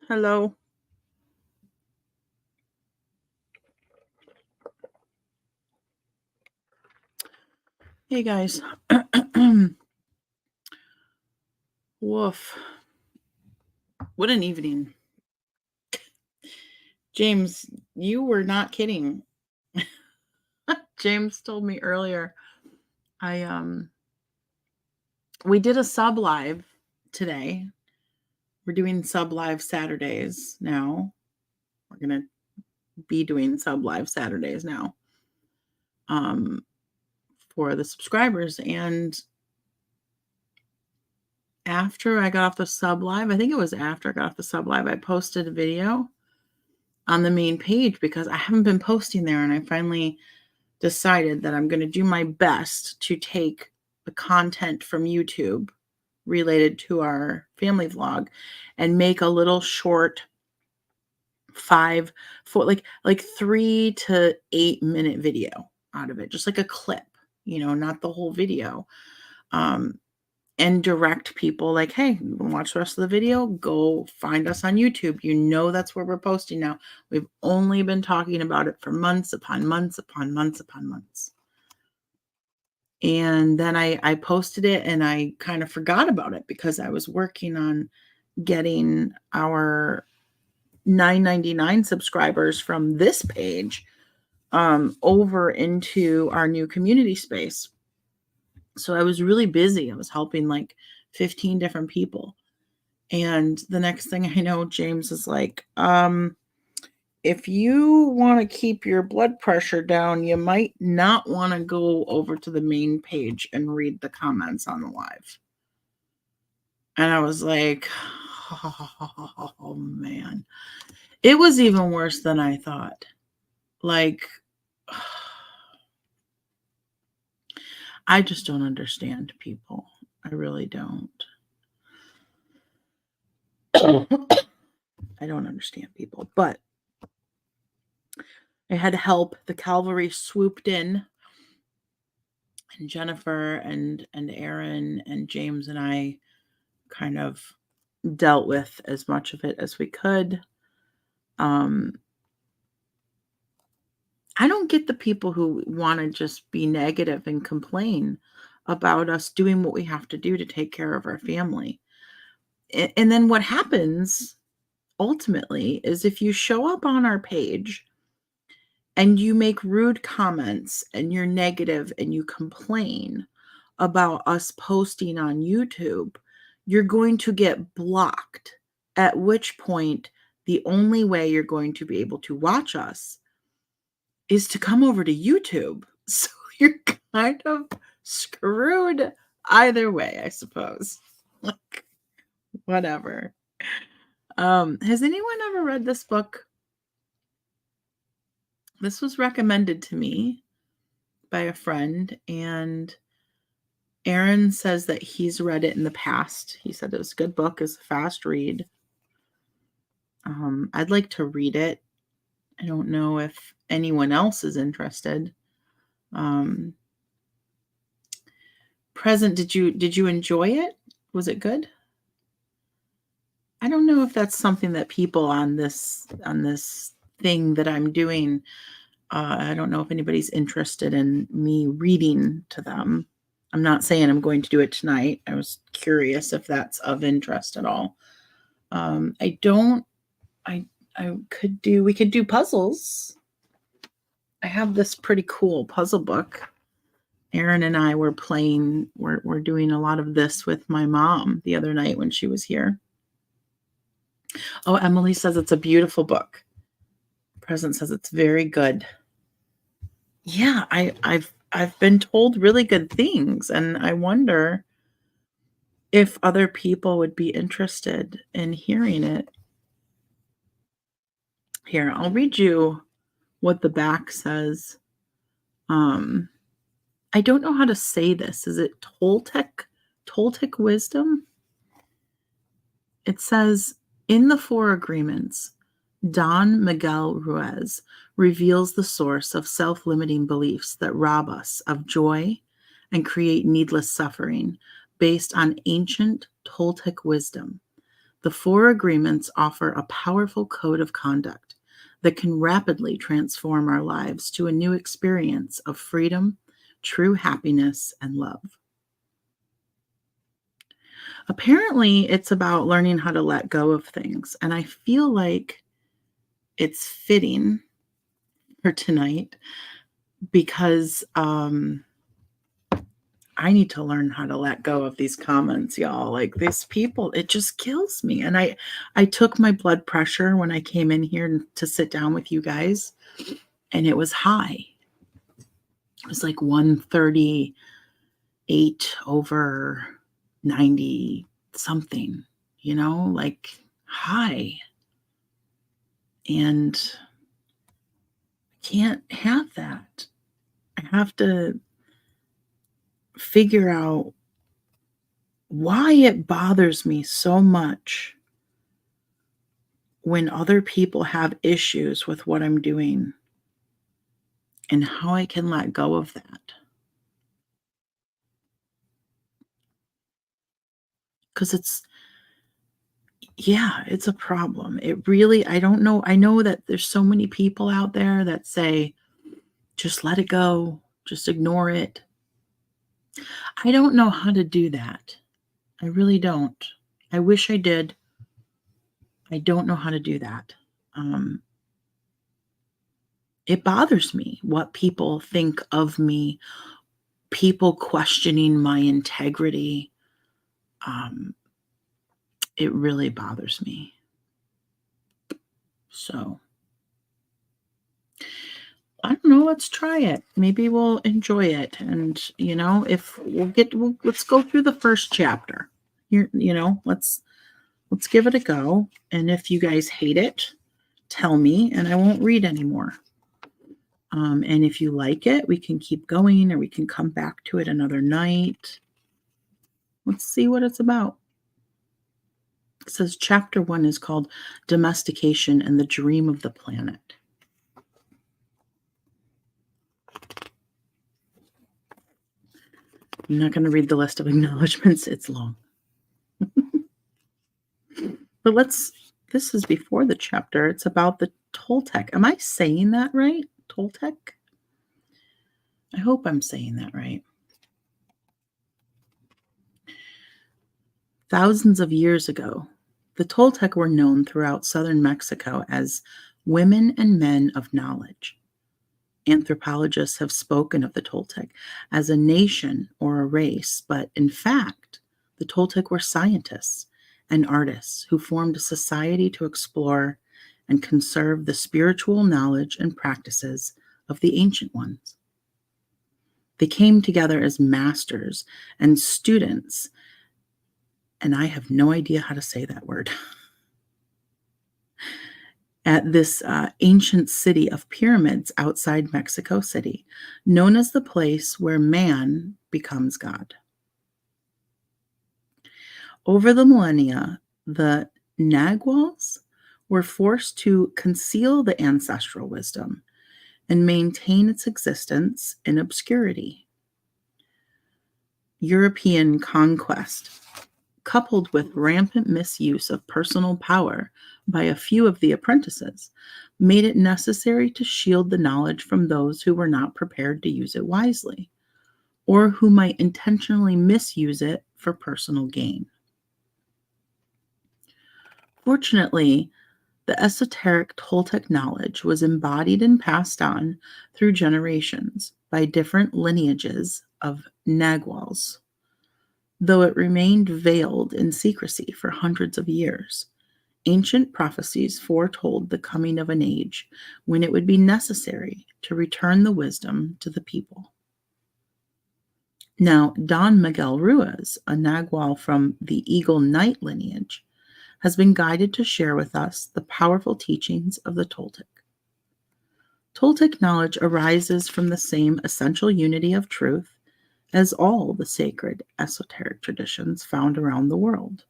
Hello. Hey guys. Woof. What an evening. James, you were not kidding. James told me earlier. I we did a sub live today. We're doing sub live Saturdays now. We're going to be doing sub live Saturdays now. For the subscribers, and after I got off the sub live, I think it was after I got off the sub live, I posted a video on the main page because I haven't been posting there, and I finally decided that I'm going to do my best to take the content from YouTube related to our family vlog and make a little short 3 to 8 minute video out of it, just like a clip, not the whole video. And direct people like, hey, you want to watch the rest of the video? Go find us on YouTube. That's where we're posting now. We've only been talking about it for months upon months upon months upon months. And then I posted it and I kind of forgot about it because I was working on getting our $9.99 subscribers from this page over into our new community space. So I was really busy. I was helping like 15 different people. And the next thing I know, James is like, if you want to keep your blood pressure down, you might not want to go over to the main page and read the comments on the live. And I was like, oh man, it was even worse than I thought. Like, I just don't understand people. I really don't. I don't understand people, but I had help. The cavalry swooped in, and Jennifer and Aaron and James and I kind of dealt with as much of it as we could. I don't get the people who want to just be negative and complain about us doing what we have to do to take care of our family. And then what happens ultimately is if you show up on our page and you make rude comments and you're negative and you complain about us posting on YouTube, you're going to get blocked, at which point the only way you're going to be able to watch us is to come over to YouTube. So you're kind of screwed either way, I suppose. Like, whatever. Has anyone ever read this book? This was recommended to me by a friend, and Aaron says that he's read it in the past. He said it was a good book, it's a fast read. I'd like to read it. I don't know if anyone else is interested. Present, did you enjoy it? Was it good? I don't know if that's something that people on this thing that I'm doing, I don't know if anybody's interested in me reading to them. I'm not saying I'm going to do it tonight. I was curious if that's of interest at all. We could do puzzles. I have this pretty cool puzzle book. Aaron and I were playing, we're doing a lot of this with my mom the other night when she was here. Oh, Emily says it's a beautiful book. Present says it's very good. Yeah, I've been told really good things, and I wonder if other people would be interested in hearing it. Here, I'll read you what the back says. I don't know how to say this. Is it Toltec wisdom? It says, in the Four Agreements, Don Miguel Ruiz reveals the source of self-limiting beliefs that rob us of joy and create needless suffering based on ancient Toltec wisdom. The four agreements offer a powerful code of conduct that can rapidly transform our lives to a new experience of freedom, true happiness, and love. Apparently, it's about learning how to let go of things. And I feel like it's fitting for tonight because I need to learn how to let go of these comments, y'all. Like these people, it just kills me. And I took my blood pressure when I came in here to sit down with you guys, and it was high. It was like 138 over 90 something, like high. And I can't have that. I have to figure out why it bothers me so much when other people have issues with what I'm doing and how I can let go of that. Because it's a problem. It really, I don't know. I know that there's so many people out there that say, just let it go, just ignore it. I don't know how to do that. I really don't. I wish I did. I don't know how to do that. Um, it bothers me what people think of me, people questioning my integrity. Um, it really bothers me. So I don't know. Let's try it. Maybe we'll enjoy it. And if let's go through the first chapter. Here, let's give it a go. And if you guys hate it, tell me, and I won't read anymore. And if you like it, we can keep going, or we can come back to it another night. Let's see what it's about. It says chapter 1 is called Domestication and the Dream of the Planet. I'm not going to read the list of acknowledgments. It's long. But this is before the chapter. It's about the Toltec. Am I saying that right? Toltec? I hope I'm saying that right. Thousands of years ago, the Toltec were known throughout southern Mexico as women and men of knowledge. Anthropologists have spoken of the Toltec as a nation or a race, but in fact, the Toltec were scientists and artists who formed a society to explore and conserve the spiritual knowledge and practices of the ancient ones. They came together as masters and students, and I have no idea how to say that word, at this ancient city of pyramids outside Mexico City, known as the place where man becomes God. Over the millennia, the Naguals were forced to conceal the ancestral wisdom and maintain its existence in obscurity. European conquest, coupled with rampant misuse of personal power by a few of the apprentices, made it necessary to shield the knowledge from those who were not prepared to use it wisely, or who might intentionally misuse it for personal gain. Fortunately, the esoteric Toltec knowledge was embodied and passed on through generations by different lineages of Naguals, though it remained veiled in secrecy for hundreds of years. Ancient prophecies foretold the coming of an age when it would be necessary to return the wisdom to the people. Now, Don Miguel Ruiz, a Nagual from the Eagle Knight lineage, has been guided to share with us the powerful teachings of the Toltec. Toltec knowledge arises from the same essential unity of truth as all the sacred esoteric traditions found around the world.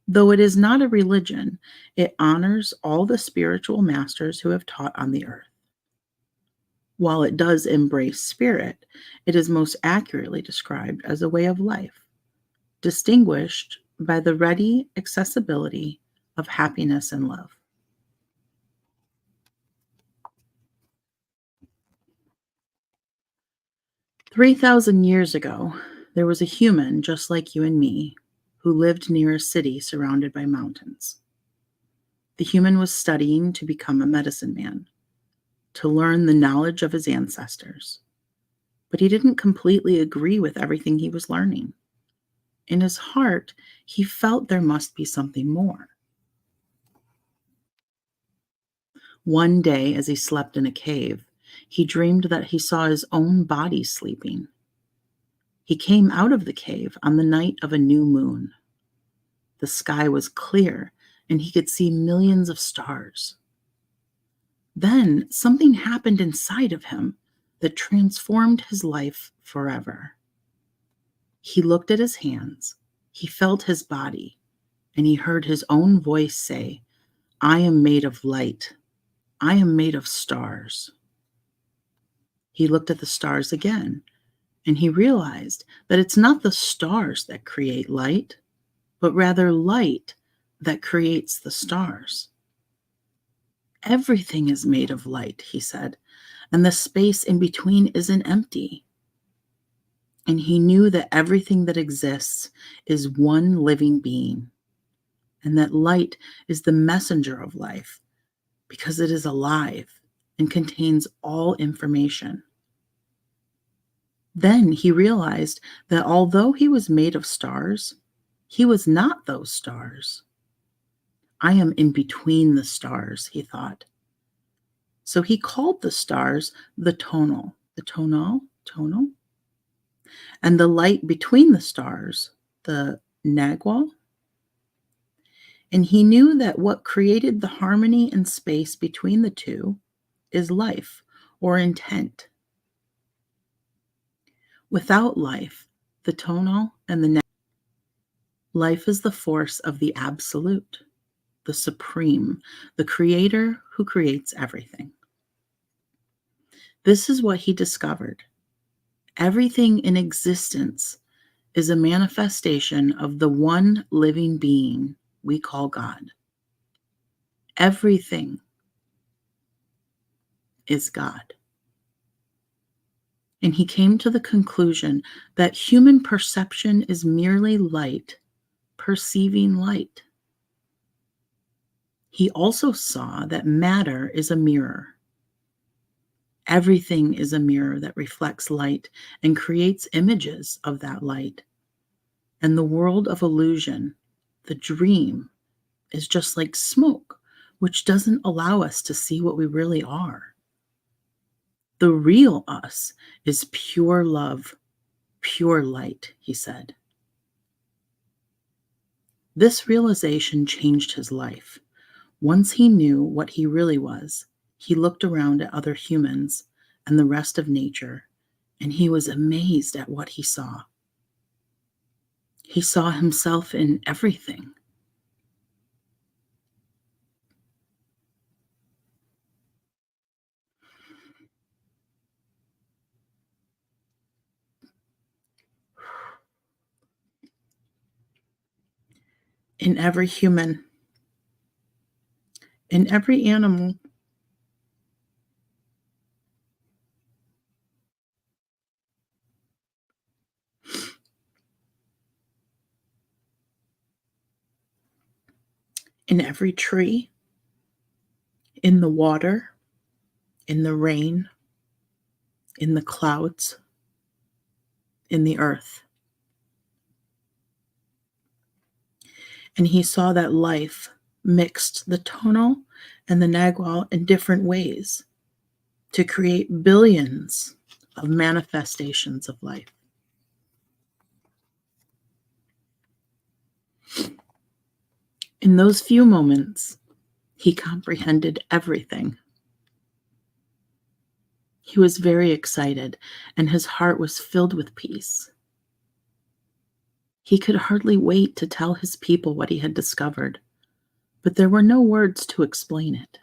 Though it is not a religion, it honors all the spiritual masters who have taught on the earth. While it does embrace spirit, it is most accurately described as a way of life, distinguished by the ready accessibility of happiness and love. 3,000 years ago, there was a human just like you and me who lived near a city surrounded by mountains. The human was studying to become a medicine man, to learn the knowledge of his ancestors. But he didn't completely agree with everything he was learning. In his heart, he felt there must be something more. One day, as he slept in a cave, he dreamed that he saw his own body sleeping. He came out of the cave on the night of a new moon. The sky was clear, and he could see millions of stars. Then something happened inside of him that transformed his life forever. He looked at his hands, he felt his body, and he heard his own voice say, "I am made of light. I am made of stars." He looked at the stars again, and he realized that it's not the stars that create light, but rather light that creates the stars. Everything is made of light, he said, and the space in between isn't empty. And he knew that everything that exists is one living being, and that light is the messenger of life because it is alive and contains all information. Then he realized that although he was made of stars, he was not those stars. I am in between the stars, he thought. So he called the stars the tonal, and the light between the stars, the nagwal. And he knew that what created the harmony and space between the two is life or intent. Without life, the tonal and the life is the force of the absolute, the supreme, the creator who creates everything. This is what he discovered. Everything in existence is a manifestation of the one living being we call God. Everything is God. And he came to the conclusion that human perception is merely light perceiving light. He also saw that matter is a mirror. Everything is a mirror that reflects light and creates images of that light. And the world of illusion, the dream, is just like smoke, which doesn't allow us to see what we really are. The real us is pure love, pure light, he said. This realization changed his life. Once he knew what he really was, he looked around at other humans and the rest of nature, and he was amazed at what he saw. He saw himself in everything. In every human, in every animal, in every tree, in the water, in the rain, in the clouds, in the earth. And he saw that life mixed the tonal and the nagwal in different ways to create billions of manifestations of life. In those few moments, he comprehended everything. He was very excited, and his heart was filled with peace. He could hardly wait to tell his people what he had discovered, but there were no words to explain it.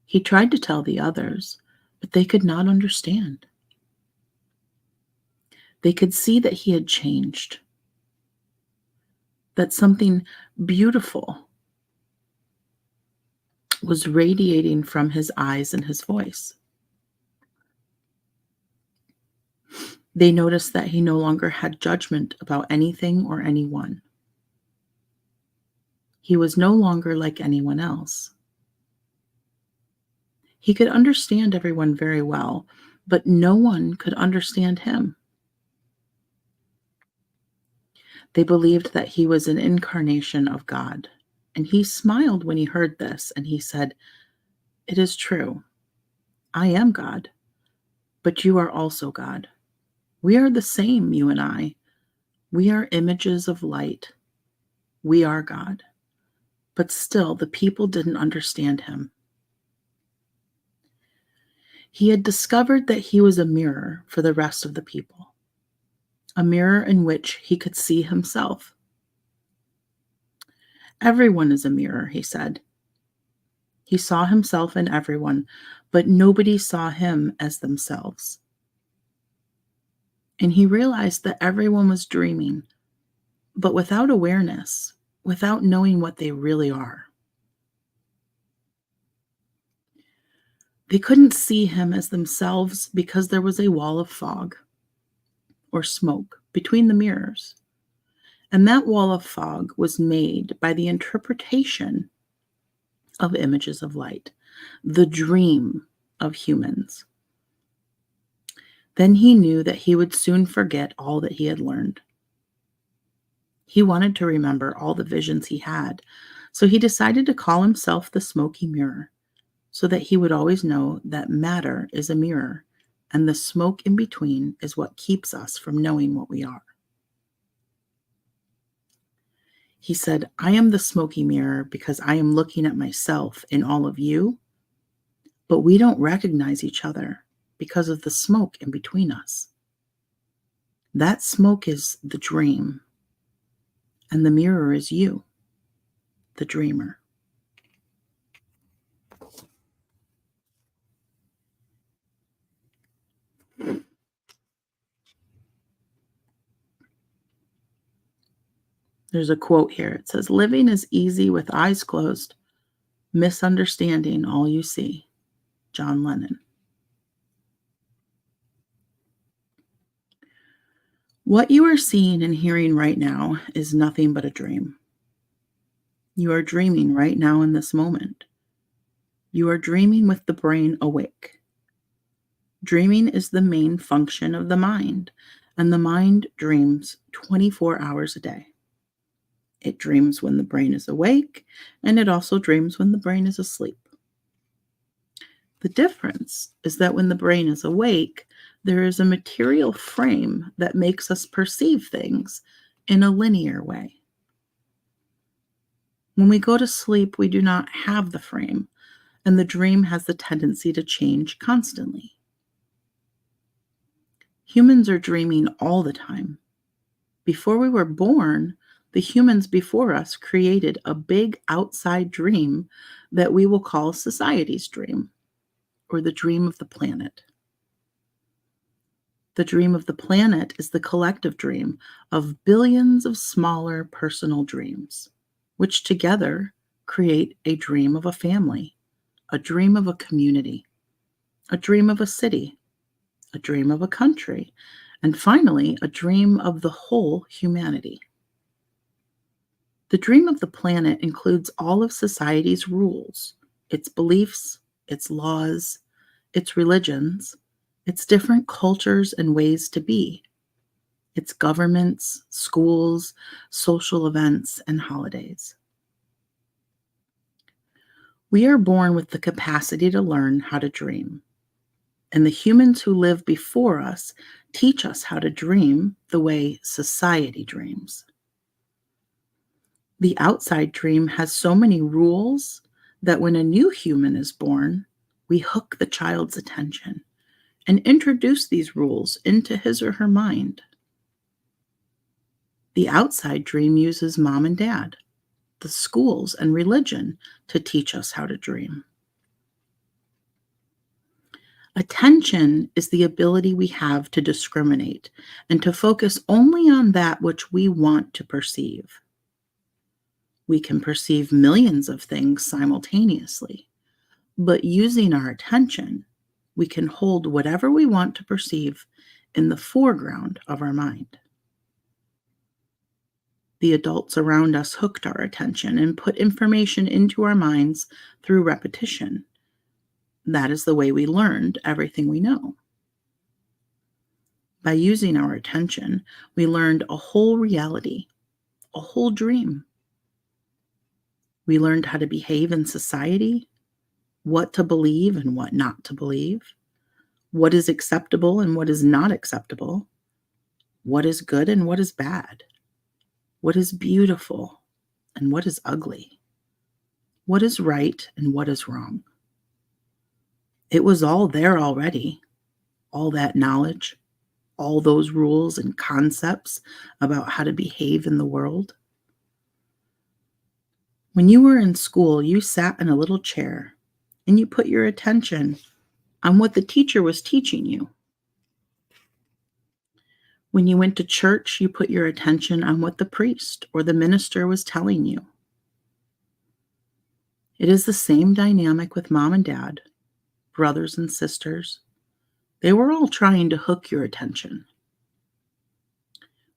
He tried to tell the others, but they could not understand. They could see that he had changed. that something beautiful was radiating from his eyes and his voice. They noticed that he no longer had judgment about anything or anyone. He was no longer like anyone else. He could understand everyone very well, but no one could understand him. They believed that he was an incarnation of God. And he smiled when he heard this, and he said, "It is true. I am God, but you are also God. We are the same, you and I. We are images of light. We are God." But still, the people didn't understand him. He had discovered that he was a mirror for the rest of the people, a mirror in which he could see himself. "Everyone is a mirror," he said. He saw himself in everyone, but nobody saw him as themselves. And he realized that everyone was dreaming, but without awareness, without knowing what they really are. They couldn't see him as themselves because there was a wall of fog or smoke between the mirrors. And that wall of fog was made by the interpretation of images of light, the dream of humans. Then he knew that he would soon forget all that he had learned. He wanted to remember all the visions he had, so he decided to call himself the smoky mirror, so that he would always know that matter is a mirror, and the smoke in between is what keeps us from knowing what we are. He said, "I am the smoky mirror because I am looking at myself in all of you, but we don't recognize each other because of the smoke in between us. That smoke is the dream, and the mirror is you, the dreamer." There's a quote here. It says, "Living is easy with eyes closed, misunderstanding all you see." John Lennon. What you are seeing and hearing right now is nothing but a dream. You are dreaming right now in this moment. You are dreaming with the brain awake. Dreaming is the main function of the mind, and the mind dreams 24 hours a day. It dreams when the brain is awake, and it also dreams when the brain is asleep. The difference is that when the brain is awake, there is a material frame that makes us perceive things in a linear way. When we go to sleep, we do not have the frame, and the dream has the tendency to change constantly. Humans are dreaming all the time. Before we were born, the humans before us created a big outside dream that we will call society's dream, or the dream of the planet. The dream of the planet is the collective dream of billions of smaller personal dreams, which together create a dream of a family, a dream of a community, a dream of a city, a dream of a country, and finally, a dream of the whole humanity. The dream of the planet includes all of society's rules, its beliefs, its laws, its religions, its different cultures and ways to be, its governments, schools, social events, and holidays. We are born with the capacity to learn how to dream, and the humans who live before us teach us how to dream the way society dreams. The outside dream has so many rules that when a new human is born, we hook the child's attention and introduce these rules into his or her mind. The outside dream uses mom and dad, the schools, and religion to teach us how to dream. Attention is the ability we have to discriminate and to focus only on that which we want to perceive. We can perceive millions of things simultaneously, but using our attention, we can hold whatever we want to perceive in the foreground of our mind. The adults around us hooked our attention and put information into our minds through repetition. That is the way we learned everything we know. By using our attention, we learned a whole reality, a whole dream. We learned how to behave in society, what to believe and what not to believe, what is acceptable and what is not acceptable, what is good and what is bad, what is beautiful and what is ugly, what is right and what is wrong. It was all there already, all that knowledge, all those rules and concepts about how to behave in the world. When you were in school, you sat in a little chair and you put your attention on what the teacher was teaching you. When you went to church, you put your attention on what the priest or the minister was telling you. It is the same dynamic with mom and dad, brothers and sisters. They were all trying to hook your attention.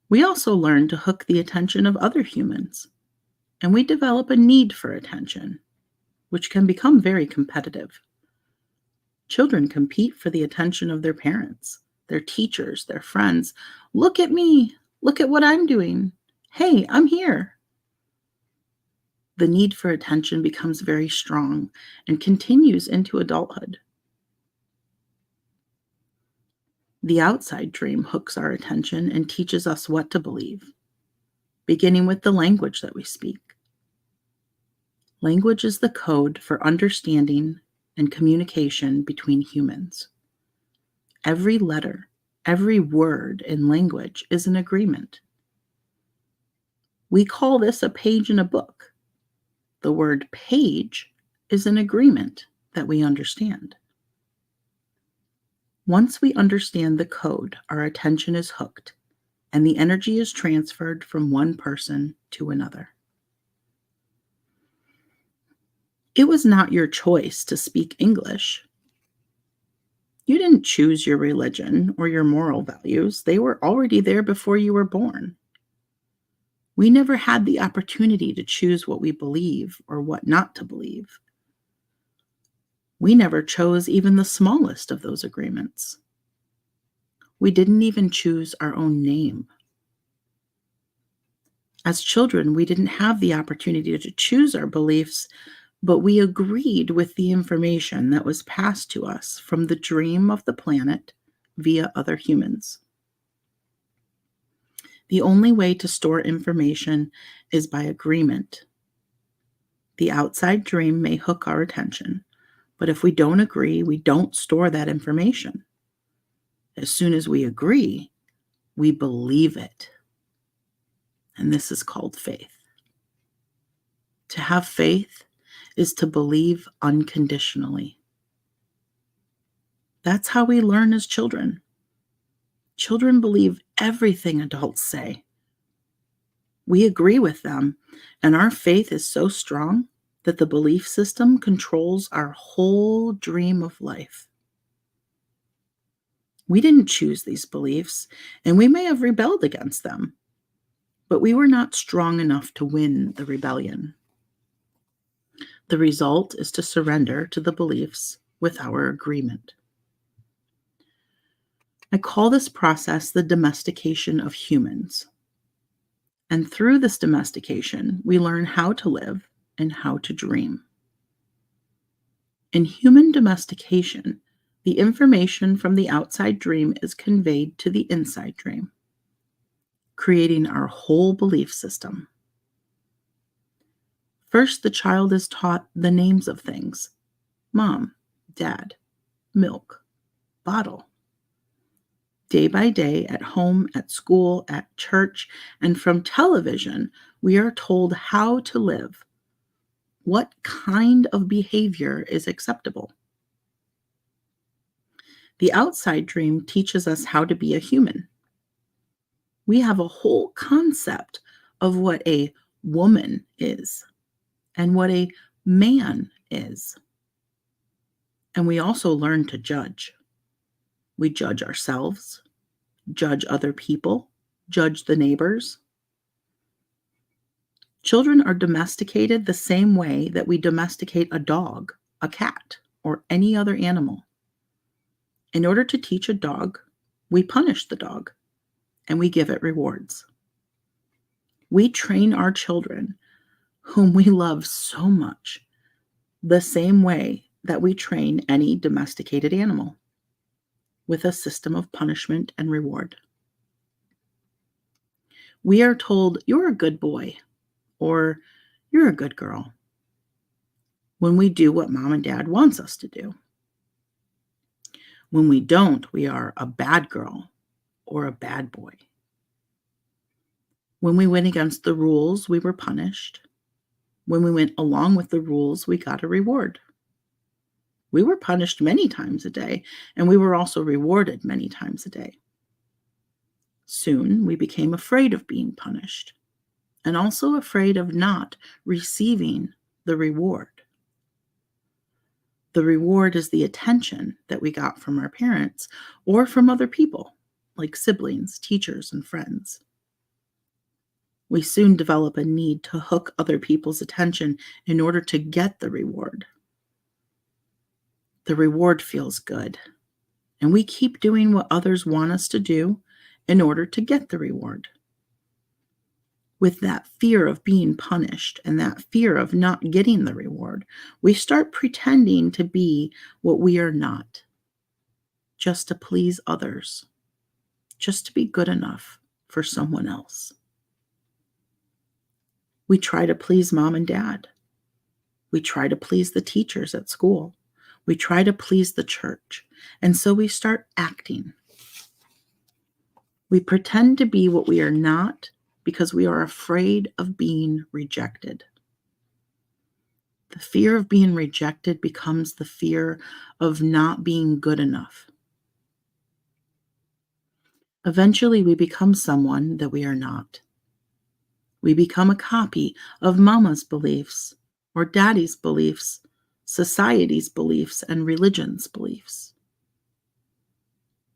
We also learn to hook the attention of other humans, and we develop a need for attention, which can become very competitive. Children compete for the attention of their parents, their teachers, their friends. Look at me. Look at what I'm doing. Hey, I'm here. The need for attention becomes very strong and continues into adulthood. The outside dream hooks our attention and teaches us what to believe, beginning with the language that we speak. Language is the code for understanding and communication between humans. Every letter, every word in language is an agreement. We call this a page in a book. The word page is an agreement that we understand. Once we understand the code, our attention is hooked, and the energy is transferred from one person to another. It was not your choice to speak English. You didn't choose your religion or your moral values. They were already there before you were born. We never had the opportunity to choose what we believe or what not to believe. We never chose even the smallest of those agreements. We didn't even choose our own name. As children, we didn't have the opportunity to choose our beliefs, but we agreed with the information that was passed to us from the dream of the planet via other humans. The only way to store information is by agreement. The outside dream may hook our attention, but if we don't agree, we don't store that information. As soon as we agree, we believe it. And this is called faith. To have faith is to believe unconditionally. That's how we learn as children. Children believe everything adults say. We agree with them, and our faith is so strong that the belief system controls our whole dream of life. We didn't choose these beliefs, and we may have rebelled against them, but we were not strong enough to win the rebellion. The result is to surrender to the beliefs with our agreement. I call this process the domestication of humans. And through this domestication, we learn how to live and how to dream. In human domestication, the information from the outside dream is conveyed to the inside dream, creating our whole belief system. First, the child is taught the names of things: mom, dad, milk, bottle. Day by day, at home, at school, at church, and from television, we are told how to live. What kind of behavior is acceptable? The outside dream teaches us how to be a human. We have a whole concept of what a woman is and what a man is. And we also learn to judge. We judge ourselves, judge other people, judge the neighbors. Children are domesticated the same way that we domesticate a dog, a cat, or any other animal. In order to teach a dog, we punish the dog and we give it rewards. We train our children, whom we love so much, the same way that we train any domesticated animal, with a system of punishment and reward. We are told, "You're a good boy," or "You're a good girl," when we do what mom and dad wants us to do. When we don't, we are a bad girl or a bad boy. When we went against the rules, we were punished. When we went along with the rules, we got a reward. We were punished many times a day, and we were also rewarded many times a day. Soon, we became afraid of being punished, and also afraid of not receiving the reward. The reward is the attention that we got from our parents or from other people, like siblings, teachers, and friends. We soon develop a need to hook other people's attention in order to get the reward. The reward feels good, and we keep doing what others want us to do in order to get the reward. With that fear of being punished and that fear of not getting the reward, we start pretending to be what we are not, just to please others, just to be good enough for someone else. We try to please mom and dad. We try to please the teachers at school. We try to please the church. And so we start acting. We pretend to be what we are not because we are afraid of being rejected. The fear of being rejected becomes the fear of not being good enough. Eventually, we become someone that we are not. We become a copy of mama's beliefs or daddy's beliefs, society's beliefs, and religion's beliefs.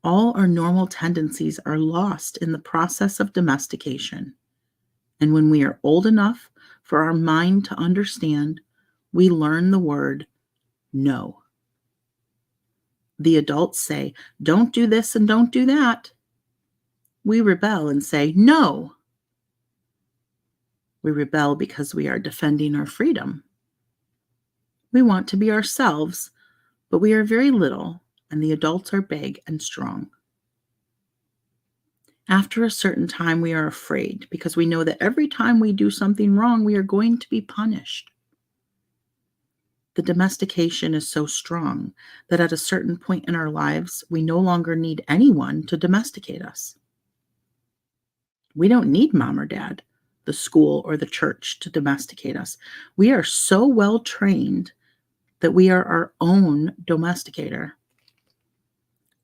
All our normal tendencies are lost in the process of domestication. And when we are old enough for our mind to understand, we learn the word no. The adults say, "Don't do this and don't do that." We rebel and say, "No." We rebel because we are defending our freedom. We want to be ourselves, but we are very little, and the adults are big and strong. After a certain time, we are afraid because we know that every time we do something wrong, we are going to be punished. The domestication is so strong that at a certain point in our lives, we no longer need anyone to domesticate us. We don't need mom or dad, the school, or the church to domesticate us. We are so well trained that we are our own domesticator.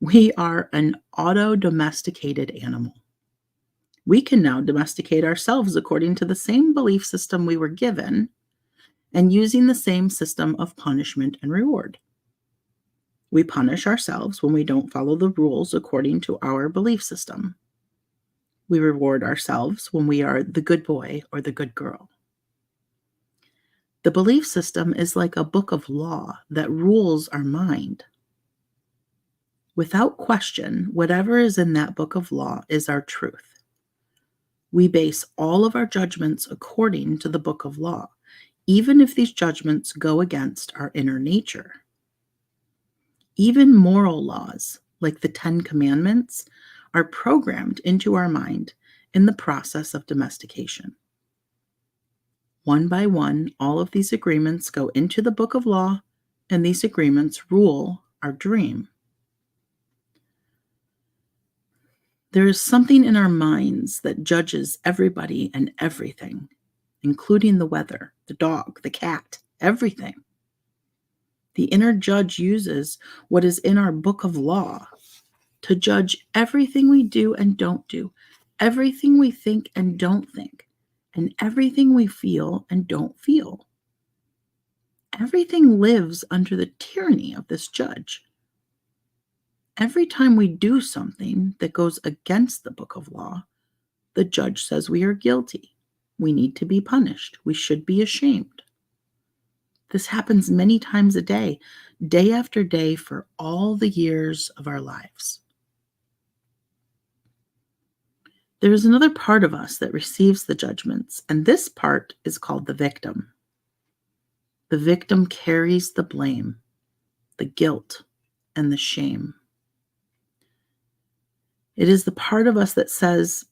We are an auto-domesticated animal. We can now domesticate ourselves according to the same belief system we were given and using the same system of punishment and reward. We punish ourselves when we don't follow the rules according to our belief system. We reward ourselves when we are the good boy or the good girl. The belief system is like a book of law that rules our mind. Without question, whatever is in that book of law is our truth. We base all of our judgments according to the book of law, even if these judgments go against our inner nature. Even moral laws, like the 10 Commandments, are programmed into our mind in the process of domestication. One by one, all of these agreements go into the book of law, and these agreements rule our dream. There is something in our minds that judges everybody and everything, including the weather, the dog, the cat, everything. The inner judge uses what is in our book of law to judge everything we do and don't do, everything we think and don't think, and everything we feel and don't feel. Everything lives under the tyranny of this judge. Every time we do something that goes against the book of law, the judge says we are guilty. We need to be punished. We should be ashamed. This happens many times a day after day, for all the years of our lives. There is another part of us that receives the judgments, and this part is called the victim. The victim carries the blame, the guilt, and the shame. It is the part of us that says,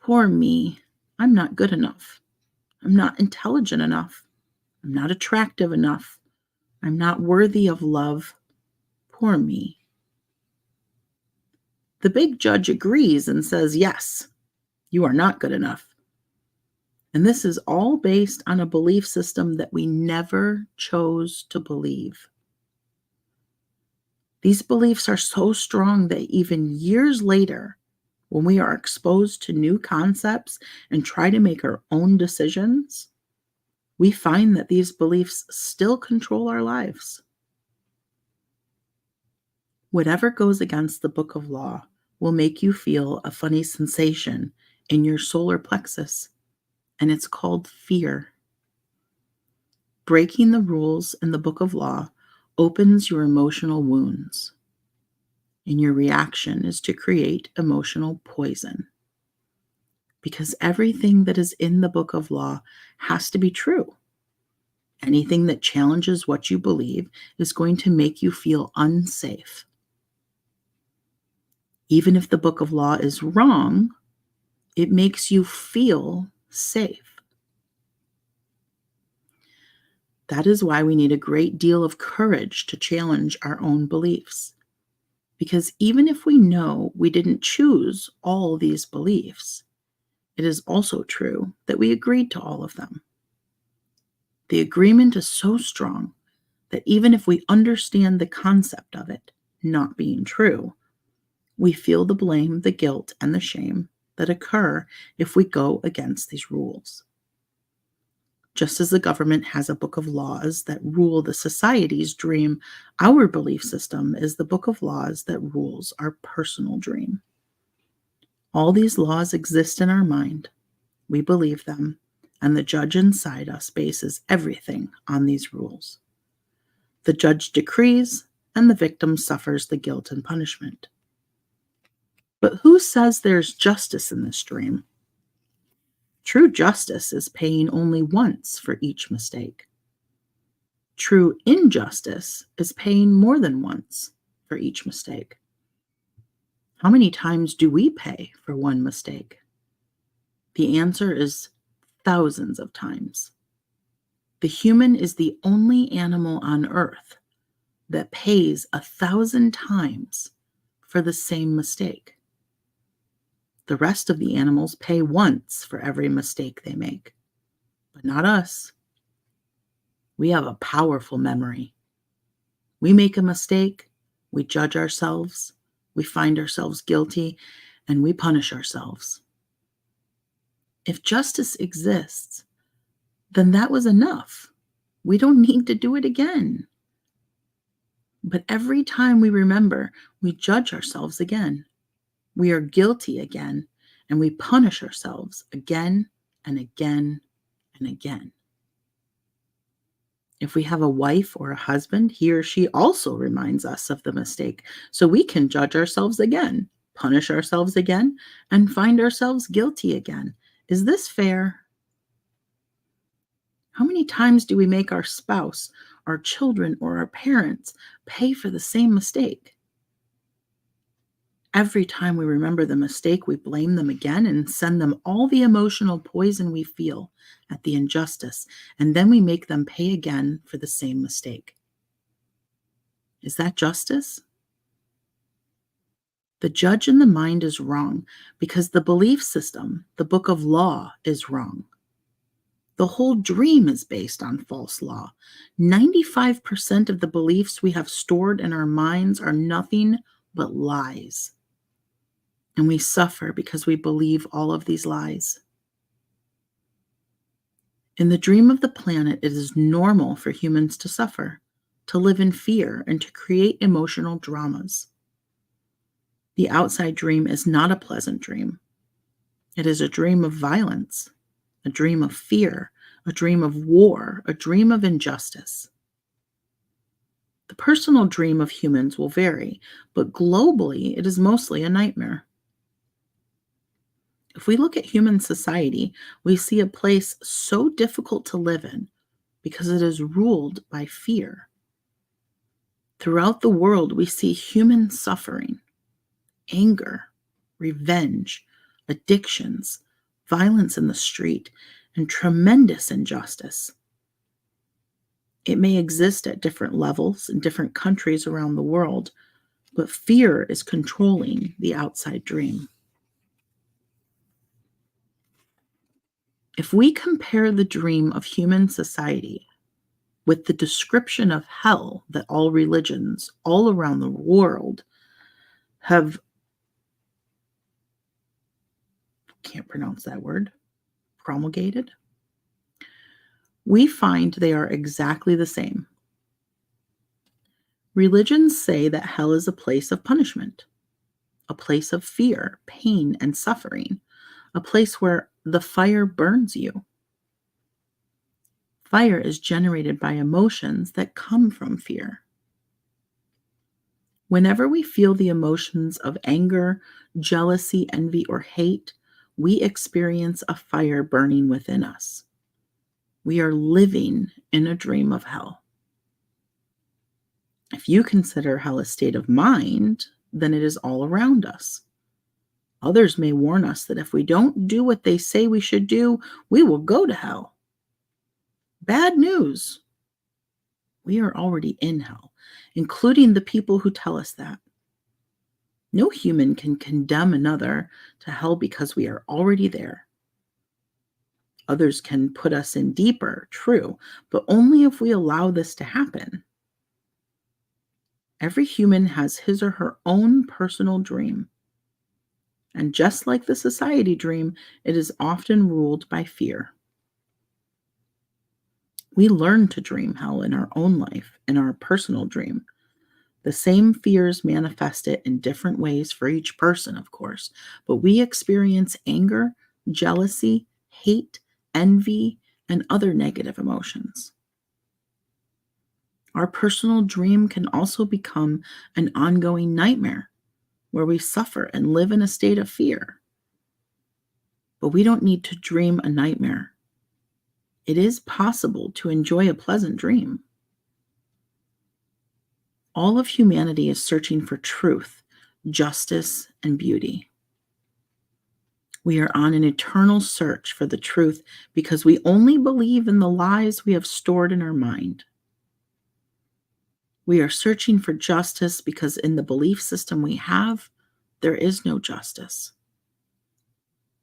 "Poor me, I'm not good enough. I'm not intelligent enough. I'm not attractive enough. I'm not worthy of love. Poor me." The big judge agrees and says, "Yes, you are not good enough." And this is all based on a belief system that we never chose to believe. These beliefs are so strong that even years later, when we are exposed to new concepts and try to make our own decisions, we find that these beliefs still control our lives. Whatever goes against the book of law will make you feel a funny sensation in your solar plexus, and it's called fear. Breaking the rules in the book of law opens your emotional wounds, and your reaction is to create emotional poison. Because everything that is in the book of law has to be true. Anything that challenges what you believe is going to make you feel unsafe. Even if the book of law is wrong, it makes you feel safe. That is why we need a great deal of courage to challenge our own beliefs. Because even if we know we didn't choose all these beliefs, it is also true that we agreed to all of them. The agreement is so strong that even if we understand the concept of it not being true, we feel the blame, the guilt, and the shame that occur if we go against these rules. Just as the government has a book of laws that rule the society's dream, our belief system is the book of laws that rules our personal dream. All these laws exist in our mind. We believe them, and the judge inside us bases everything on these rules. The judge decrees, and the victim suffers the guilt and punishment. But who says there's justice in this dream? True justice is paying only once for each mistake. True injustice is paying more than once for each mistake. How many times do we pay for one mistake? The answer is thousands of times. The human is the only animal on earth that pays 1,000 times for the same mistake. The rest of the animals pay once for every mistake they make, but not us. We have a powerful memory. We make a mistake, we judge ourselves, we find ourselves guilty, and we punish ourselves. If justice exists, then that was enough. We don't need to do it again. But every time we remember, we judge ourselves again. We are guilty again, and we punish ourselves again and again and again. If we have a wife or a husband, he or she also reminds us of the mistake, so we can judge ourselves again, punish ourselves again, and find ourselves guilty again. Is this fair? How many times do we make our spouse, our children, or our parents pay for the same mistake? Every time we remember the mistake, we blame them again and send them all the emotional poison we feel at the injustice, and then we make them pay again for the same mistake. Is that justice? The judge in the mind is wrong because the belief system, the book of law, is wrong. The whole dream is based on false law. 95% of the beliefs we have stored in our minds are nothing but lies. And we suffer because we believe all of these lies. In the dream of the planet, it is normal for humans to suffer, to live in fear, and to create emotional dramas. The outside dream is not a pleasant dream. It is a dream of violence, a dream of fear, a dream of war, a dream of injustice. The personal dream of humans will vary, but globally, it is mostly a nightmare. If we look at human society, we see a place so difficult to live in because it is ruled by fear. Throughout the world, we see human suffering, anger, revenge, addictions, violence in the street, and tremendous injustice. It may exist at different levels in different countries around the world, but fear is controlling the outside dream. If we compare the dream of human society with the description of hell that all religions all around the world have, can't pronounce that word, promulgated, we find they are exactly the same. Religions say that hell is a place of punishment, a place of fear, pain, and suffering, a place where the fire burns you. Fire is generated by emotions that come from fear. Whenever we feel the emotions of anger, jealousy, envy, or hate, we experience a fire burning within us. We are living in a dream of hell. If you consider hell a state of mind, then it is all around us. Others may warn us that if we don't do what they say we should do, we will go to hell. Bad news. We are already in hell, including the people who tell us that. No human can condemn another to hell because we are already there. Others can put us in deeper, true, but only if we allow this to happen. Every human has his or her own personal dream. And just like the society dream, it is often ruled by fear. We learn to dream hell in our own life, in our personal dream. The same fears manifest it in different ways for each person, of course, but we experience anger, jealousy, hate, envy, and other negative emotions. Our personal dream can also become an ongoing nightmare where we suffer and live in a state of fear. But we don't need to dream a nightmare. It is possible to enjoy a pleasant dream. All of humanity is searching for truth, justice, and beauty. We are on an eternal search for the truth because we only believe in the lies we have stored in our mind. We are searching for justice because in the belief system we have, there is no justice.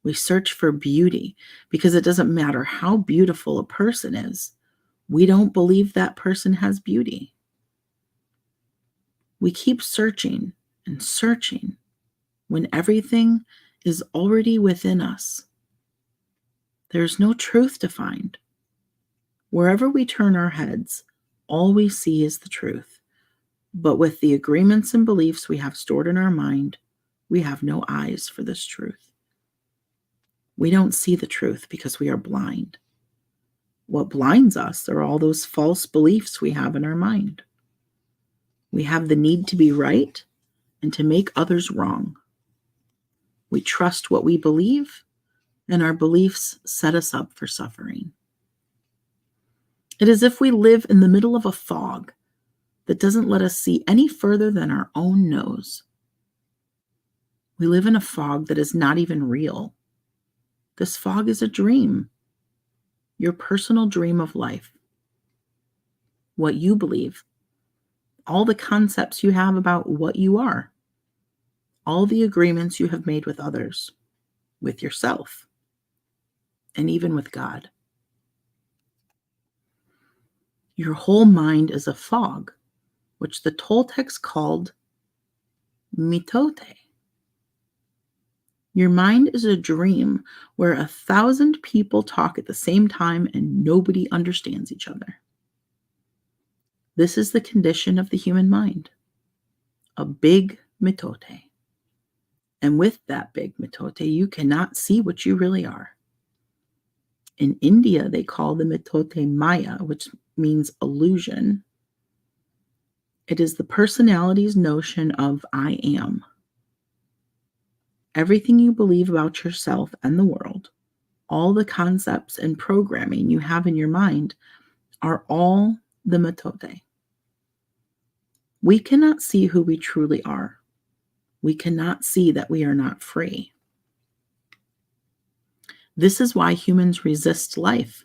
We search for beauty because it doesn't matter how beautiful a person is. We don't believe that person has beauty. We keep searching and searching when everything is already within us. There's no truth to find. Wherever we turn our heads, all we see is the truth. But with the agreements and beliefs we have stored in our mind, we have no eyes for this truth. We don't see the truth because we are blind. What blinds us are all those false beliefs we have in our mind. We have the need to be right and to make others wrong. We trust what we believe, and our beliefs set us up for suffering. It is as if we live in the middle of a fog that doesn't let us see any further than our own nose. We live in a fog that is not even real. This fog is a dream, your personal dream of life. What you believe, all the concepts you have about what you are, all the agreements you have made with others, with yourself, and even with God. Your whole mind is a fog, which the Toltecs called mitote. Your mind is a dream where 1,000 people talk at the same time and nobody understands each other. This is the condition of the human mind, a big mitote. And with that big mitote, you cannot see what you really are. In India, they call the mitote Maya, which means illusion. It is the personality's notion of I am. Everything you believe about yourself and the world, all the concepts and programming you have in your mind are all the mitote. We cannot see who we truly are. We cannot see that we are not free. This is why humans resist life.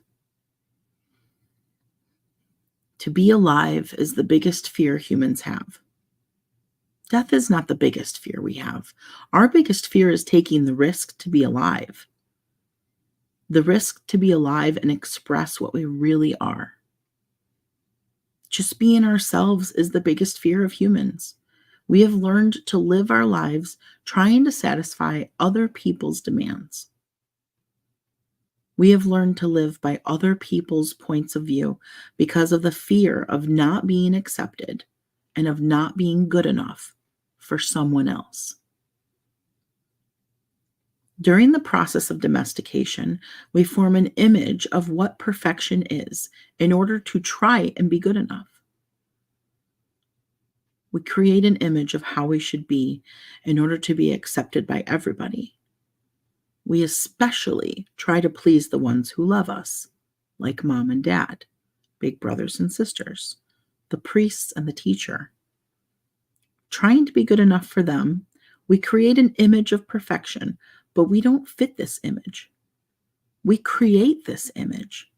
To be alive is the biggest fear humans have. Death is not the biggest fear we have. Our biggest fear is taking the risk to be alive. The risk to be alive and express what we really are. Just being ourselves is the biggest fear of humans. We have learned to live our lives trying to satisfy other people's demands. We have learned to live by other people's points of view because of the fear of not being accepted and of not being good enough for someone else. During the process of domestication, we form an image of what perfection is in order to try and be good enough. We create an image of how we should be in order to be accepted by everybody. We especially try to please the ones who love us, like mom and dad, big brothers and sisters, the priests and the teacher. Trying to be good enough for them, we create an image of perfection, but we don't fit this image. We create this image,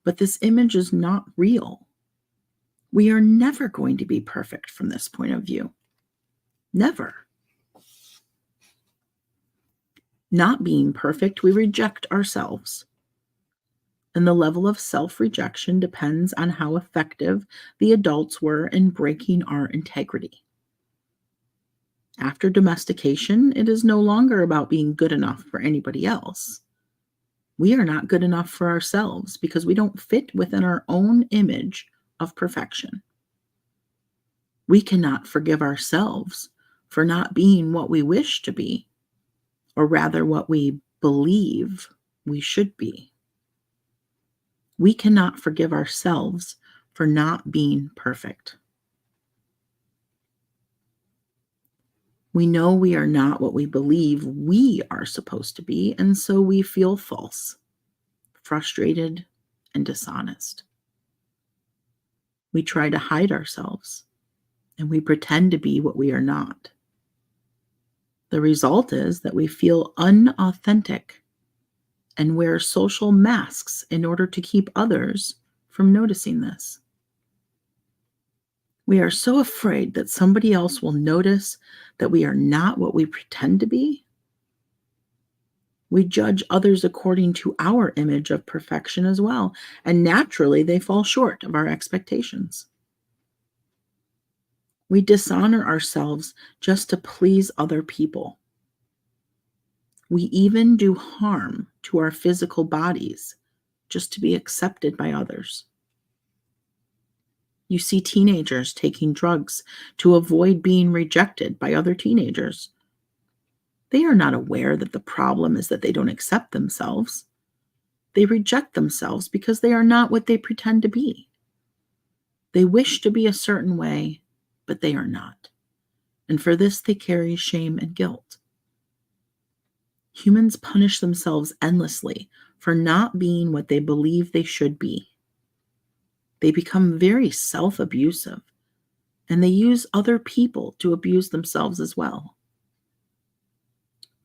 but this image is not real. We are never going to be perfect from this point of view. Never. Not being perfect, we reject ourselves. And the level of self-rejection depends on how effective the adults were in breaking our integrity. After domestication, it is no longer about being good enough for anybody else. We are not good enough for ourselves because we don't fit within our own image of perfection. We cannot forgive ourselves for not being what we wish to be, or rather what we believe we should be. We cannot forgive ourselves for not being perfect. We know we are not what we believe we are supposed to be, and so we feel false, frustrated, and dishonest. We try to hide ourselves, and we pretend to be what we are not. The result is that we feel unauthentic and wear social masks in order to keep others from noticing this. We are so afraid that somebody else will notice that we are not what we pretend to be. We judge others according to our image of perfection as well, and naturally they fall short of our expectations. We dishonor ourselves just to please other people. We even do harm to our physical bodies just to be accepted by others. You see teenagers taking drugs to avoid being rejected by other teenagers. They are not aware that the problem is that they don't accept themselves. They reject themselves because they are not what they pretend to be. They wish to be a certain way, but they are not. And for this, they carry shame and guilt. Humans punish themselves endlessly for not being what they believe they should be. They become very self-abusive, and they use other people to abuse themselves as well.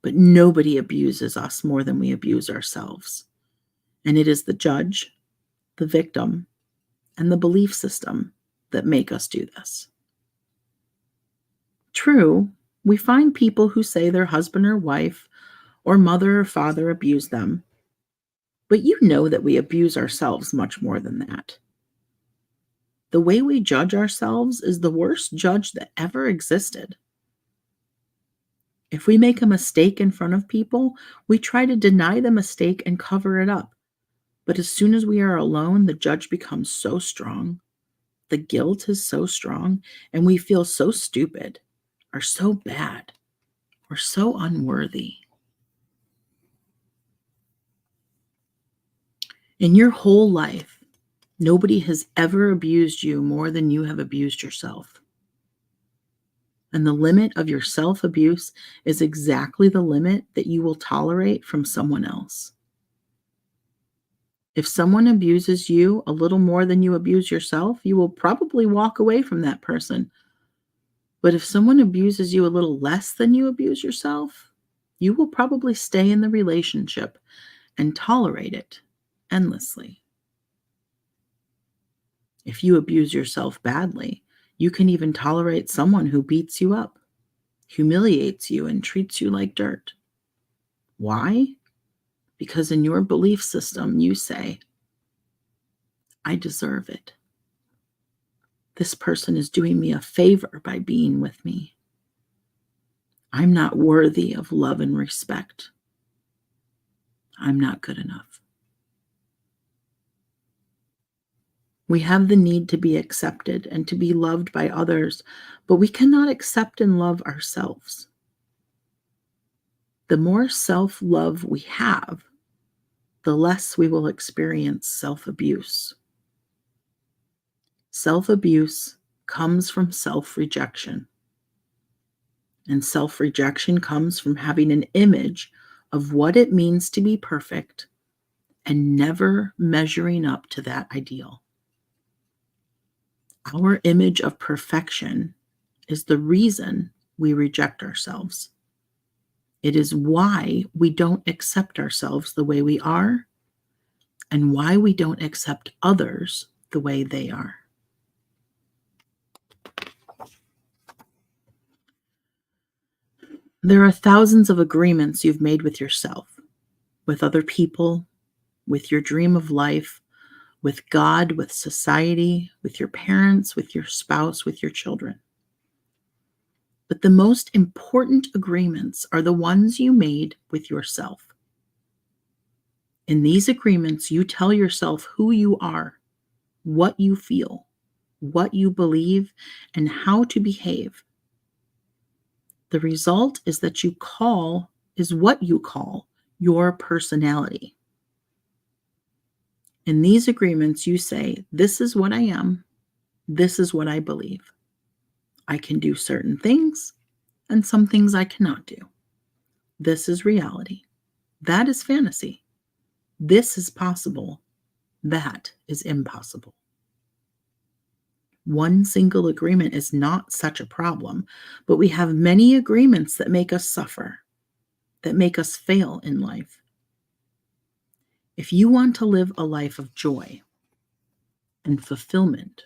But nobody abuses us more than we abuse ourselves. And it is the judge, the victim, and the belief system that make us do this. True, we find people who say their husband or wife or mother or father abuse them, but you know that we abuse ourselves much more than that. The way we judge ourselves is the worst judge that ever existed. If we make a mistake in front of people, we try to deny the mistake and cover it up. But as soon as we are alone, the judge becomes so strong. The guilt is so strong, and we feel so stupid or so bad or so unworthy. In your whole life, nobody has ever abused you more than you have abused yourself. And the limit of your self abuse is exactly the limit that you will tolerate from someone else. If someone abuses you a little more than you abuse yourself, you will probably walk away from that person. But if someone abuses you a little less than you abuse yourself, you will probably stay in the relationship and tolerate it endlessly. If you abuse yourself badly, you can even tolerate someone who beats you up, humiliates you, and treats you like dirt. Why? Because in your belief system, you say, I deserve it. This person is doing me a favor by being with me. I'm not worthy of love and respect. I'm not good enough. We have the need to be accepted and to be loved by others, but we cannot accept and love ourselves. The more self-love we have, the less we will experience self-abuse. Self-abuse comes from self-rejection. And self-rejection comes from having an image of what it means to be perfect and never measuring up to that ideal. Our image of perfection is the reason we reject ourselves. It is why we don't accept ourselves the way we are and why we don't accept others the way they are. There are thousands of agreements you've made with yourself, with other people, with your dream of life, with God, with society, with your parents, with your spouse, with your children. But the most important agreements are the ones you made with yourself. In these agreements, you tell yourself who you are, what you feel, what you believe, and how to behave. The result is what you call your personality. In these agreements, you say, this is what I am, this is what I believe. I can do certain things, and some things I cannot do. This is reality. That is fantasy. This is possible. That is impossible. One single agreement is not such a problem, but we have many agreements that make us suffer, that make us fail in life. If you want to live a life of joy and fulfillment,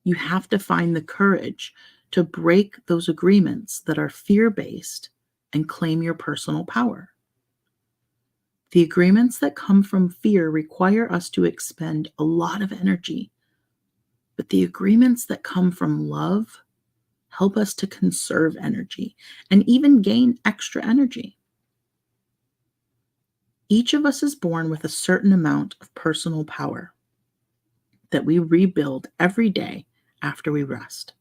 you have to find the courage to break those agreements that are fear-based and claim your personal power. The agreements that come from fear require us to expend a lot of energy, but the agreements that come from love help us to conserve energy and even gain extra energy. Each of us is born with a certain amount of personal power that we rebuild every day after we rest.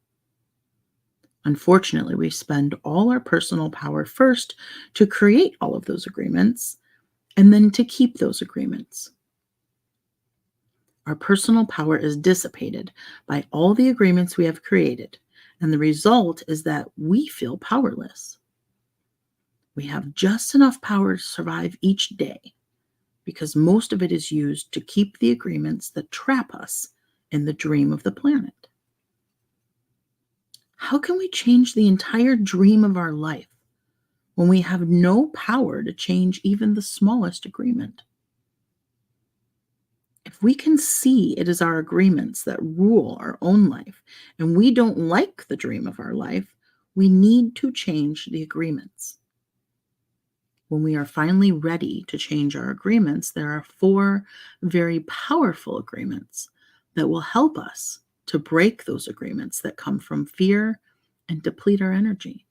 Unfortunately, we spend all our personal power first to create all of those agreements and then to keep those agreements. Our personal power is dissipated by all the agreements we have created, and the result is that we feel powerless. We have just enough power to survive each day because most of it is used to keep the agreements that trap us in the dream of the planet. How can we change the entire dream of our life when we have no power to change even the smallest agreement? If we can see it is our agreements that rule our own life and we don't like the dream of our life, we need to change the agreements. When we are finally ready to change our agreements, there are 4 very powerful agreements that will help us to break those agreements that come from fear and deplete our energy.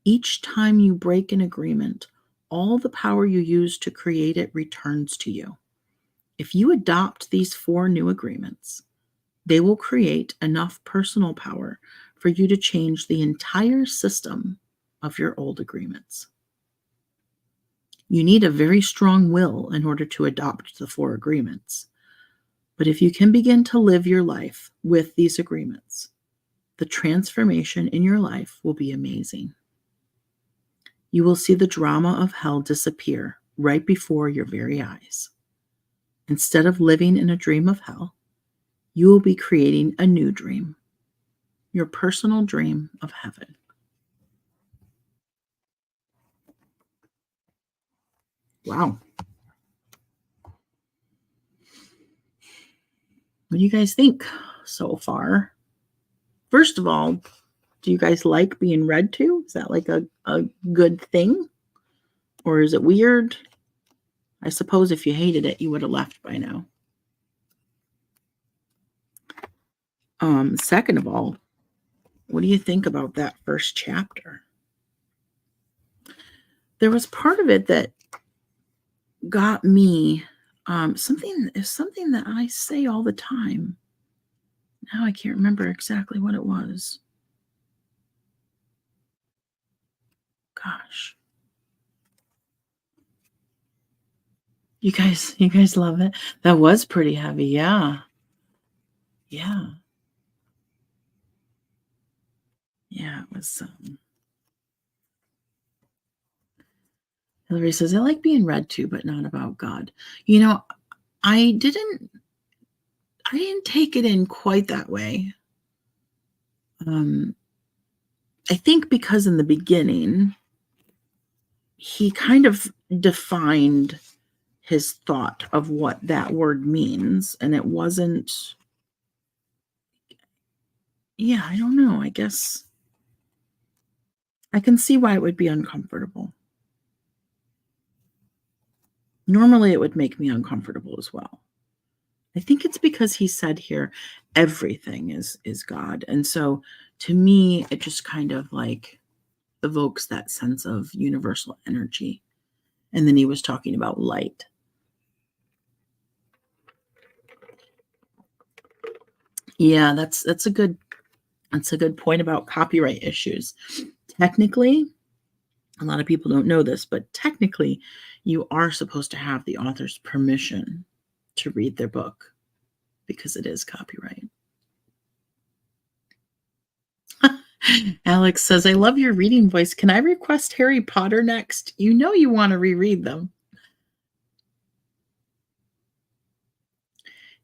Each time you break an agreement, all the power you use to create it returns to you. If you adopt these 4 new agreements, they will create enough personal power for you to change the entire system of your old agreements. You need a very strong will in order to adopt the 4 agreements. But if you can begin to live your life with these agreements, the transformation in your life will be amazing. You will see the drama of hell disappear right before your very eyes. Instead of living in a dream of hell, you will be creating a new dream, your personal dream of heaven. Wow. What do you guys think so far? First of all, do you guys like being read to? Is that like a good thing? Or is it weird? I suppose if you hated it, you would have left by now. Second of all, what do you think about that first chapter? There was part of it that got me something that I say all the time. Now I can't remember exactly what it was. Gosh. You guys love it? That was pretty heavy, yeah. Yeah. Yeah, it was, Hillary says, "I like being read to, but not about God." You know, I didn't I didn't take it in quite that way. Um, I think because in the beginning, he kind of defined his thought of what that word means, and it wasn't yeah, I don't know, I guess I can see why it would be uncomfortable. Normally, it would make me uncomfortable as well. I think it's because he said here, everything is God, and so, to me, it just kind of, like, evokes that sense of universal energy, and then he was talking about light. Yeah, that's a good point about copyright issues. Technically, a lot of people don't know this, but technically, you are supposed to have the author's permission to read their book because it is copyright. Alex says, "I love your reading voice. Can I request Harry Potter next? You know you want to reread them."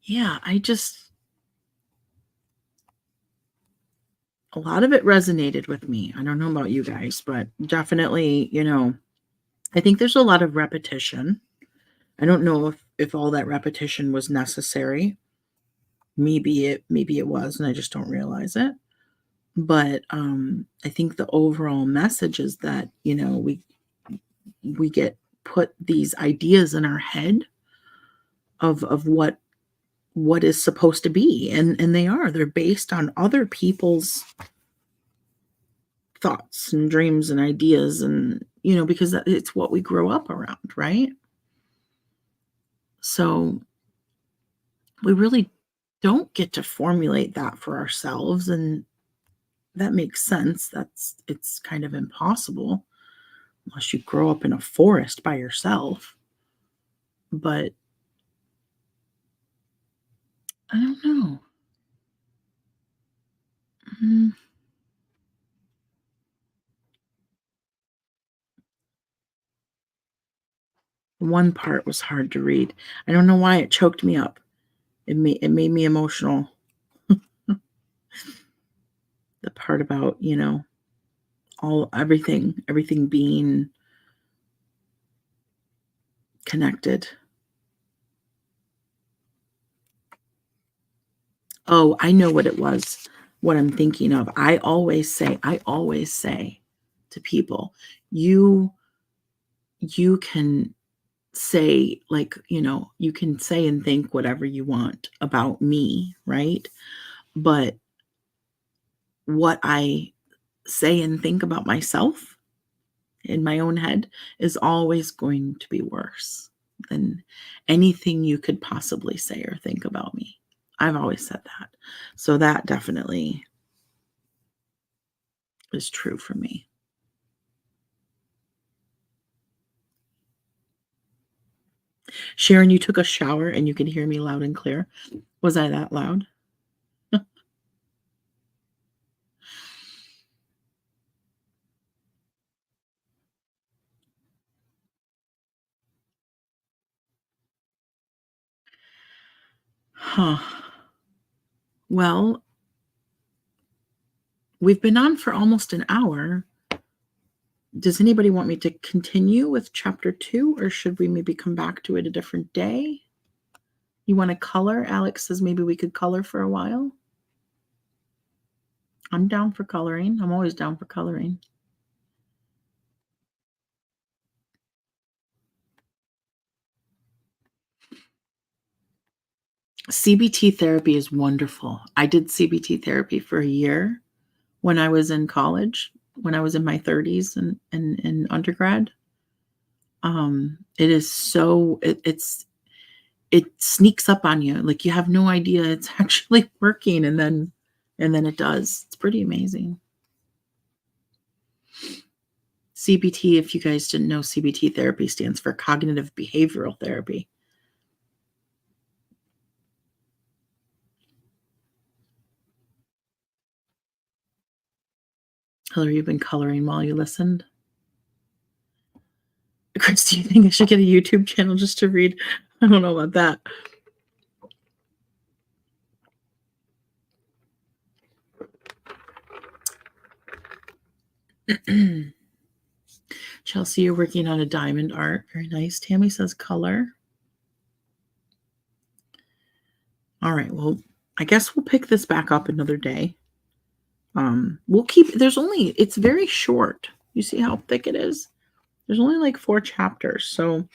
Yeah, a lot of it resonated with me. I don't know about you guys, but definitely, I think there's a lot of repetition. I don't know if all that repetition was necessary. Maybe it was, and I just don't realize it. But I think the overall message is that we get put these ideas in our head of what is supposed to be, and they're based on other people's thoughts and dreams and ideas, and because it's what we grow up around, right? So we really don't get to formulate that for ourselves, and that makes sense. It's kind of impossible unless you grow up in a forest by yourself. But I don't know. Mm, one part was hard to read. I don't know why it choked me up. It made me emotional. The part about, all everything being connected. Oh, I know what it was, what I'm thinking of. I always say to people, you you can say, like, you can say and think whatever you want about me, right? But what I say and think about myself, in my own head is always going to be worse than anything you could possibly say or think about me. I've always said that. So that definitely is true for me. Sharon, you took a shower and you can hear me loud and clear. Was I that loud? Huh. Well, we've been on for almost an hour. Does anybody want me to continue with chapter 2, or should we maybe come back to it a different day? You want to color? Alex says maybe we could color for a while. I'm down for coloring. I'm always down for coloring. CBT therapy is wonderful. I did CBT therapy for a year when I was in college, when I was in my 30s and in undergrad. It is so it sneaks up on you, like you have no idea it's actually working, and then it does. It's pretty amazing. CBT, if you guys didn't know, CBT therapy stands for cognitive behavioral therapy. Hillary, you've been coloring while you listened. Chris, do you think I should get a YouTube channel just to read? I don't know about that. Chelsea, you're working on a diamond art. Very nice. Tammy says color. All right. Well, I guess we'll pick this back up another day. We'll keep, it's very short. You see how thick it is? There's only like 4 chapters. So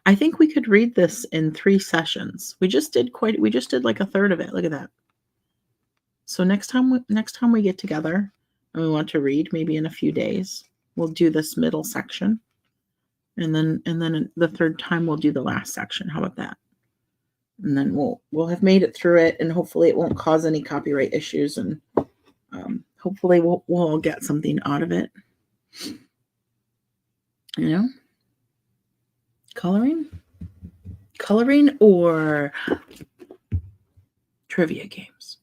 I think we could read this in 3 sessions. We just did like a third of it. Look at that. So next time we get together and we want to read, maybe in a few days, we'll do this middle section. And then the third time we'll do the last section. How about that? And then we'll have made it through it, and hopefully it won't cause any copyright issues, and hopefully we'll all get something out of it. You know, coloring or trivia games.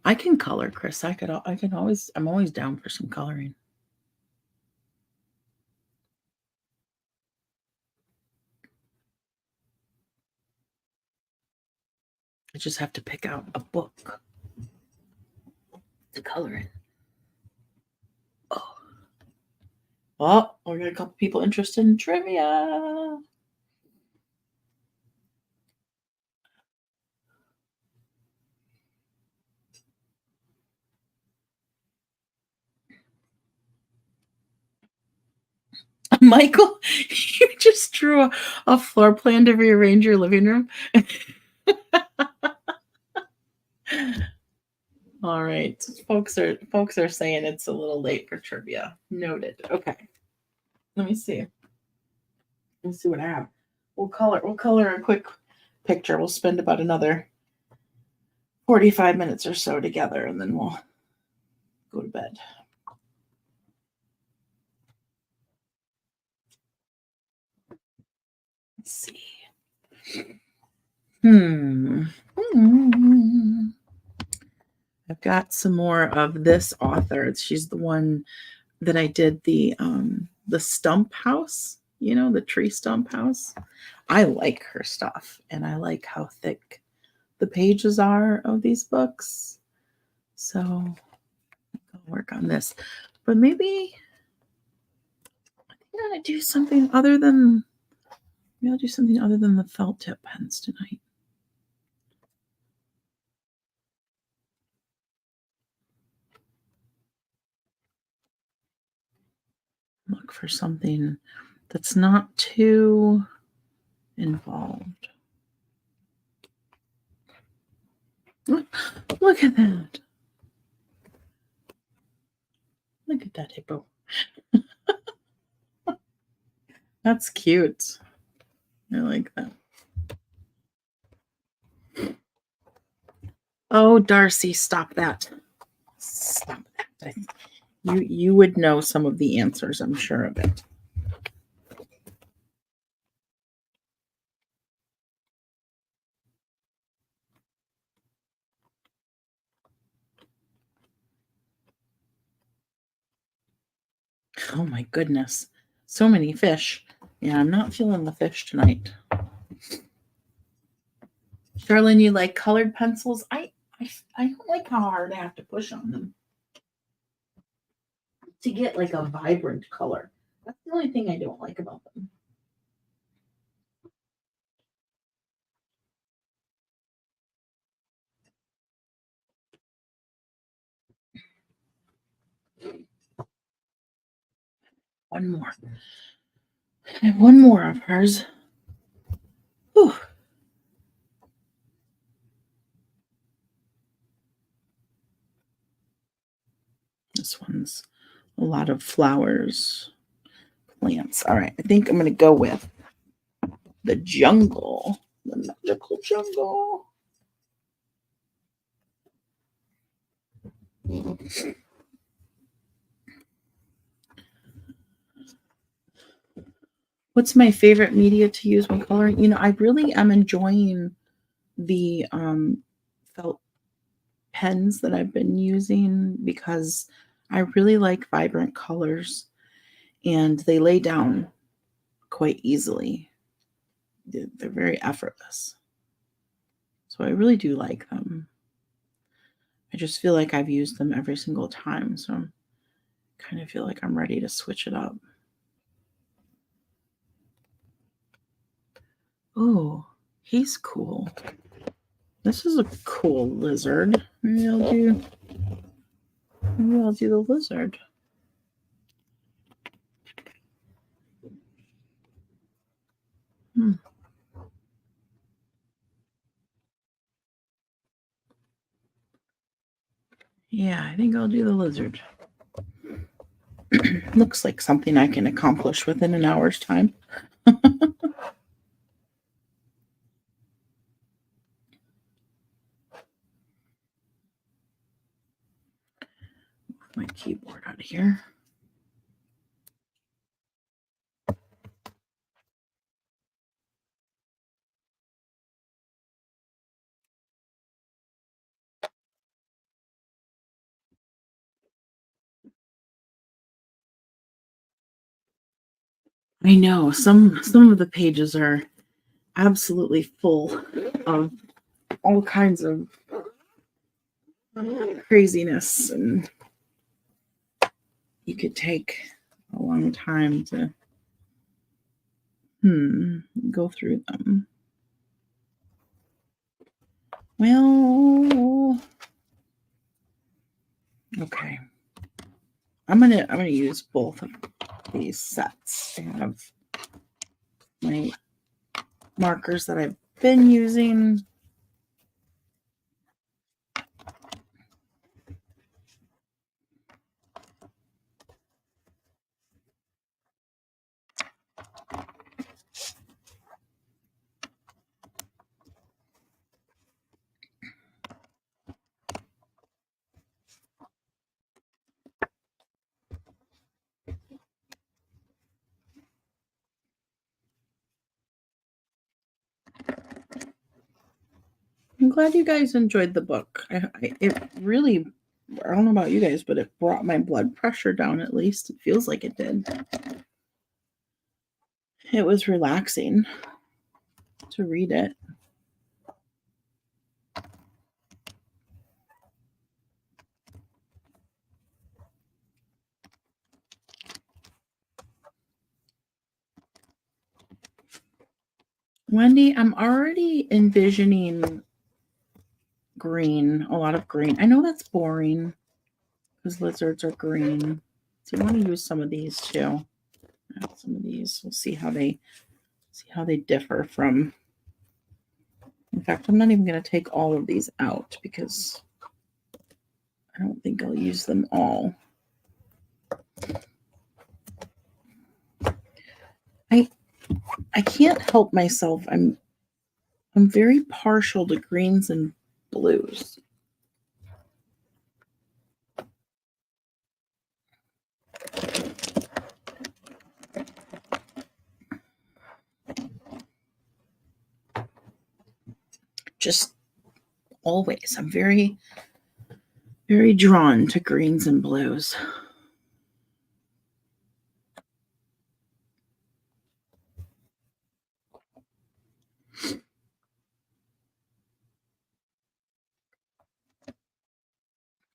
I can color, Chris. I'm always down for some coloring. I just have to pick out a book to color in. Oh. Well, we got a couple people interested in trivia. Michael, you just drew a floor plan to rearrange your living room. All right. Folks are saying it's a little late for trivia. Noted. Okay. Let me see. Let's see what I have. We'll color a quick picture. We'll spend about another 45 minutes or so together, and then we'll go to bed. Let's see. I've got some more of this author. She's the one that I did the stump house, the tree stump house. I like her stuff, and I like how thick the pages are of these books. So I'll work on this. But maybe I'm gonna do something other than I'll do something other than the felt tip pens tonight. Look for something that's not too involved. Look at that. Look at that hippo. That's cute. I like that. Oh, Darcy, stop that. Stop that. You would know some of the answers, I'm sure of it. Oh my goodness. So many fish. Yeah, I'm not feeling the fish tonight. Charlene, you like colored pencils? I don't like how hard I have to push on them to get like a vibrant color. That's the only thing I don't like about them. One more. I have one more of hers. Whew. This one's a lot of flowers, plants. All right, I think I'm going to go with the jungle, the magical jungle. What's my favorite media to use when coloring? You know, I really am enjoying the felt pens that I've been using because I really like vibrant colors and they lay down quite easily. They're very effortless. So I really do like them. I just feel like I've used them every single time. So I kind of feel like I'm ready to switch it up. Oh, he's cool. This is a cool lizard. Maybe I'll do the lizard. Yeah, I think I'll do the lizard. Looks like something I can accomplish within an hour's time. My keyboard out of here. I know some of the pages are absolutely full of all kinds of craziness, and you could take a long time to go through them. Well, okay. I'm gonna use both of these sets. I have my markers that I've been using. I'm glad you guys enjoyed the book. It really, I don't know about you guys, but it brought my blood pressure down at least. It feels like it did. It was relaxing to read it. Wendy, I'm already envisioning green, a lot of green. I know that's boring because lizards are green. So you want to use some of these too. Some of these. We'll see how they differ from. In fact, I'm not even going to take all of these out because I don't think I'll use them all. I I can't help myself. I'm very partial to greens and blues. Just always. I'm very, very drawn to greens and blues.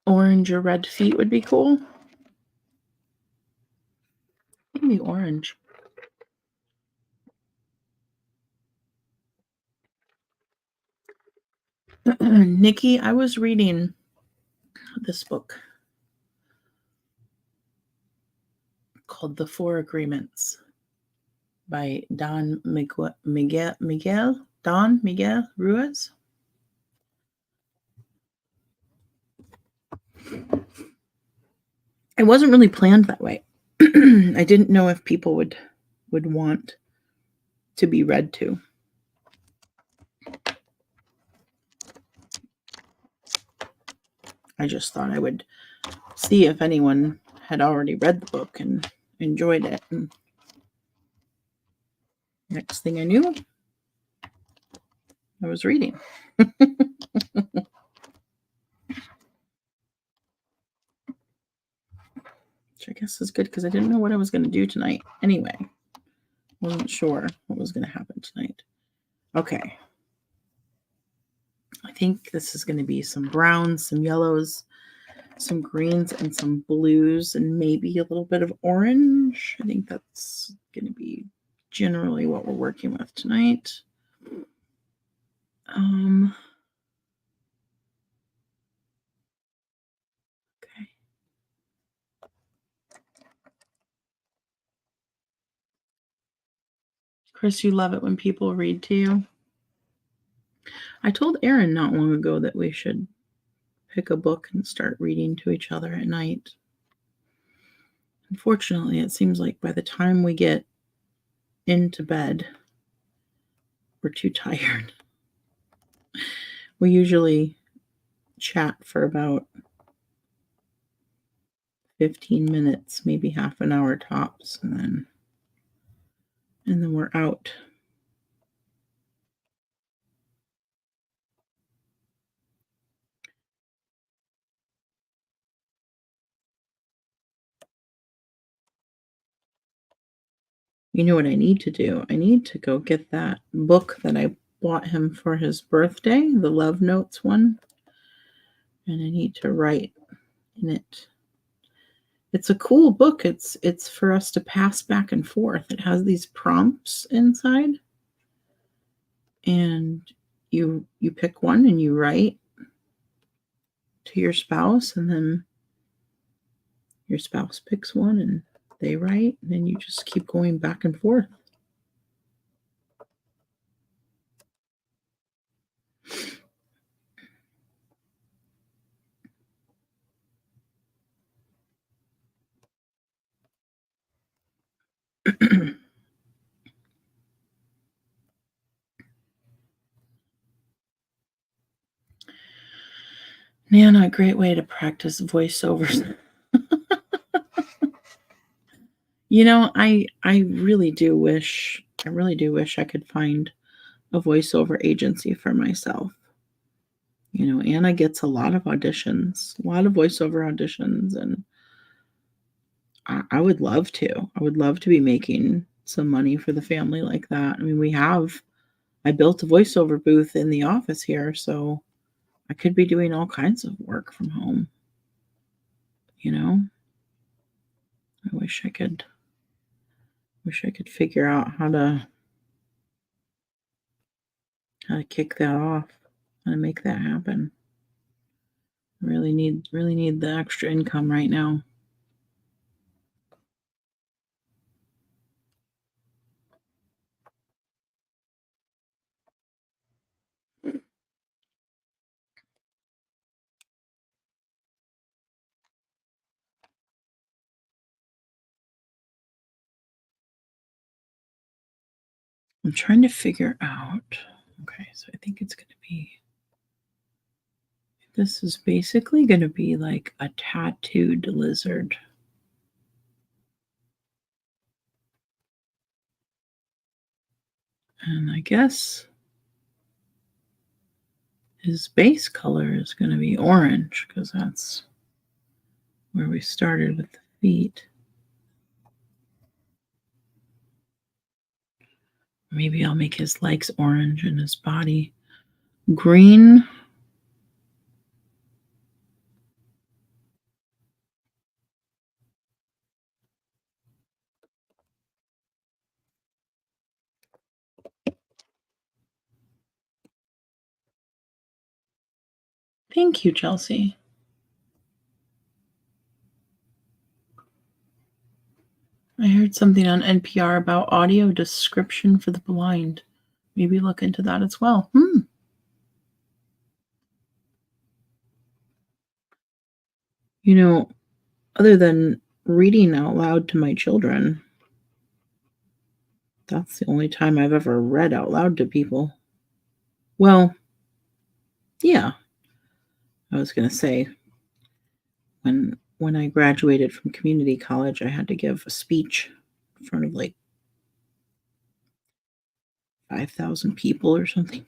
Orange or red feet would be cool. Maybe orange. Nikki, I was reading this book called The Four Agreements by Don Miguel Ruiz. It wasn't really planned that way. I didn't know if people would want to be read to. I just thought I would see if anyone had already read the book and enjoyed it. And next thing I knew, I was reading. Which I guess is good because I didn't know what I was going to do tonight. Anyway, wasn't sure what was going to happen tonight. Okay. I think this is going to be some browns, some yellows, some greens, and some blues, and maybe a little bit of orange. I think that's going to be generally what we're working with tonight. Okay. Chris, you love it when people read to you. I told Erin not long ago that we should pick a book and start reading to each other at night. Unfortunately, it seems like by the time we get into bed, we're too tired. We usually chat for about 15 minutes, maybe half an hour tops, and then we're out. You know what I need to do? I need to go get that book that I bought him for his birthday, the Love Notes one, and I need to write in it. It's a cool book. It's for us to pass back and forth. It has these prompts inside, and you pick one and you write to your spouse, and then your spouse picks one and they write, and then you just keep going back and forth. Nana, a great way to practice voiceovers. You know, I really do wish I could find a voiceover agency for myself. You know, Anna gets a lot of auditions, a lot of voiceover auditions, and I would love to. I would love to be making some money for the family like that. I mean, I built a voiceover booth in the office here, so I could be doing all kinds of work from home. You know, I wish I could figure out how to kick that off, how to make that happen. I really need the extra income right now. I'm trying to figure out. Okay, so I think it's going to be. This is basically going to be like a tattooed lizard. And I guess his base color is going to be orange because that's where we started with the feet. Maybe I'll make his legs orange and his body green. Thank you, Chelsea. I heard something on NPR about audio description for the blind. Maybe look into that as well. You know, other than reading out loud to my children, that's the only time I've ever read out loud to people. Well, yeah, I was going to say when I graduated from community college, I had to give a speech in front of like 5,000 people or something.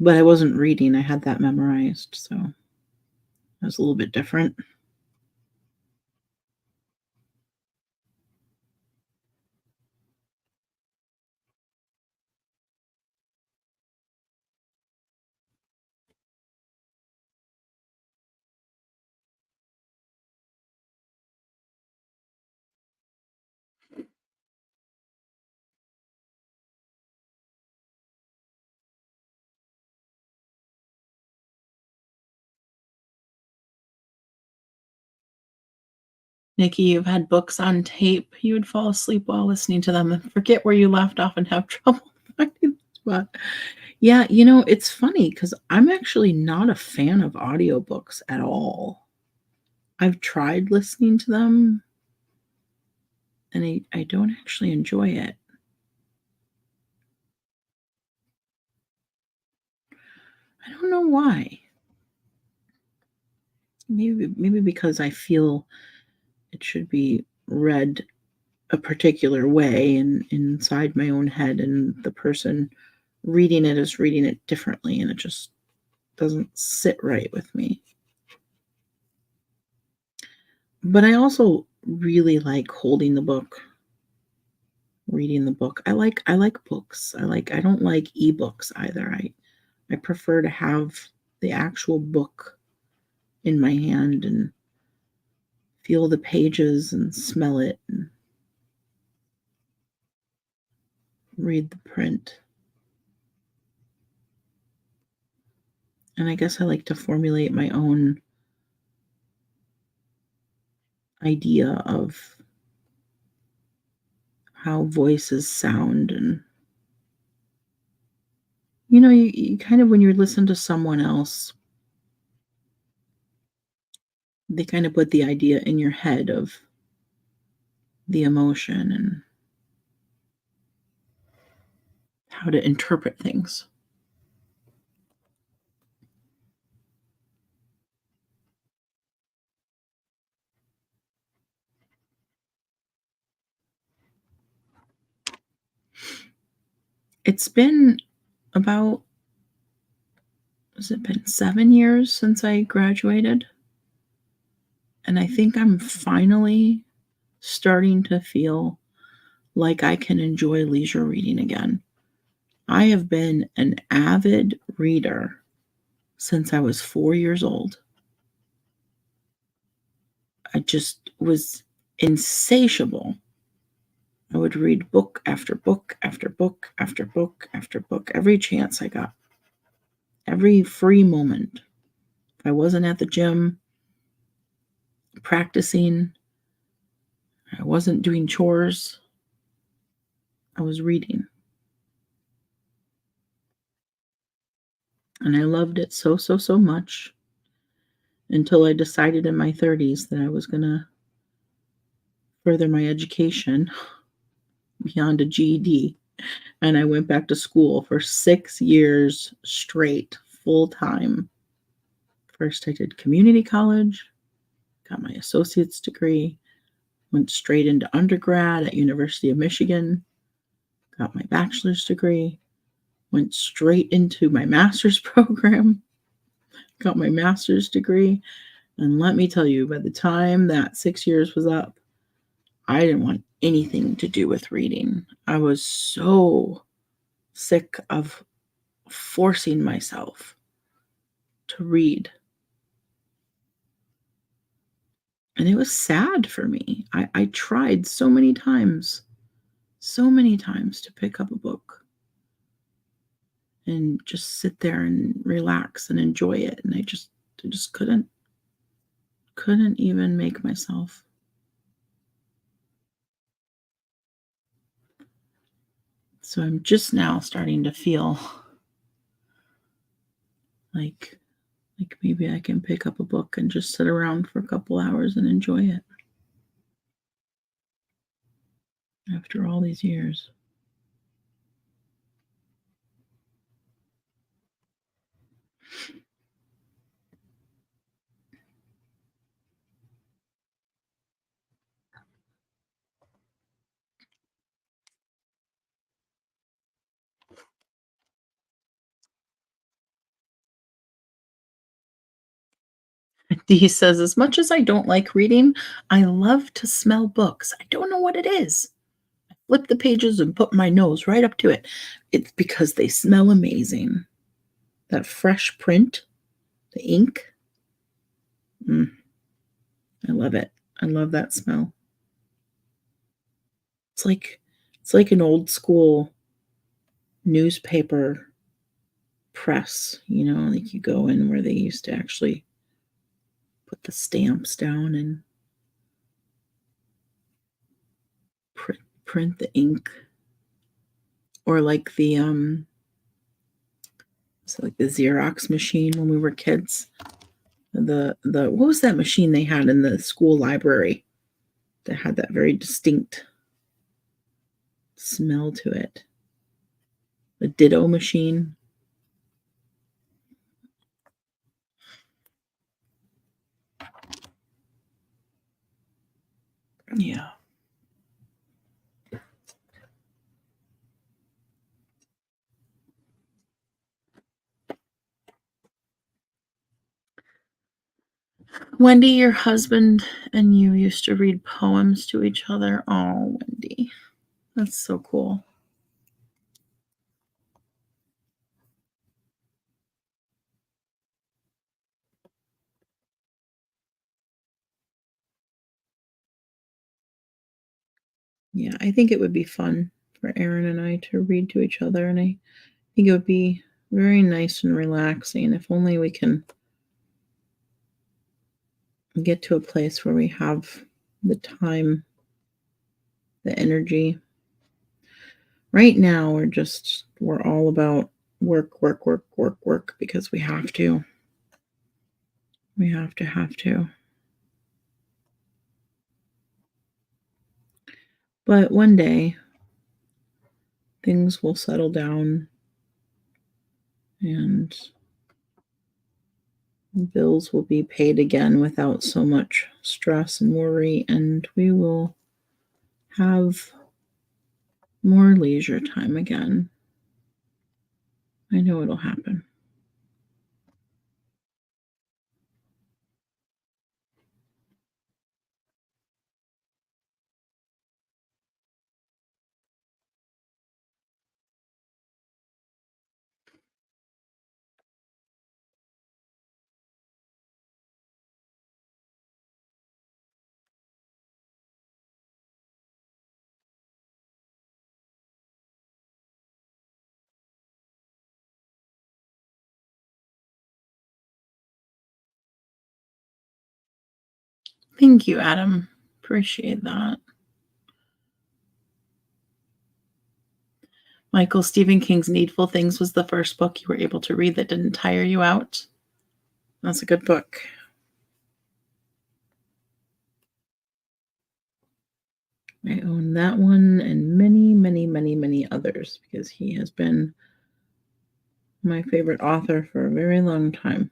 But I wasn't reading, I had that memorized, so it was a little bit different. Nikki, you've had books on tape. You would fall asleep while listening to them and forget where you left off and have trouble finding the spot. Yeah, it's funny because I'm actually not a fan of audiobooks at all. I've tried listening to them and I don't actually enjoy it. I don't know why. Maybe because I feel it should be read a particular way and inside my own head, and the person reading it is reading it differently, and it just doesn't sit right with me. But I also really like holding the book, reading the book. I like books. I don't like ebooks either. I prefer to have the actual book in my hand and feel the pages and smell it and read the print. And I guess I like to formulate my own idea of how voices sound. And you kind of, when you listen to someone else, they kind of put the idea in your head of the emotion and how to interpret things. It's been about, has it been 7 years since I graduated? And I think I'm finally starting to feel like I can enjoy leisure reading again. I have been an avid reader since I was 4 years old. I just was insatiable. I would read book after book after book after book after book every chance I got, every free moment. If I wasn't at the gym practicing, I wasn't doing chores, I was reading. And I loved it so, so, so much until I decided in my 30s that I was going to further my education. beyond a GED, and I went back to school for 6 years straight, full time. First, I did community college, got my associate's degree, went straight into undergrad at University of Michigan, got my bachelor's degree, went straight into my master's program, got my master's degree, and let me tell you, by the time that 6 years was up, I didn't want anything to do with reading. I was so sick of forcing myself to read, and it was sad for me. I tried so many times to pick up a book and just sit there and relax and enjoy it, and I just couldn't even make myself. So I'm just now starting to feel like maybe I can pick up a book and just sit around for a couple hours and enjoy it after all these years. Dee says, as much as I don't like reading, I love to smell books. I don't know what it is. Flip the pages and put my nose right up to it. It's because they smell amazing. That fresh print, the ink, mm, I love it. I love that smell. It's like it's like an old school newspaper press, like you go in where they used to actually put the stamps down and print the ink, or like the Xerox machine when we were kids. The what was that machine they had in the school library that had that very distinct smell to it? The Ditto machine. Yeah. Wendy, your husband and you used to read poems to each other. Oh, Wendy, that's so cool. Yeah, I think it would be fun for Aaron and I to read to each other, and I think it would be very nice and relaxing if only we can get to a place where we have the time, the energy. Right now, we're all about work, work, work, work, work because we have to. We have to. But one day, things will settle down and bills will be paid again without so much stress and worry, and we will have more leisure time again. I know it'll happen. Thank you, Adam. Appreciate that. Michael, Stephen King's Needful Things was the first book you were able to read that didn't tire you out. That's a good book. I own that one and many, many, many others because he has been my favorite author for a very long time.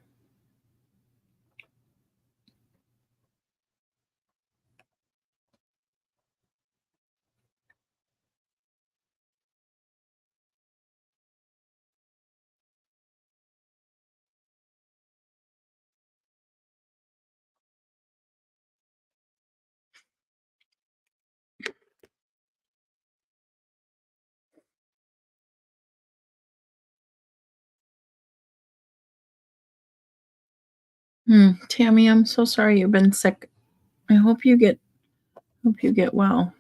Tammy, I'm so sorry you've been sick. I hope you get well.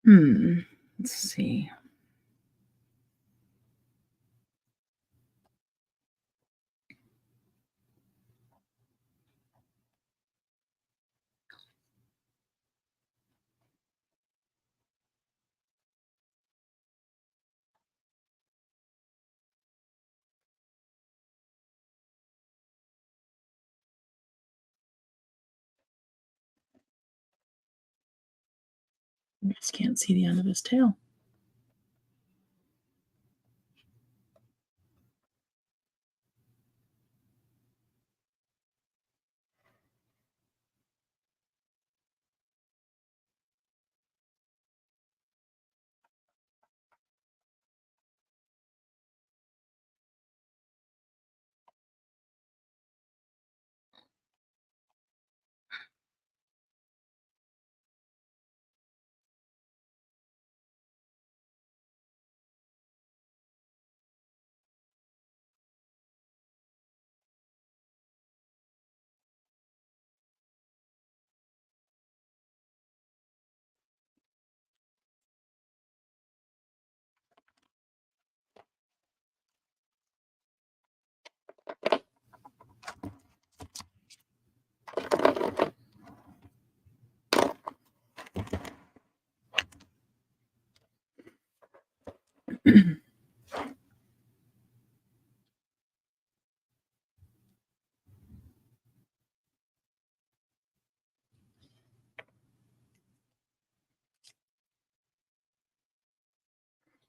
Let's see. I just can't see the end of his tail.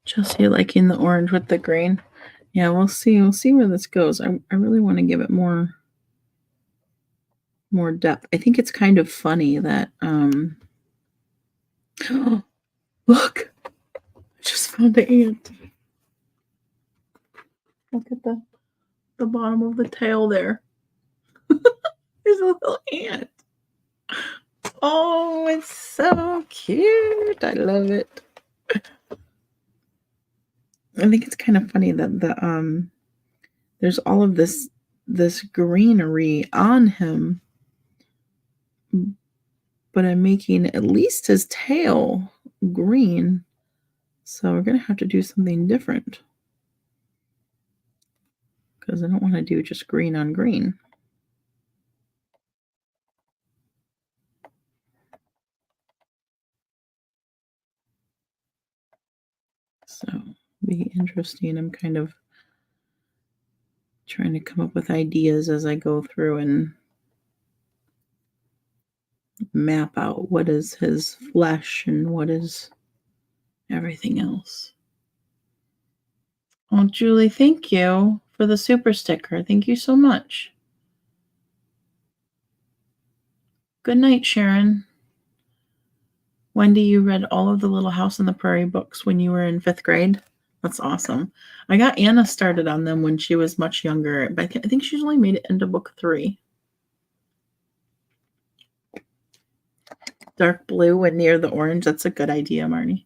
Chelsea liking the orange with the green. Yeah, we'll see. We'll see where this goes. I really want to give it more depth. I think it's kind of funny that look, I just found the ant. Look at the bottom of the tail there. There's a little ant. Oh, it's so cute. I love it. I think it's kind of funny that there's all of this greenery on him, but I'm making at least his tail green. So we're gonna have to do something different because I don't want to do just green on green. So be interesting. I'm kind of trying to come up with ideas as I go through and map out what is his flesh and what is everything else. Oh, Julie, thank you for the super sticker. Thank you so much. Good night, Sharon. Wendy, you read all of the Little House on the Prairie books when you were in 5th grade? That's awesome. I got Anna started on them when she was much younger, but I think she's only made it into book 3. Dark blue and near the orange. That's a good idea, Marnie.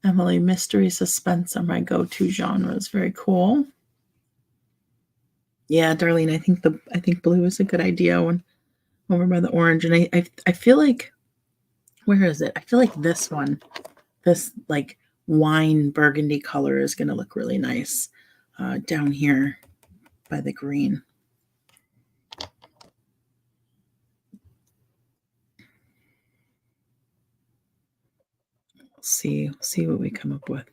Emily, mystery suspense are my go-to genres. Very cool. Yeah, Darlene, I think blue is a good idea when over by the orange. And I feel like, where is it? I feel like this one, this like wine burgundy color is going to look really nice down here by the green. See what we come up with.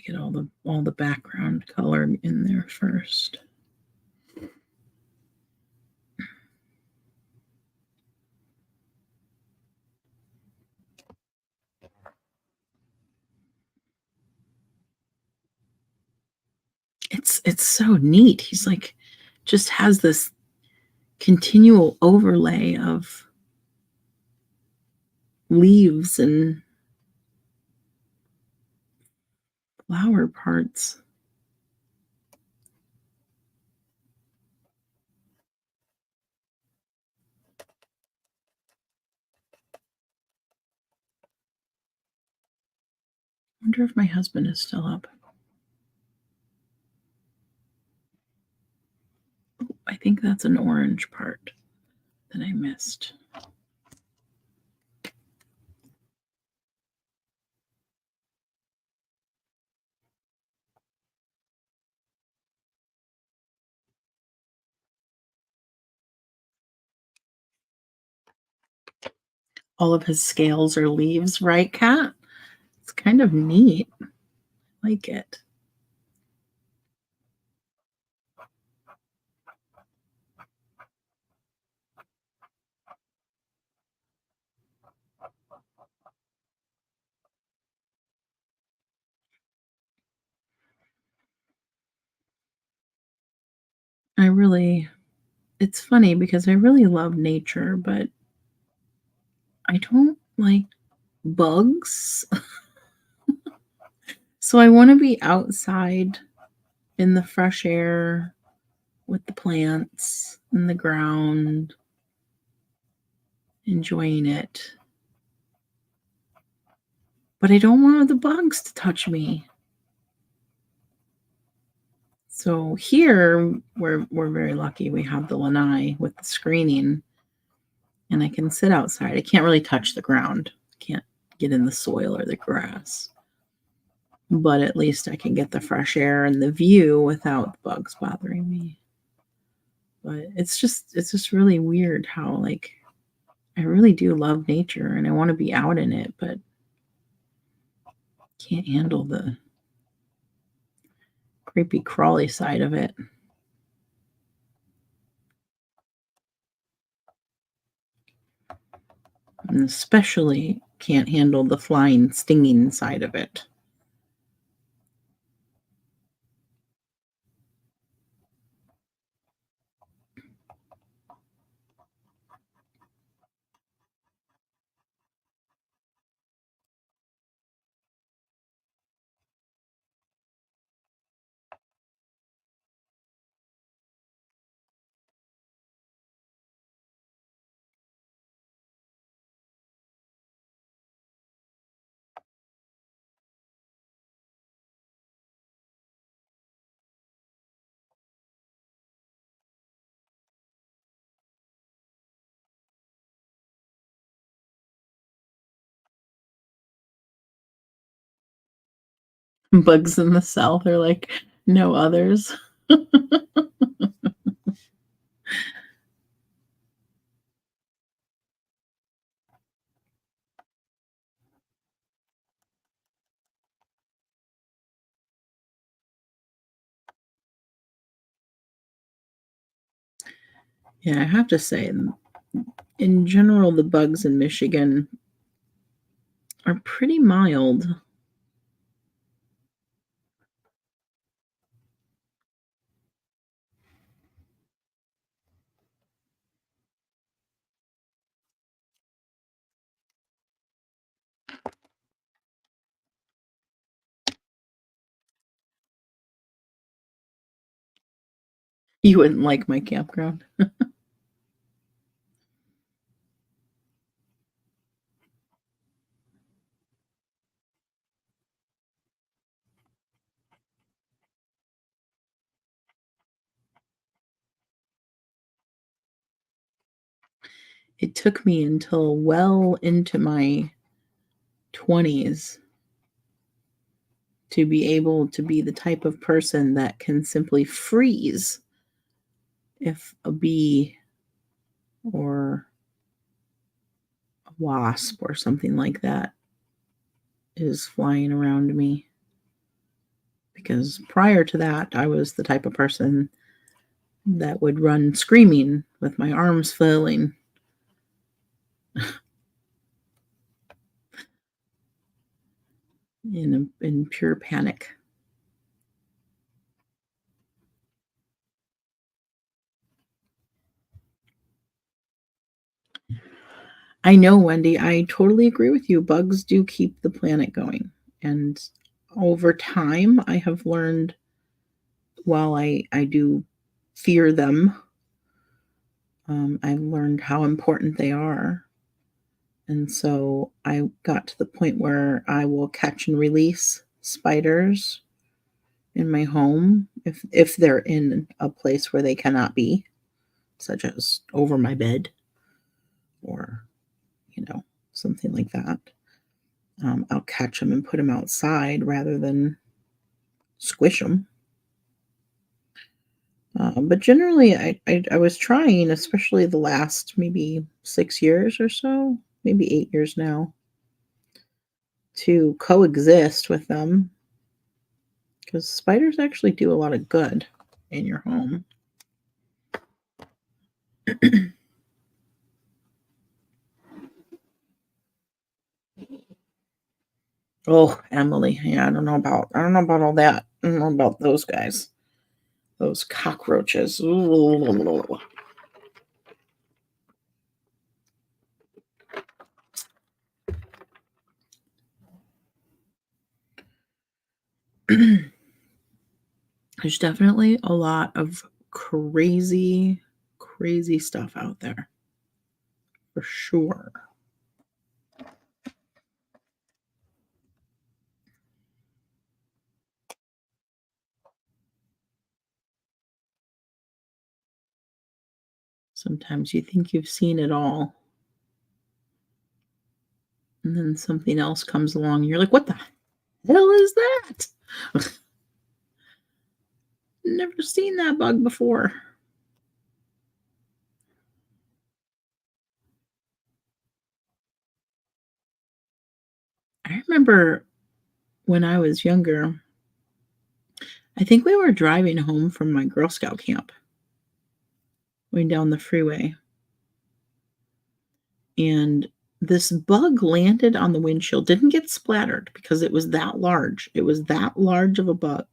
get all the background color in there first. It's so neat. He's like just has this continual overlay of leaves and flower parts. I wonder if my husband is still up. I think that's an orange part that I missed. All of his scales are leaves, right, Kat? It's kind of neat. I like it. I really it's funny because I really love nature, but I don't like bugs. So I wanna be outside in the fresh air with the plants and the ground, enjoying it. But I don't want the bugs to touch me. So here, we're very lucky. We have the lanai with the screening, and I can sit outside. I can't really touch the ground. Can't get in the soil or the grass. But at least I can get the fresh air and the view without the bugs bothering me. But it's just really weird how, like, I really do love nature and I wanna be out in it, but can't handle the creepy crawly side of it, and especially can't handle the flying, stinging side of it. Bugs in the South are like no others. Yeah, I have to say, in general, the bugs in Michigan are pretty mild. You wouldn't like my campground. It took me until well into my 20s to be able to be the type of person that can simply freeze if a bee or a wasp or something like that is flying around me. because prior to that, I was the type of person that would run screaming with my arms flailing in pure panic. I know, Wendy, I totally agree with you. Bugs do keep the planet going, and over time, I have learned while I do fear them, I've learned how important they are, and so I got to the point where I will catch and release spiders in my home if they're in a place where they cannot be, such as over my bed or, you know, something like that. I'll catch them and put them outside rather than squish them. But generally, I was trying, especially the last maybe 6 years or so, maybe 8 years now, to coexist with them because spiders actually do a lot of good in your home. Oh, Emily, yeah, I don't know about all that. I don't know about those guys, those cockroaches. Ooh. There's definitely a lot of crazy, crazy stuff out there for sure. Sometimes you think you've seen it all, and then something else comes along. You're like, what the hell is that? Never seen that bug before. I remember when I was younger, I think we were driving home from my Girl Scout camp, going down the freeway, and this bug landed on the windshield, didn't get splattered because it was that large. It was that large of a bug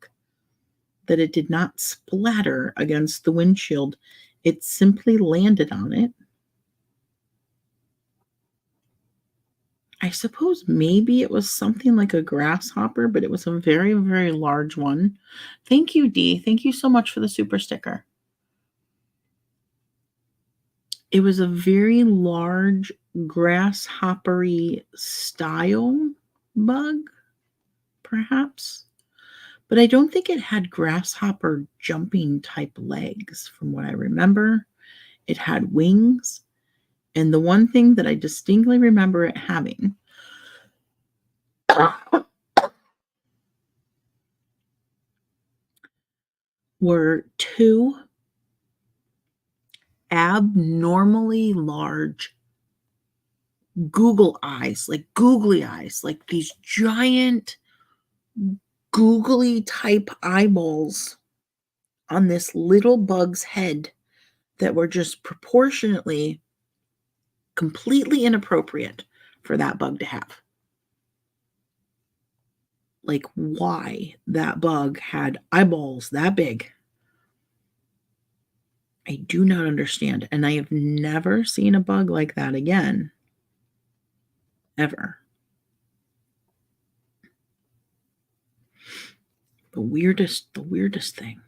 that it did not splatter against the windshield. It simply landed on it. I suppose maybe it was something like a grasshopper, but it was a very, very large one. Thank you, Dee. Thank you so much for the super sticker. It was a very large grasshoppery style bug, perhaps, but I don't think it had grasshopper jumping type legs from what I remember. It had wings, and the one thing that I distinctly remember it having were two abnormally large googly eyes, like these giant googly type eyeballs on this little bug's head that were just proportionately completely inappropriate for that bug to have. Like, why that bug had eyeballs that big, I do not understand. And I have never seen a bug like that again, ever. The weirdest thing.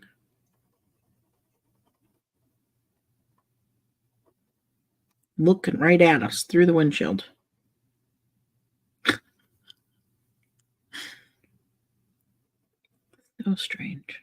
Looking right at us through the windshield. So strange.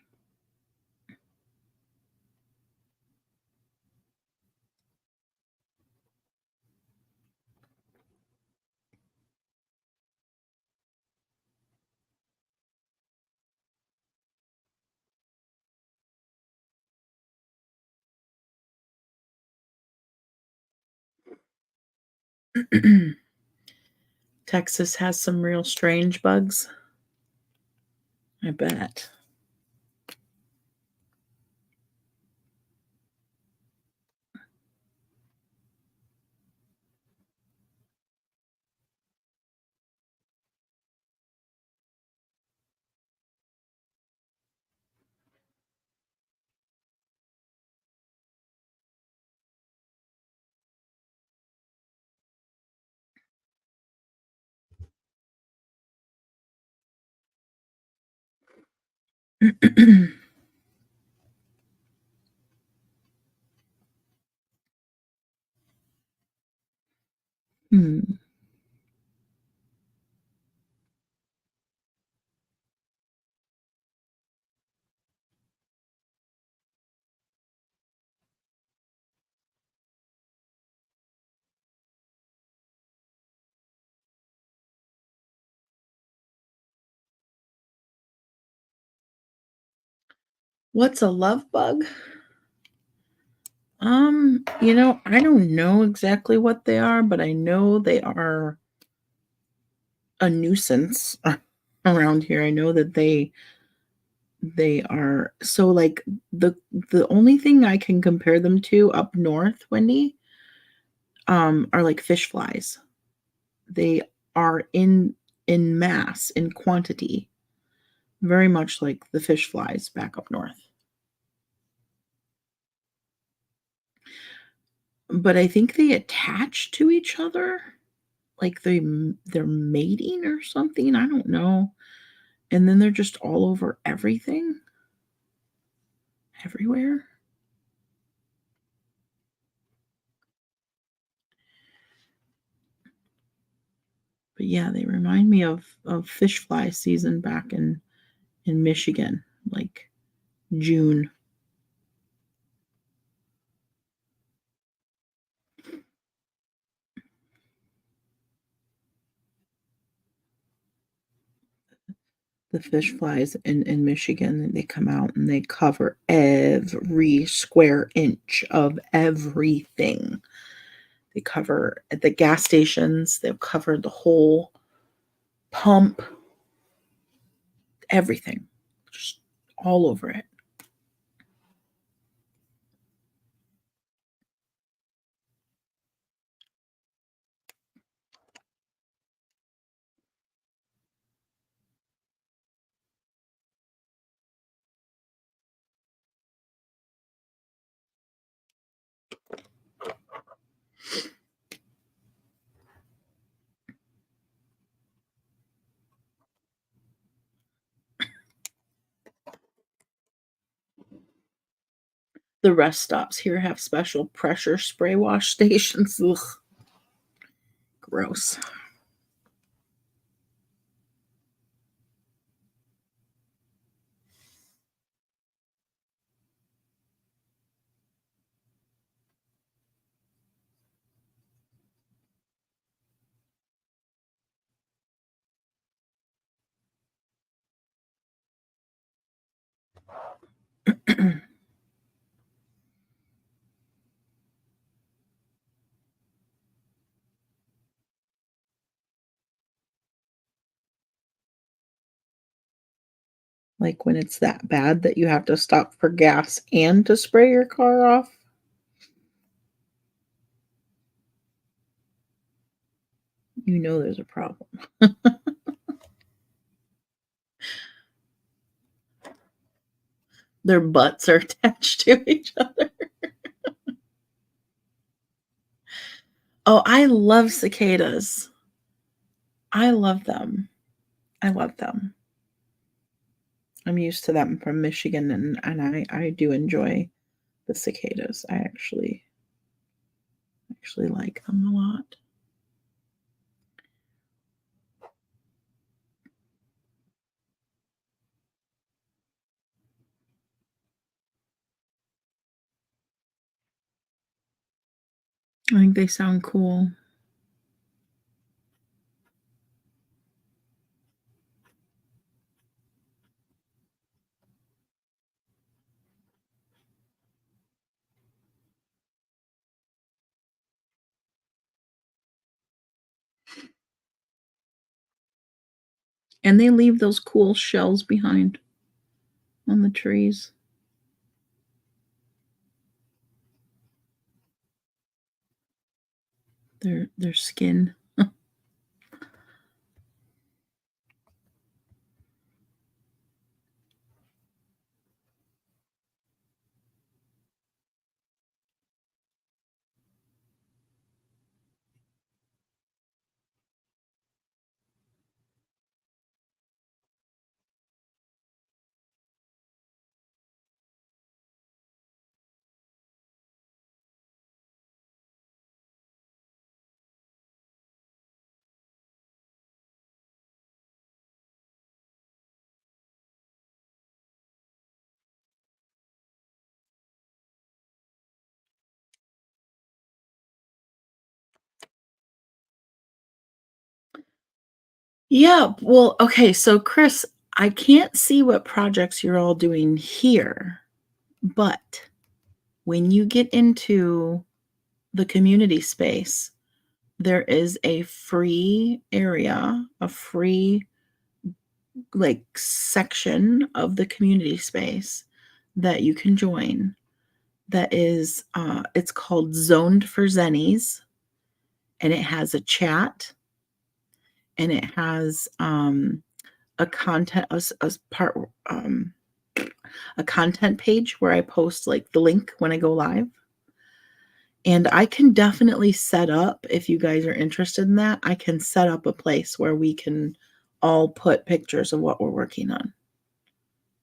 Texas has some real strange bugs. I bet. Hmm. What's a love bug? I don't know exactly what they are, but I know they are a nuisance around here. I know that they are so, like, the only thing I can compare them to up north, Wendy, are like fish flies. They are in mass, in quantity, very much like the fish flies back up north. But I think they attach to each other, like they're mating or something, I don't know, and then they're just all over everything, everywhere. But yeah, they remind me of fish fly season back in Michigan, like June. The fish flies in Michigan, and they come out and they cover every square inch of everything. They cover at the gas stations, they've covered the whole pump, everything, just all over it. The rest stops here have special pressure spray wash stations. Ugh, gross. Like, when it's that bad that you have to stop for gas and to spray your car off, you know there's a problem. Their butts are attached to each other. Oh, I love cicadas. I love them. I love them. I'm used to them from Michigan, and I do enjoy the cicadas. I actually like them a lot. I think they sound cool. And they leave those cool shells behind on the trees. Their skin. Yeah, well, okay, so Chris, I can't see what projects you're all doing here, but when you get into the community space, there is a free area, a free like section of the community space that you can join that is it's called Zoned for Zennies, and it has a chat, and it has a content a part a content page where I post like the link when I go live. And I can definitely set up, if you guys are interested in that, I can set up a place where we can all put pictures of what we're working on.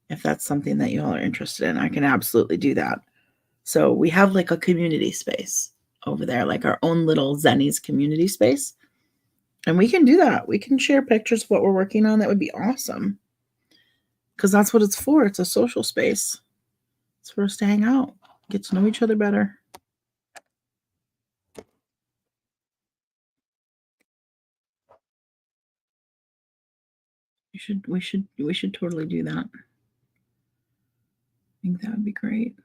If that's something that you all are interested in, I can absolutely do that. So we have like a community space over there, like our own little Zennies community space. And we can do that. We can share pictures of what we're working on. That would be awesome. Because that's what it's for. It's a social space. It's for us to hang out, get to know each other better. We should totally do that. I think that would be great.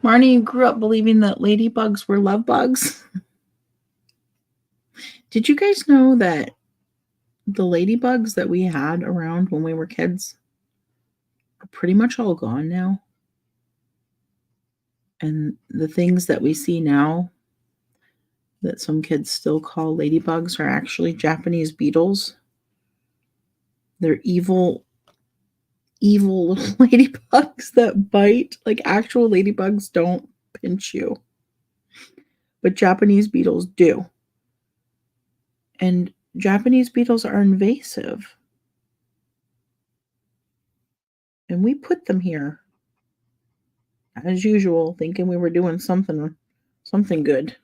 Marnie grew up believing that ladybugs were love bugs. Did you guys know that the ladybugs that we had around when we were kids are pretty much all gone now? And the things that we see now that some kids still call ladybugs are actually Japanese beetles. They're evil, evil little ladybugs that bite. Like actual ladybugs don't pinch you, but Japanese beetles do. And Japanese beetles are invasive. And we put them here as usual, thinking we were doing something good.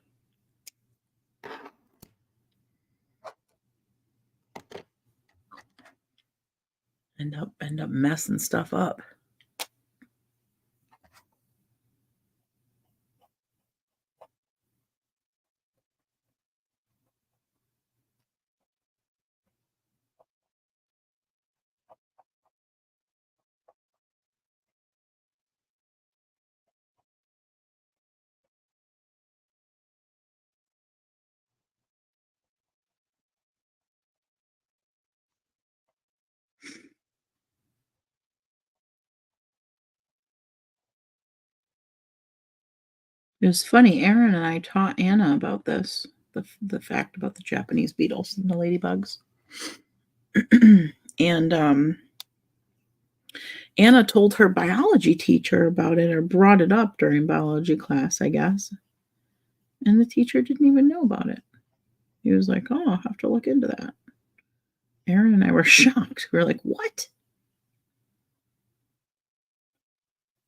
End up messing stuff up. It was funny. Aaron and I taught Anna about this, the fact about the Japanese beetles and the ladybugs. And Anna told her biology teacher about it or brought it up during biology class, I guess. And the teacher didn't even know about it. He was like, "Oh, I'll have to look into that." Aaron and I were shocked. We were like, "What?"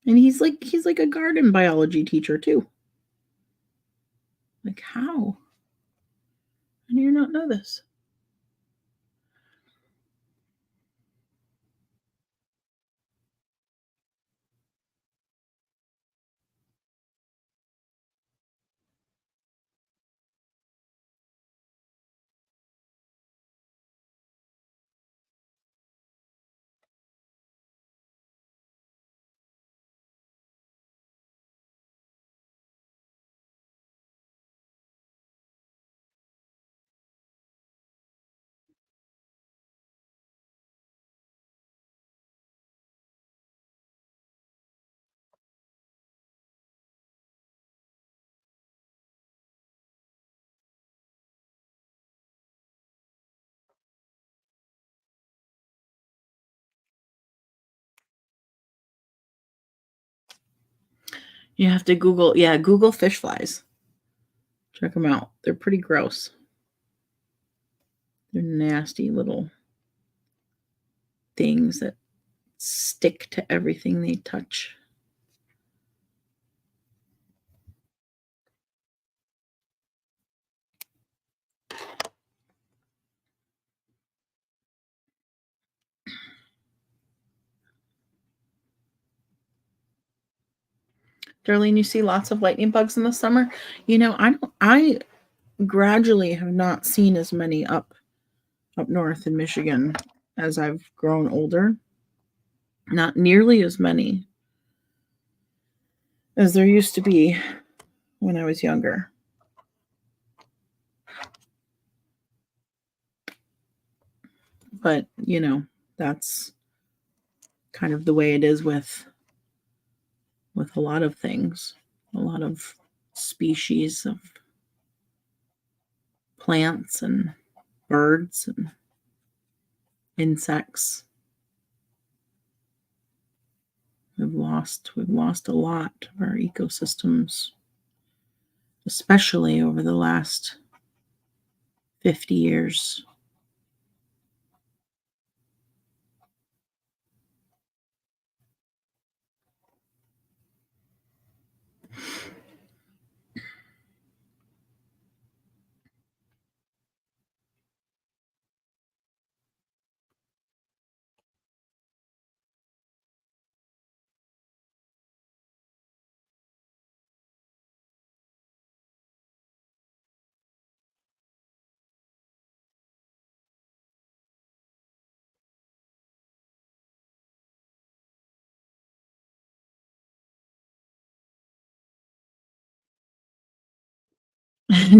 And he's like a garden biology teacher too. Like, how? How do you not know this? You have to Google, yeah, Google fish flies. Check them out. They're pretty gross. They're nasty little things that stick to everything they touch. Darlene, you see lots of lightning bugs in the summer. I gradually have not seen as many up north in Michigan as I've grown older. Not nearly as many as there used to be when I was younger. But, that's kind of the way it is with a lot of things, a lot of species of plants and birds and insects. We've lost a lot of our ecosystems, especially over the last 50 years.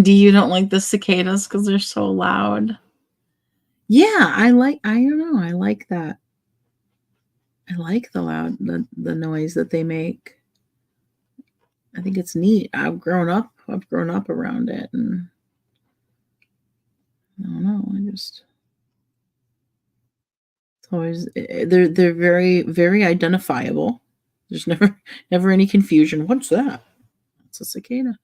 Do you don't like the cicadas because they're so loud? Yeah, I don't know, I like that. I like the noise that they make. I think it's neat. I've grown up around it, and I don't know, it's always they're very, very identifiable. There's never any confusion. What's that? It's a cicada.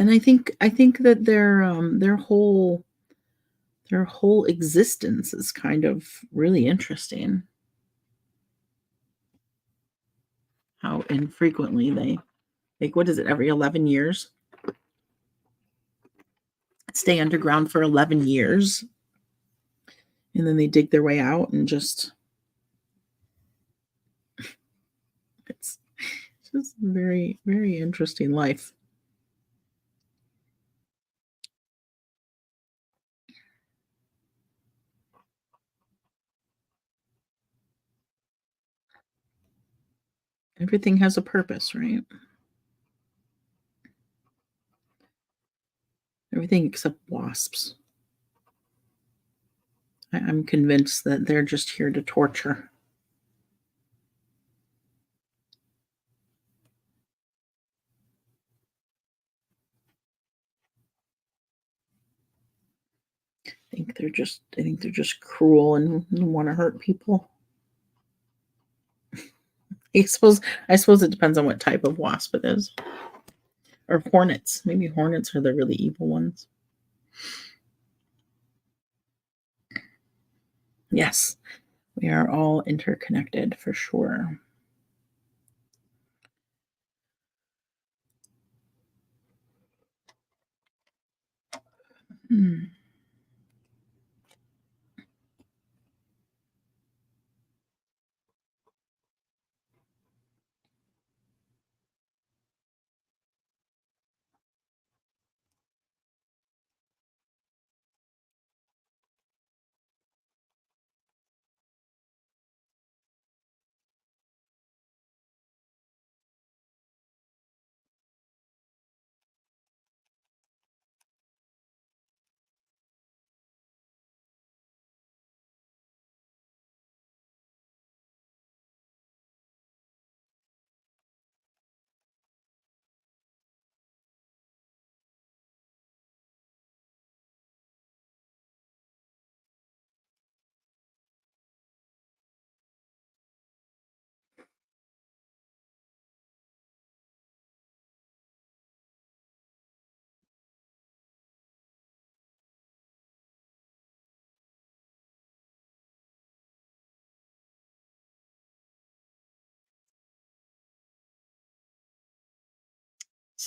And I think that their whole existence is kind of really interesting. How infrequently they, like, what is it, every 11 years? Stay underground for 11 years, and then they dig their way out and it's just very, very interesting life. Everything has a purpose, right? Everything except wasps. I'm convinced that they're just here to torture. I think they're just cruel and want to hurt people. I suppose I suppose it depends on what type of wasp it is. Or hornets. Maybe hornets are the really evil ones. Yes, we are all interconnected for sure. Hmm.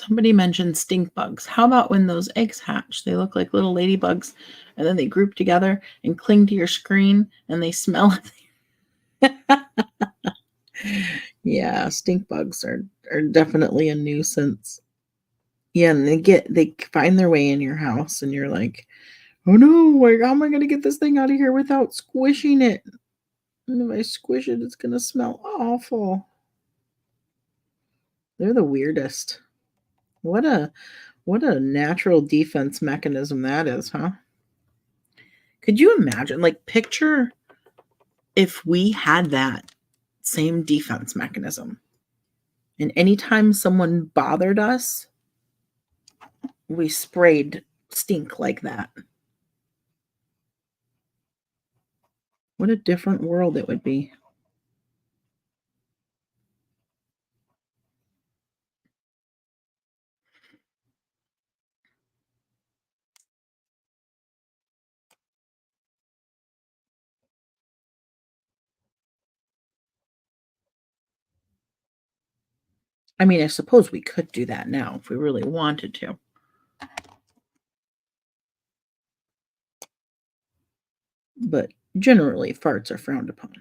Somebody mentioned stink bugs. How about when those eggs hatch? They look like little ladybugs, and then they group together and cling to your screen, and they smell. Yeah, stink bugs are definitely a nuisance. Yeah, and they find their way in your house, and you're like, oh no, like how am I gonna get this thing out of here without squishing it? And if I squish it, it's gonna smell awful. They're the weirdest. What a what a natural defense mechanism that is, huh? Could you imagine? Like, picture if we had that same defense mechanism, and anytime someone bothered us, we sprayed stink like that. What a different world it would be. I mean, I suppose we could do that now if we really wanted to, but generally, farts are frowned upon,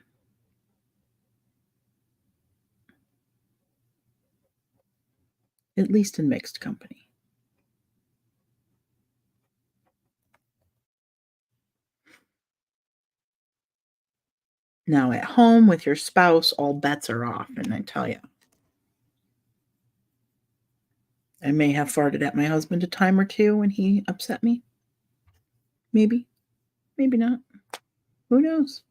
at least in mixed company. Now, at home with your spouse, all bets are off, and I tell you, I may have farted at my husband a time or two when he upset me. Maybe, maybe not. Who knows?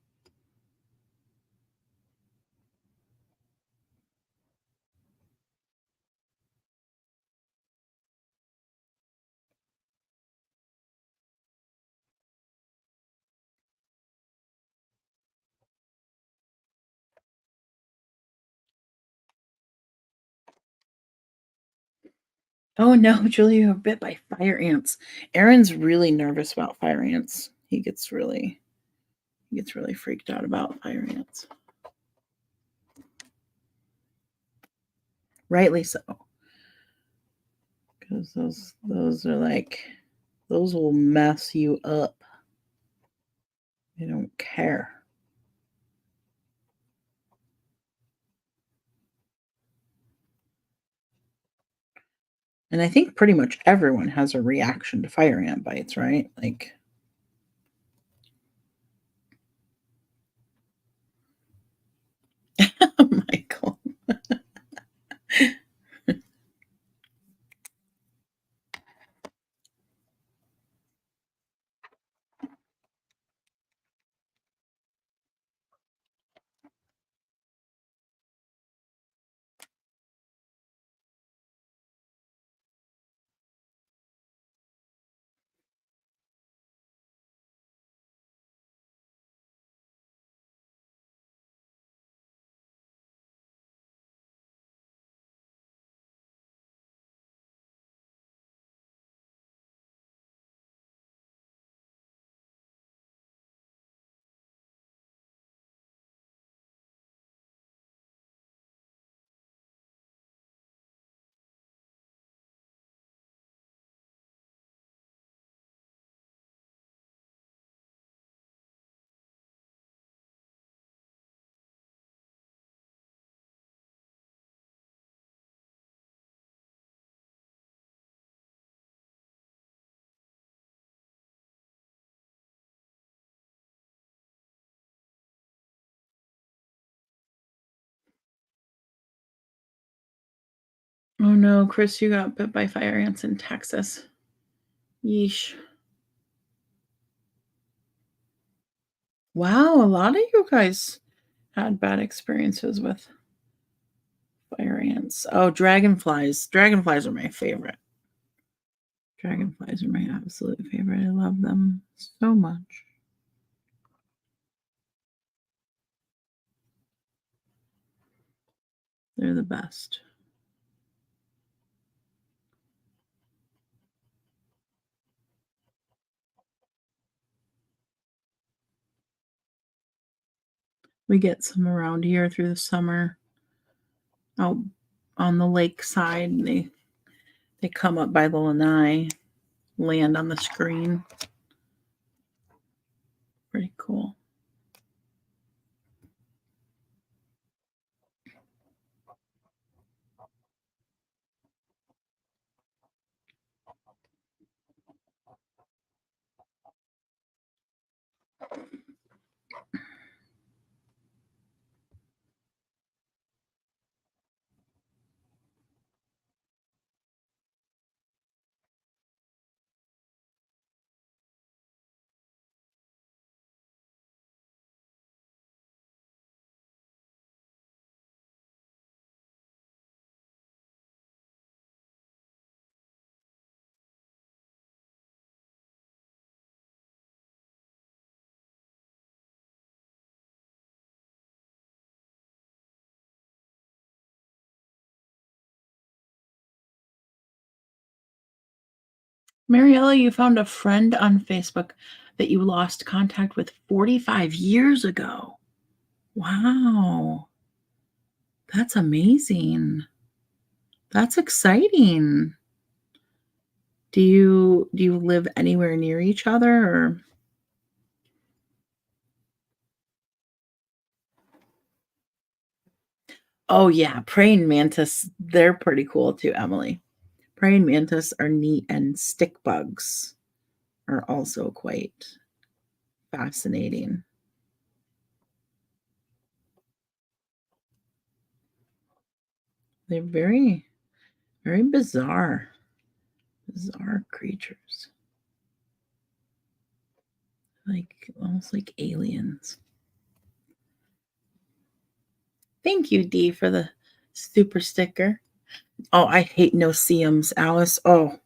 Oh no, Julia, you're bit by fire ants. Aaron's really nervous about fire ants. He gets really freaked out about fire ants. Rightly so. Because those are like those will mess you up. They don't care. And I think pretty much everyone has a reaction to fire ant bites, right? Like, Michael. Oh no, Chris, you got bit by fire ants in Texas. Yeesh. Wow, a lot of you guys had bad experiences with fire ants. Oh, dragonflies. Dragonflies are my favorite. Dragonflies are my absolute favorite. I love them so much. They're the best. We get some around here through the summer out on the lake side. They come up by the lanai, land on the screen. Pretty cool. Mariella, you found a friend on Facebook that you lost contact with 45 years ago. Wow. That's amazing. That's exciting. Do you live anywhere near each other or Oh yeah, praying mantis, they're pretty cool too, Emily. Praying mantis are neat and stick bugs are also quite fascinating. They're very bizarre creatures. Like almost like aliens. Thank you, Dee, for the super sticker. Oh, I hate no-see-ums, Alice. Oh,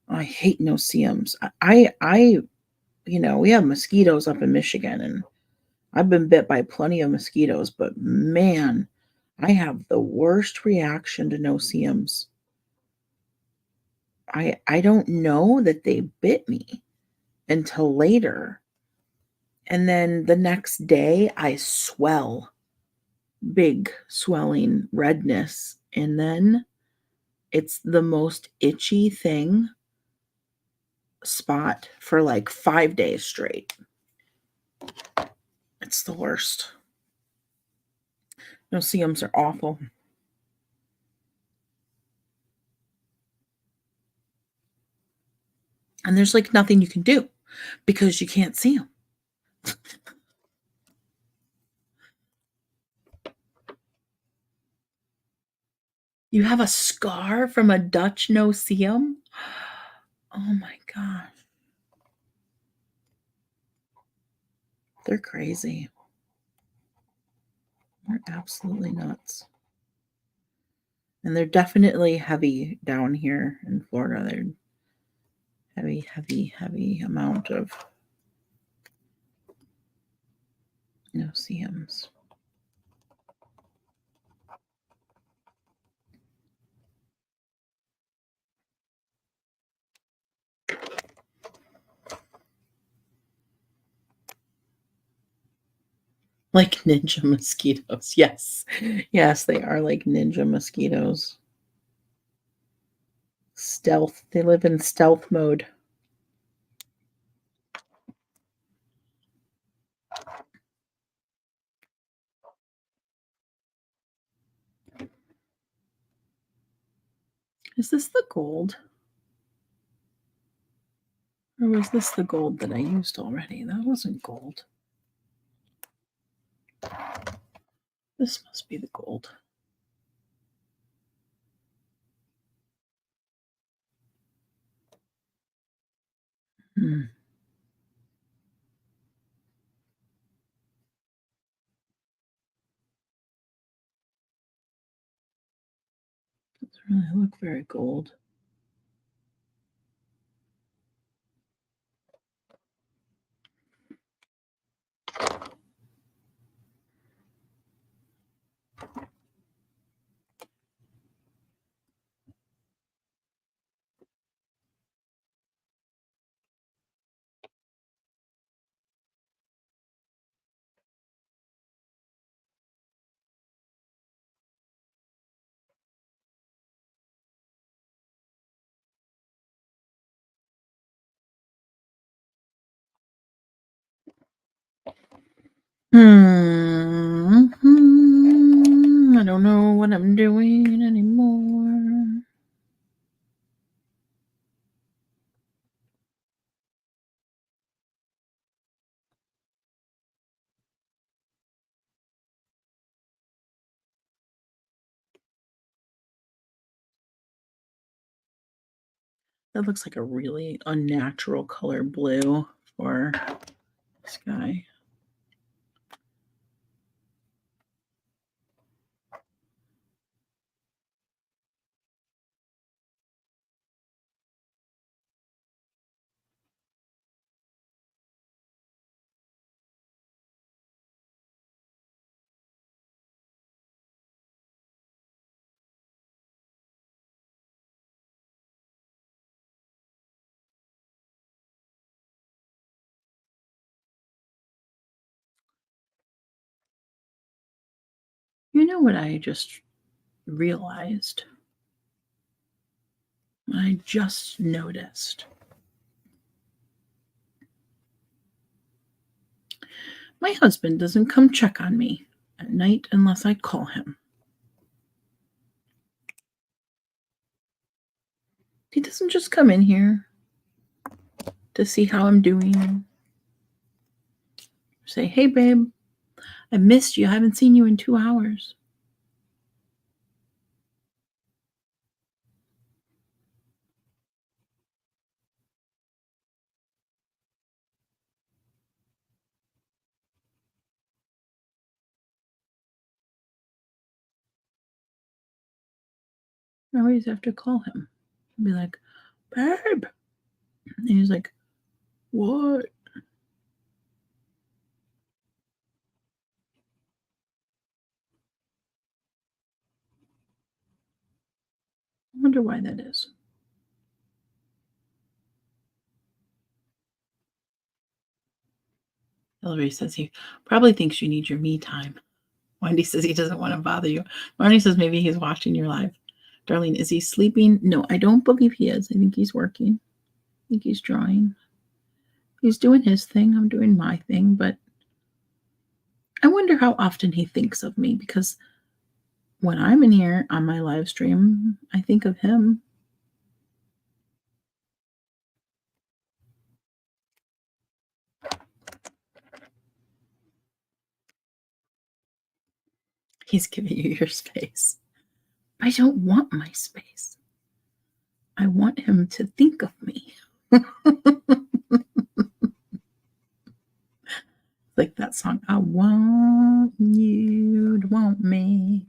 I hate no-see-ums. We have mosquitoes up in Michigan, and I've been bit by plenty of mosquitoes, but man, I have the worst reaction to no-see-ums. I don't know that they bit me until later. And then the next day I swell, big swelling redness, and then it's the most itchy thing spot for like 5 days straight. It's the worst. No-see-ums are awful. And there's like nothing you can do because you can't see them. You have a scar from a Dutch no-see-um? Oh my god. They're crazy. They're absolutely nuts. And they're definitely heavy down here in Florida. They're heavy amount of no-see-ums. Like ninja mosquitoes. Yes. Yes, they are like ninja mosquitoes. Stealth. They live in stealth mode. Is this the gold? Or was this the gold that I used already? That wasn't gold. This must be the gold. Hmm. Doesn't really look very gold. I don't know what I'm doing anymore. That looks like a really unnatural color blue for this guy. You know what I just realized? I just noticed. My husband doesn't come check on me at night unless I call him. He doesn't just come in here to see how I'm doing. Say, hey, babe, I missed you. I haven't seen you in 2 hours. I always have to call him. I'd be like, babe. And he's like, what? I wonder why that is. Hillary says he probably thinks you need your me time. Wendy says he doesn't want to bother you. Marnie says maybe he's watching your live. Darlene, is he sleeping? No, I don't believe he is. I think he's working. I think he's drawing. He's doing his thing. I'm doing my thing. But I wonder how often he thinks of me, because when I'm in here on my live stream, I think of him. He's giving you your space. I don't want my space. I want him to think of me. Like that song, I want you to want me.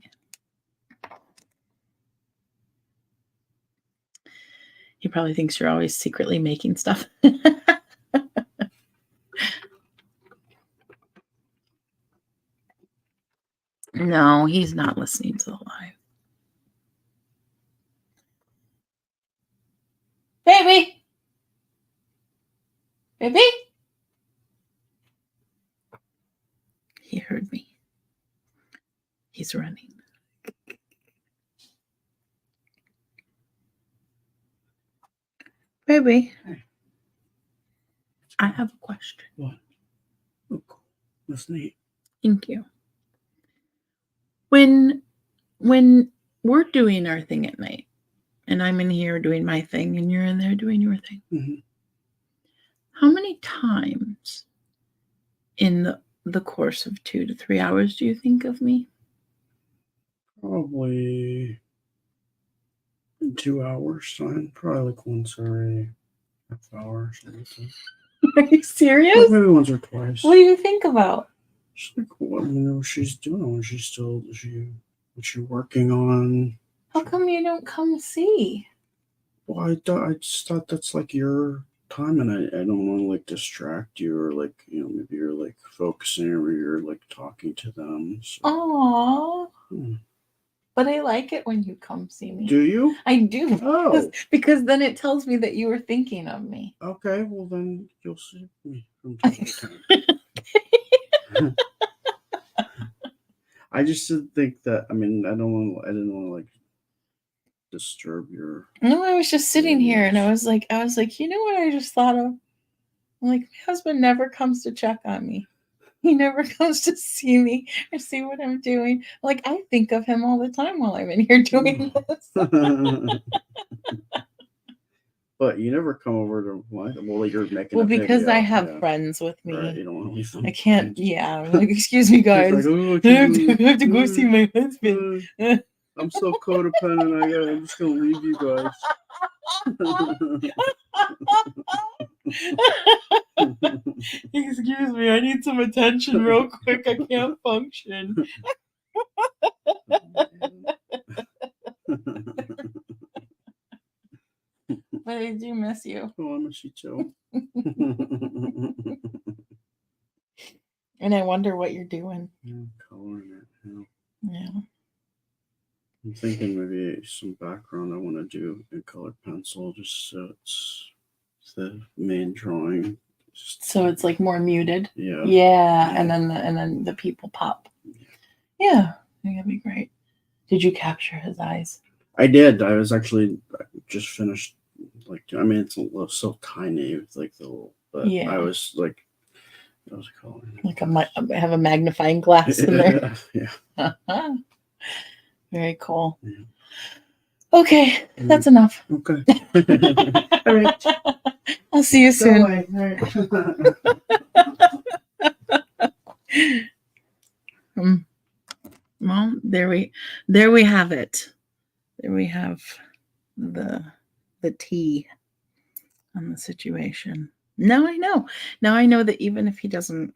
He probably thinks you're always secretly making stuff. No, he's not listening to the live. Baby! Baby! He heard me. He's running. Baby, Hey. I have a question. What? Oh, cool. That's neat. Thank you. When we're doing our thing at night, and I'm in here doing my thing, and you're in there doing your thing, how many times in the course of 2 to 3 hours do you think of me? Probably in 2 hours time. Probably like once every half hour or something. Are you serious? Like maybe once or twice. What do you think about? Just like what she's doing. She's still what's she working on? How come you don't come see? Well, I just thought that's like your time, and I don't want to like distract you, or like maybe you're like focusing or you're like talking to them. So. Aww. But I like it when you come see me. Do you? I do. Oh. Because then it tells me that you were thinking of me. Okay, well then you'll see me from time to time. I just didn't think that. I mean, I didn't want to like disturb your. No, I was just sitting here and I was like, you know what I just thought of? I'm like, my husband never comes to check on me. He never comes to see me or see what I'm doing. Like, I think of him all the time while I'm in here doing this. But you never come over to what? Well, you're making Well, a because I video. have Yeah. friends with Right. me. You don't want to leave them I can't, behind. yeah. Like, excuse me, It's like, guys. oh, I have to go see my husband. I'm so codependent. I'm just gonna leave you guys. Excuse me, I need some attention real quick. I can't function. But I do miss you. Oh, I miss you too. And I wonder what you're doing. Yeah, coloring it. Yeah. Yeah. I'm thinking maybe some background I want to do in colored pencil, just so it's the main drawing. So it's like more muted. Yeah. Yeah, and then the people pop. Yeah, I think that'd be great. Did you capture his eyes? I did. I was actually just finished. Like, I mean, it's a little so tiny. It's like the little, but Yeah. I was like, what was it called? Like I have a magnifying glass in there. Yeah. Very cool. Yeah. Okay, that's enough. Okay. All right. I'll see you soon. Go away. Well, there we have it. There we have the tea on the situation. Now I know. Now I know that even if he doesn't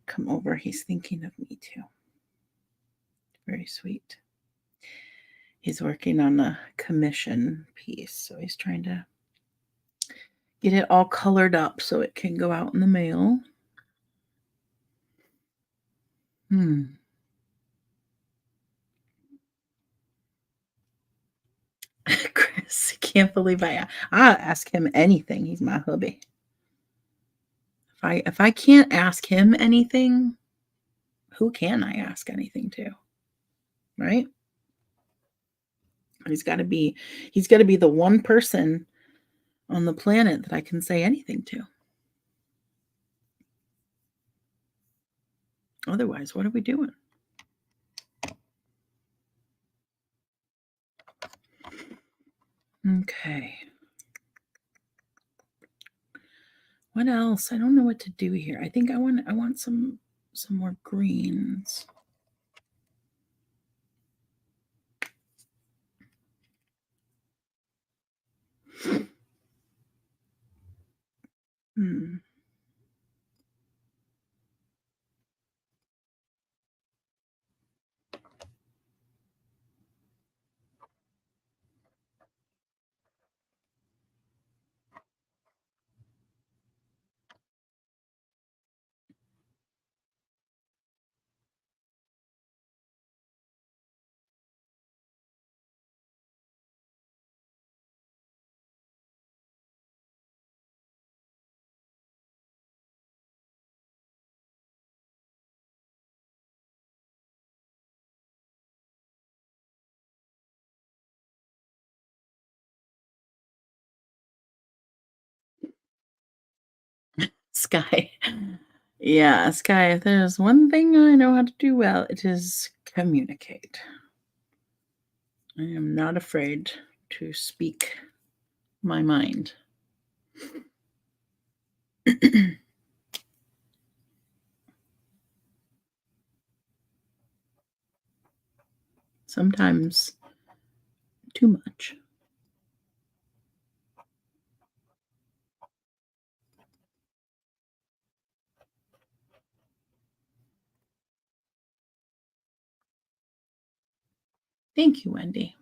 come over, he's thinking of me too. Very sweet. He's working on a commission piece, so he's trying to get it all colored up so it can go out in the mail. Chris, I can't believe I'll ask him anything. He's my hubby. If I can't ask him anything, who can I ask anything to? Right? He's got to be the one person on the planet that I can say anything to. Otherwise, what are we doing? Okay. What else? I don't know what to do here. I think I want some more greens. Sky. Yeah, Sky, if there's one thing I know how to do well, it is communicate. I am not afraid to speak my mind. Sometimes too much. Thank you, Wendy.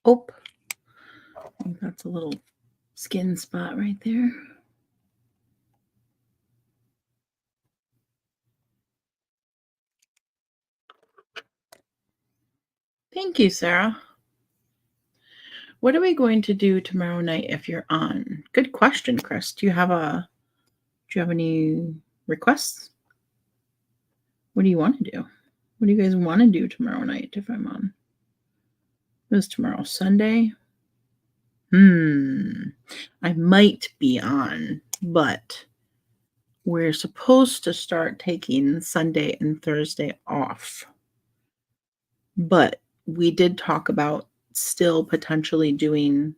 Oh, I think that's a little skin spot right there. Thank you, Sarah. What are we going to do tomorrow night if you're on? Good question, Chris. Do you have any requests? What do you want to do? What do you guys want to do tomorrow night if I'm on? What is tomorrow? Sunday? I might be on, but we're supposed to start taking Sunday and Thursday off. But we did talk about still potentially doing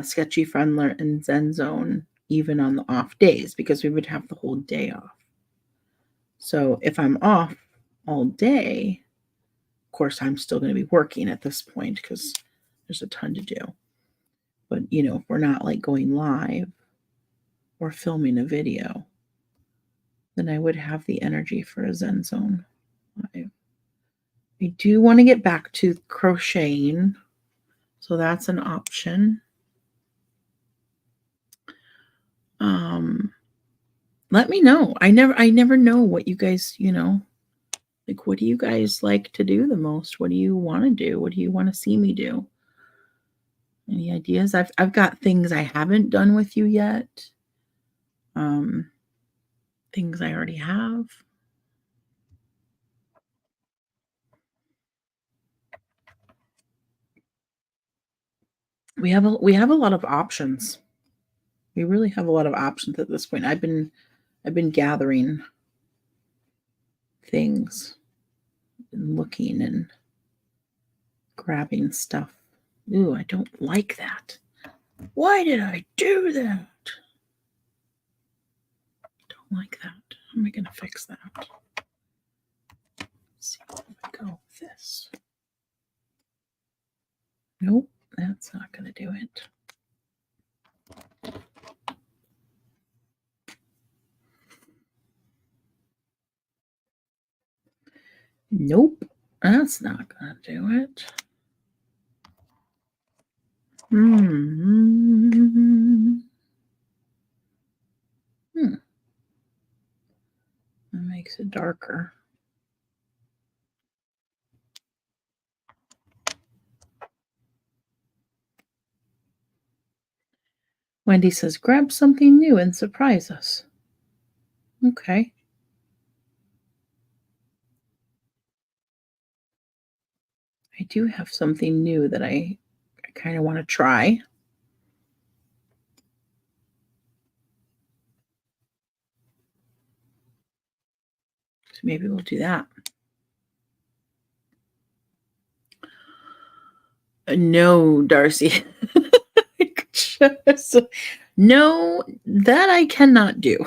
Sketchy Friendler and ZenZone even on the off days because we would have the whole day off. So if I'm off all day, of course, I'm still going to be working at this point because there's a ton to do. But, if we're not like going live or filming a video, then I would have the energy for a ZenZone live. I do want to get back to crocheting, so that's an option. Let me know. I never know what you guys, like what do you guys like to do the most? What do you want to do? What do you want to see me do? Any ideas? I've got things I haven't done with you yet. Things I already have. We have a lot of options. We really have a lot of options at this point. I've been gathering things and looking and grabbing stuff. Ooh, I don't like that. Why did I do that? Don't like that. How am I going to fix that? Let's see if I go with this. Nope, that's not going to do it. Nope, that's not going to do it. That makes it darker. Wendy says, grab something new and surprise us. Okay. I do have something new that I kind of want to try. So maybe we'll do that. No, Darcy. No, that I cannot do.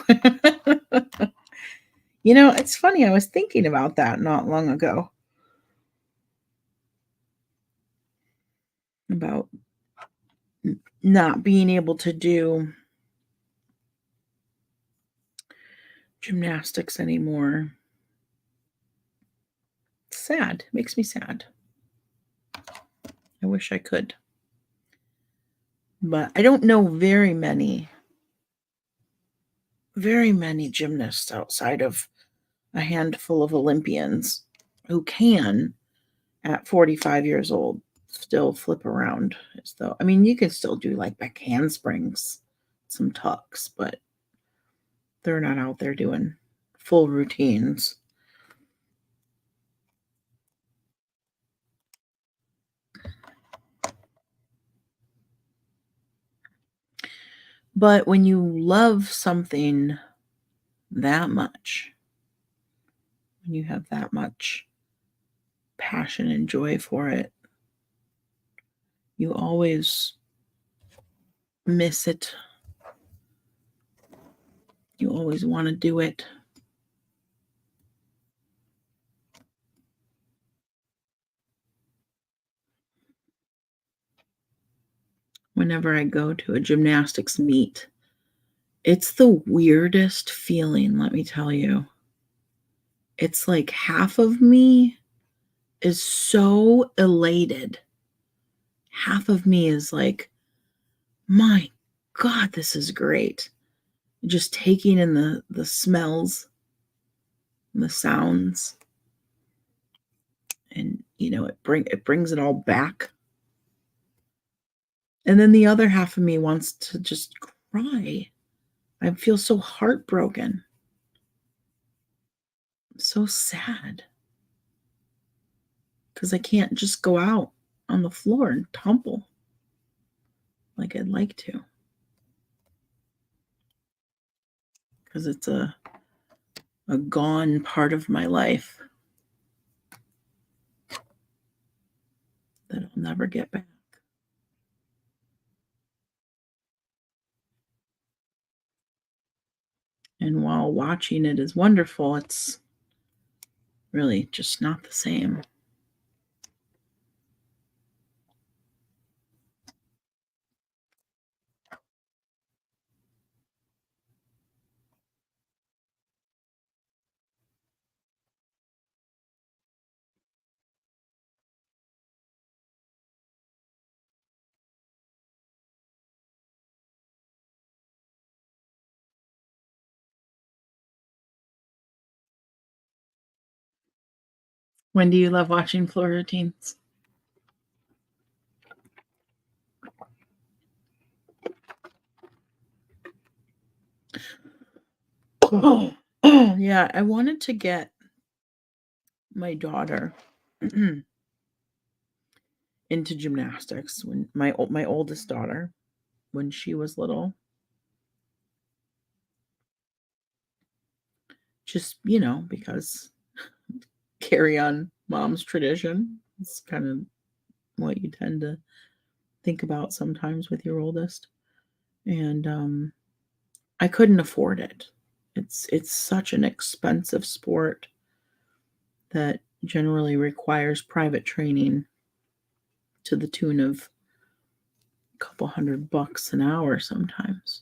It's funny. I was thinking about that not long ago. About not being able to do gymnastics anymore. It's sad. It makes me sad. I wish I could. But I don't know very many gymnasts outside of a handful of Olympians who can, at 45 years old, still flip around as though, you can still do like back handsprings, some tucks, but they're not out there doing full routines. But when you love something that much, when you have that much passion and joy for it, you always miss it. You always want to do it. Whenever I go to a gymnastics meet, it's the weirdest feeling, let me tell you. It's like half of me is so elated. half of me is like, my God, this is great. Just taking in the smells and the sounds, and it brings it all back. And then the other half of me wants to just cry. I feel so heartbroken, so sad, because I can't just go out on the floor and tumble like I'd like to, because it's a gone part of my life that I'll never get back. And while watching it is wonderful, it's really just not the same. When do you love watching Florida Teens? Oh, yeah, I wanted to get my daughter into gymnastics when my oldest daughter, when she was little. Just, because carry on mom's tradition. It's kind of what you tend to think about sometimes with your oldest. And I couldn't afford it. It's such an expensive sport that generally requires private training to the tune of a couple $100 an hour sometimes.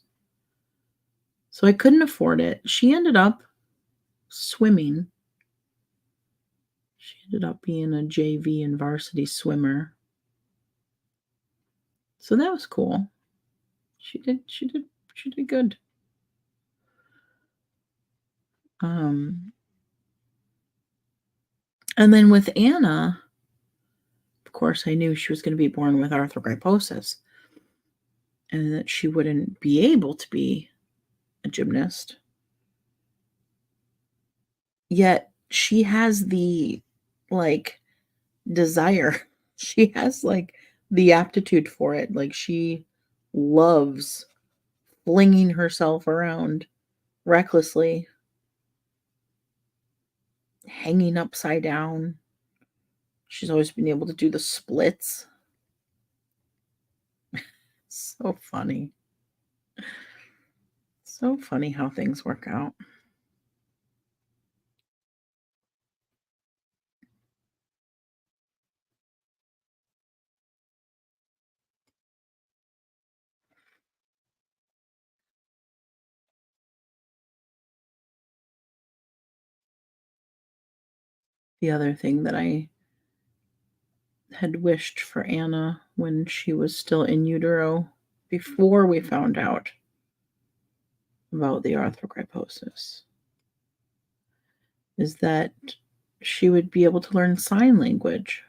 So I couldn't afford it. She ended up swimming. She ended up being a JV and varsity swimmer. So that was cool. She did good. Um, and then with Anna, of course, I knew she was going to be born with arthrogryposis and that she wouldn't be able to be a gymnast. Yet she has the like desire. She has like the aptitude for it. Like she loves flinging herself around recklessly, hanging upside down. She's always been able to do the splits. So funny. So funny how things work out. The other thing that I had wished for Anna when she was still in utero, before we found out about the arthrogryposis, is that she would be able to learn sign language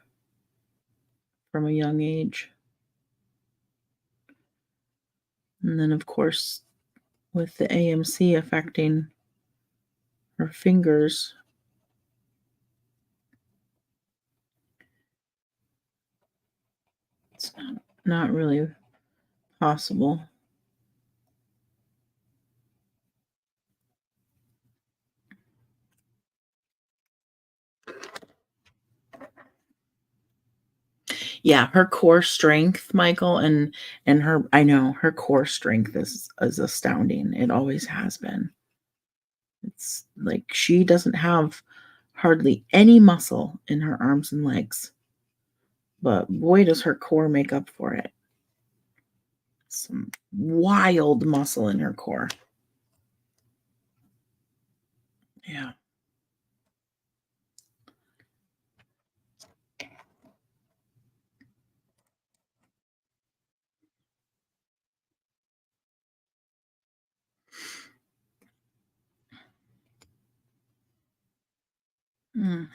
from a young age. And then, of course, with the AMC affecting her fingers, it's not really possible. Yeah, her core strength, Michael, and her I know her core strength is astounding. It always has been. It's like she doesn't have hardly any muscle in her arms and legs, but boy does her core make up for it. Some wild muscle in her core. Yeah. Mm.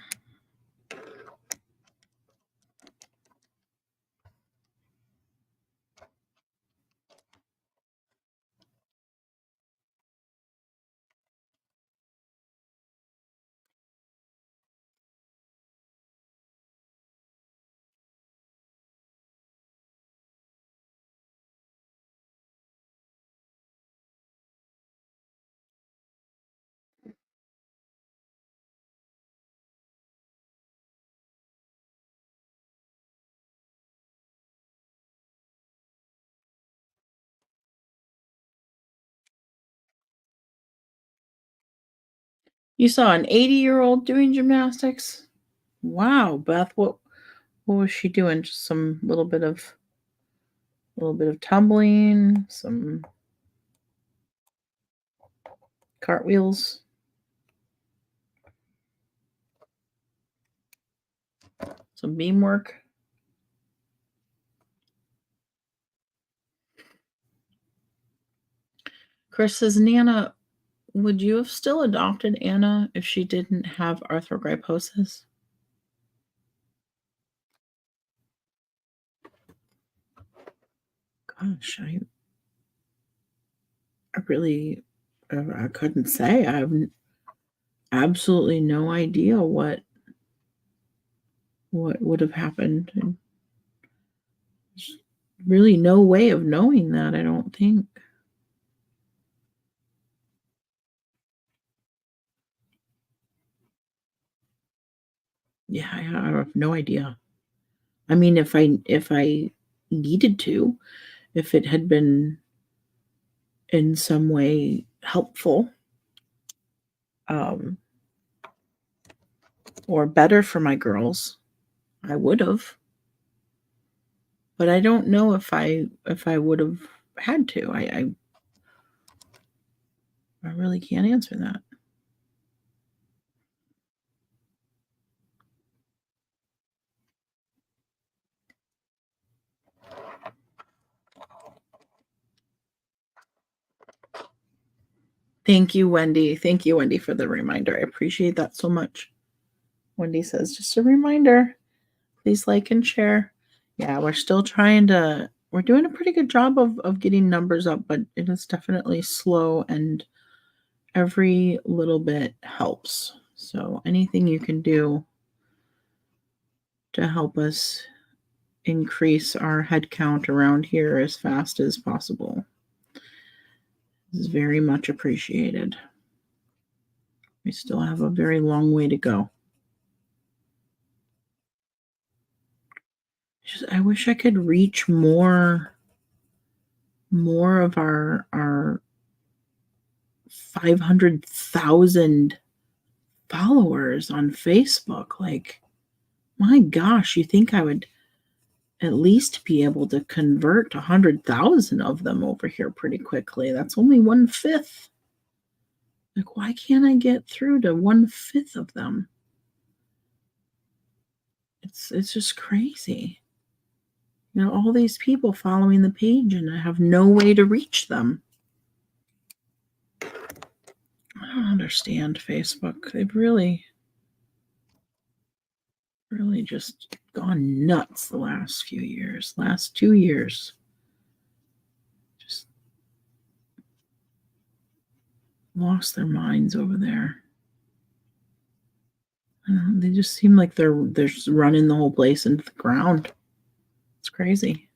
You saw an 80-year-old doing gymnastics? Wow, Beth, what was she doing? Just some little bit of tumbling, some cartwheels, some beam work. Chris says, Nana, would you have still adopted Anna if she didn't have arthrogryposis? Gosh, I really, I couldn't say. I have absolutely no idea what would have happened. And there's really no way of knowing that, I don't think. Yeah, I have no idea. I mean, if I needed to, if it had been in some way helpful, um, or better for my girls, I would have. But I don't know if I would have had to. I really can't answer that. Thank you, Wendy. Thank you, Wendy, for the reminder. I appreciate that so much. Wendy says, just a reminder, please like and share. Yeah, we're doing a pretty good job of getting numbers up, but it is definitely slow and every little bit helps. So anything you can do to help us increase our head count around here as fast as possible is very much appreciated. We still have a very long way to go. I wish I could reach more of our 500,000 followers on Facebook. Like, my gosh, you think I would at least be able to convert 100,000 of them over here pretty quickly. That's only 1/5. Like, why can't I get through to 1/5 of them? It's just crazy. All these people following the page and I have no way to reach them. I don't understand Facebook. They've really just gone nuts the last few years. Last 2 years. Just lost their minds over there. They just seem like they're just running the whole place into the ground. It's crazy.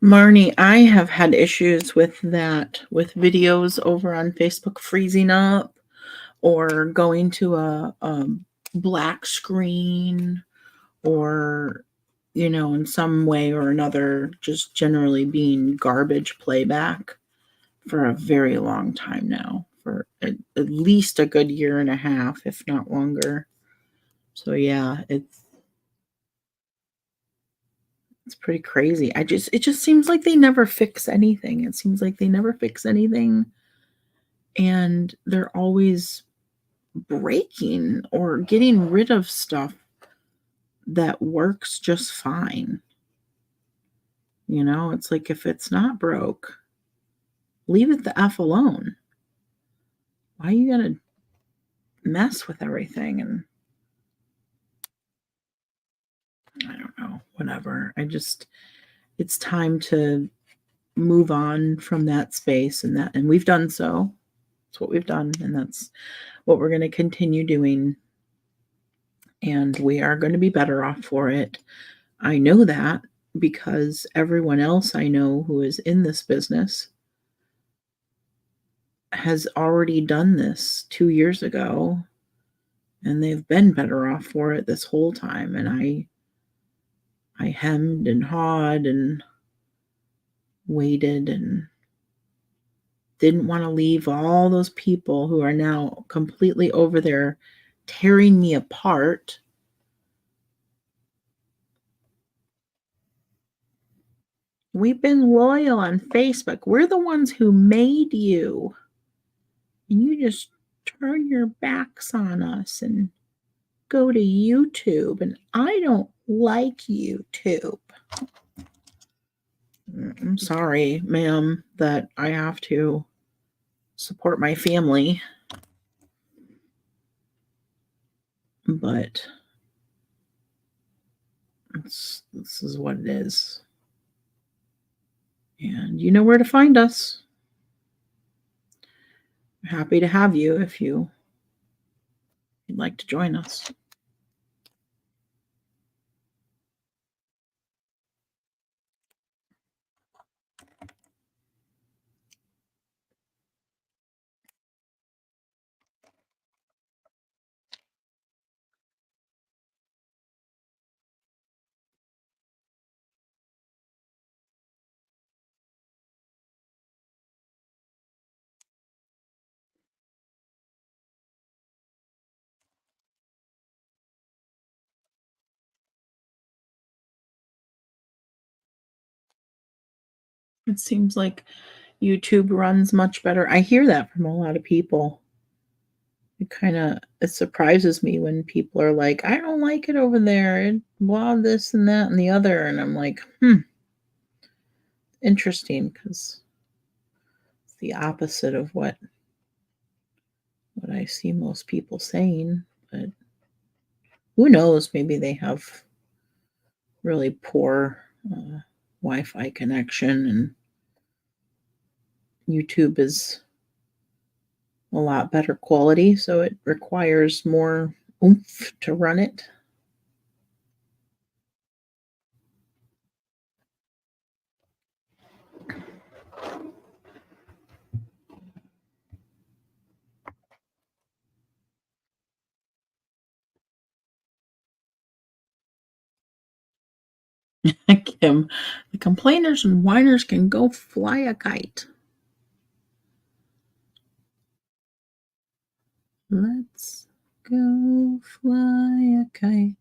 Marnie, I have had issues with that, with videos over on Facebook freezing up or going to a black screen or, in some way or another, just generally being garbage playback for a very long time now, for at least a good year and a half, if not longer. So yeah, it's pretty crazy. It just seems like they never fix anything. It seems like they never fix anything and they're always breaking or getting rid of stuff that works just fine. It's like if it's not broke, leave it the F alone. Why you gotta mess with everything? And I don't know, whatever. It's time to move on from that space and we've done so. That's what we've done, and that's what we're going to continue doing. And we are going to be better off for it. I know that because everyone else I know who is in this business has already done this 2 years ago, and they've been better off for it this whole time. And I hemmed and hawed and waited and didn't want to leave all those people who are now completely over there tearing me apart. We've been loyal on Facebook. We're the ones who made you. And you just turn your backs on us and go to YouTube. And I don't like YouTube. I'm sorry, ma'am, that I have to support my family. But this is what it is. And you know where to find us. Happy to have you if you'd like to join us. It seems like YouTube runs much better. I hear that from a lot of people. It surprises me when people are like, "I don't like it over there. It blah this and that and the other," and I'm like, interesting, because it's the opposite of what I see most people saying. But who knows? Maybe they have really poor Wi-Fi connection, and YouTube is a lot better quality, so it requires more oomph to run it. Kim, the complainers and whiners can go fly a kite. Let's go fly a kite.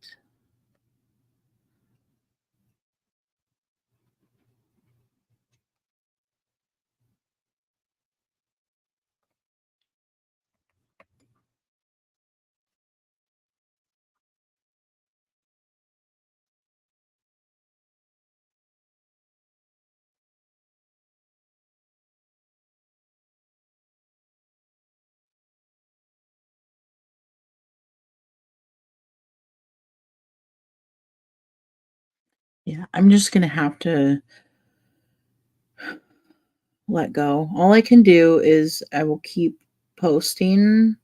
Yeah, I'm just gonna have to let go. All I can do is I will keep posting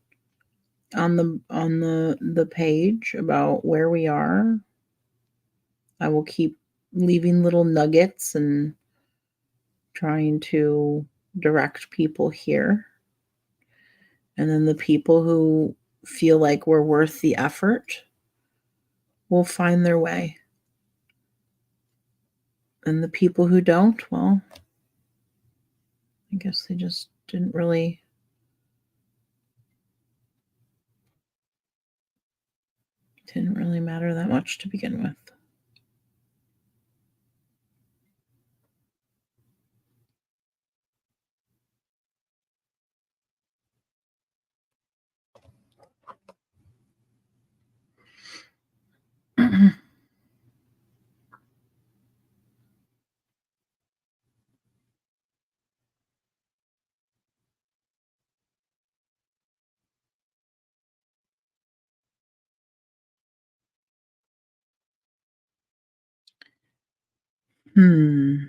on the page about where we are. I will keep leaving little nuggets and trying to direct people here. And then the people who feel like we're worth the effort will find their way. And the people who don't, well, I guess they just didn't really matter that much to begin with. Hmm.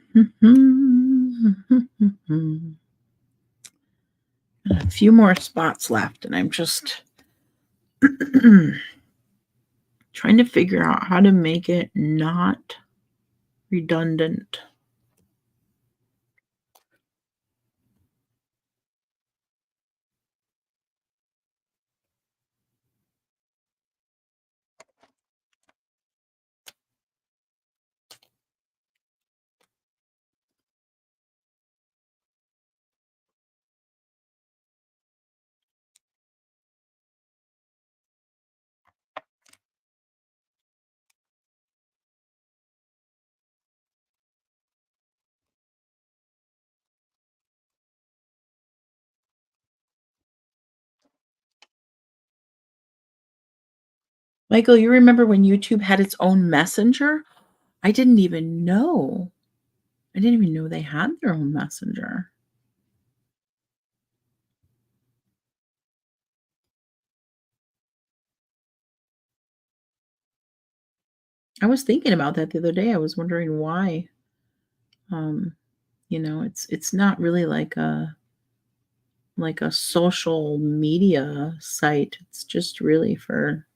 A few more spots left, and I'm just trying to figure out how to make it not redundant. Michael, you remember when YouTube had its own messenger? I didn't even know. I didn't even know they had their own messenger. I was thinking about that the other day. I was wondering why. Um, it's not really like a social media site. It's just really for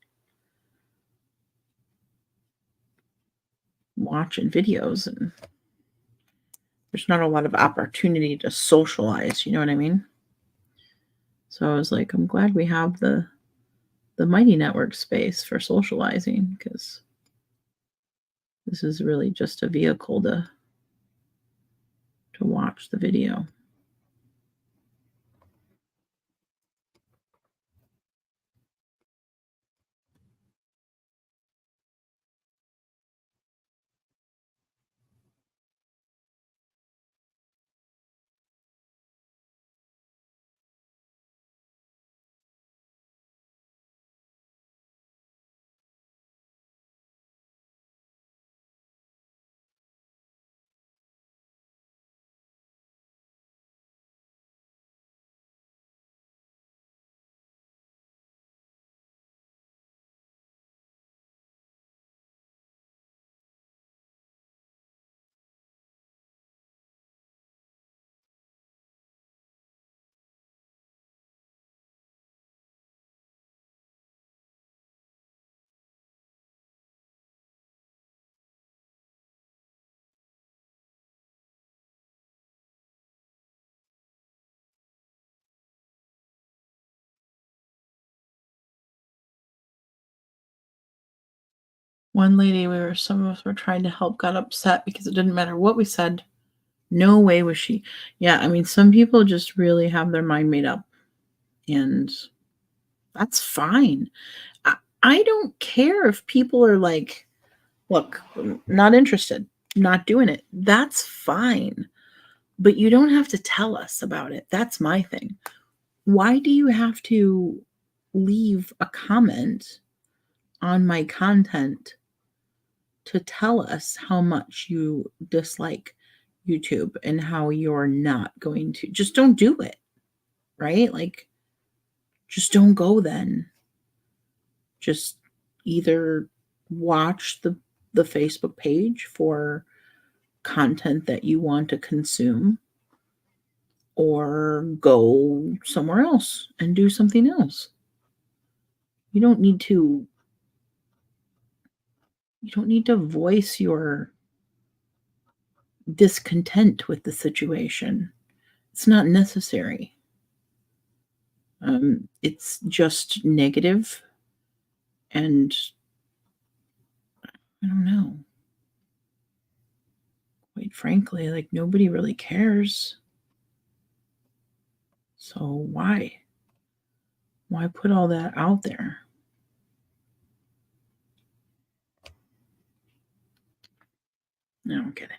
watching videos, and there's not a lot of opportunity to socialize, you know what I mean? So I was like, I'm glad we have the Mighty Network space for socializing, because this is really just a vehicle to watch the video. One lady, some of us were trying to help, got upset because it didn't matter what we said. No way was she. Yeah, I mean, some people just really have their mind made up, and that's fine. I don't care if people are like, look, not interested, not doing it. That's fine. But you don't have to tell us about it. That's my thing. Why do you have to leave a comment on my content to tell us how much you dislike YouTube and how you're not going to? Just don't do it, right? Like, just don't go then. Just either watch the Facebook page for content that you want to consume, or go somewhere else and do something else. You don't need to voice your discontent with the situation. It's not necessary. It's just negative, and I don't know. Quite frankly, like nobody really cares. So why? Why put all that out there? I don't get it.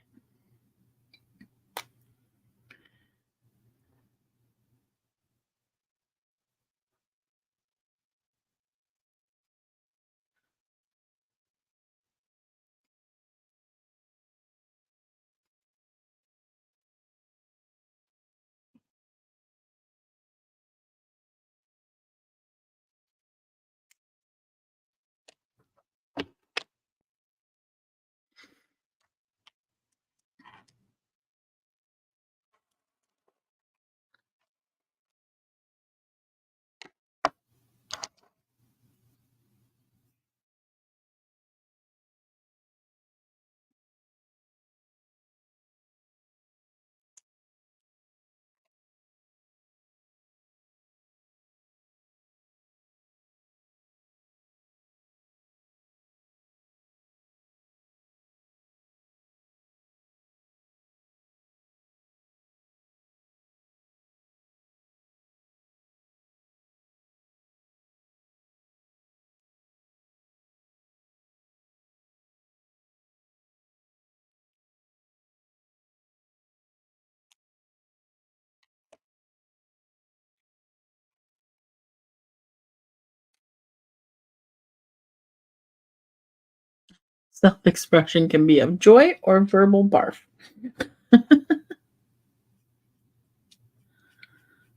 Self expression can be of joy or verbal barf.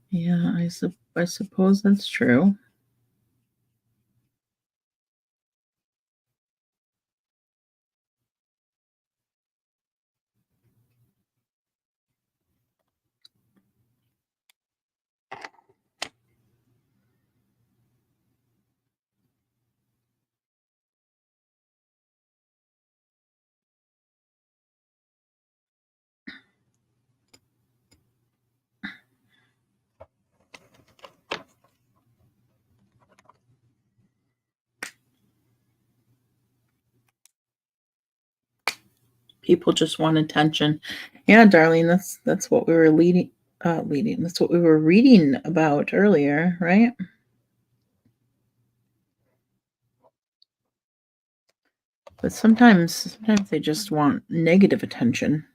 Yeah, I suppose that's true. People just want attention. Yeah, darling, that's what we were leading. That's what we were reading about earlier, right? But sometimes they just want negative attention.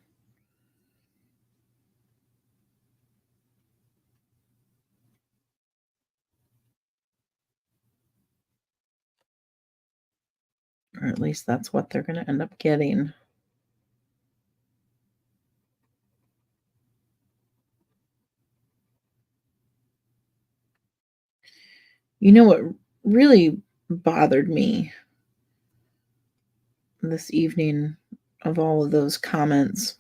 Or at least that's what they're gonna end up getting. You know what really bothered me this evening of all of those comments,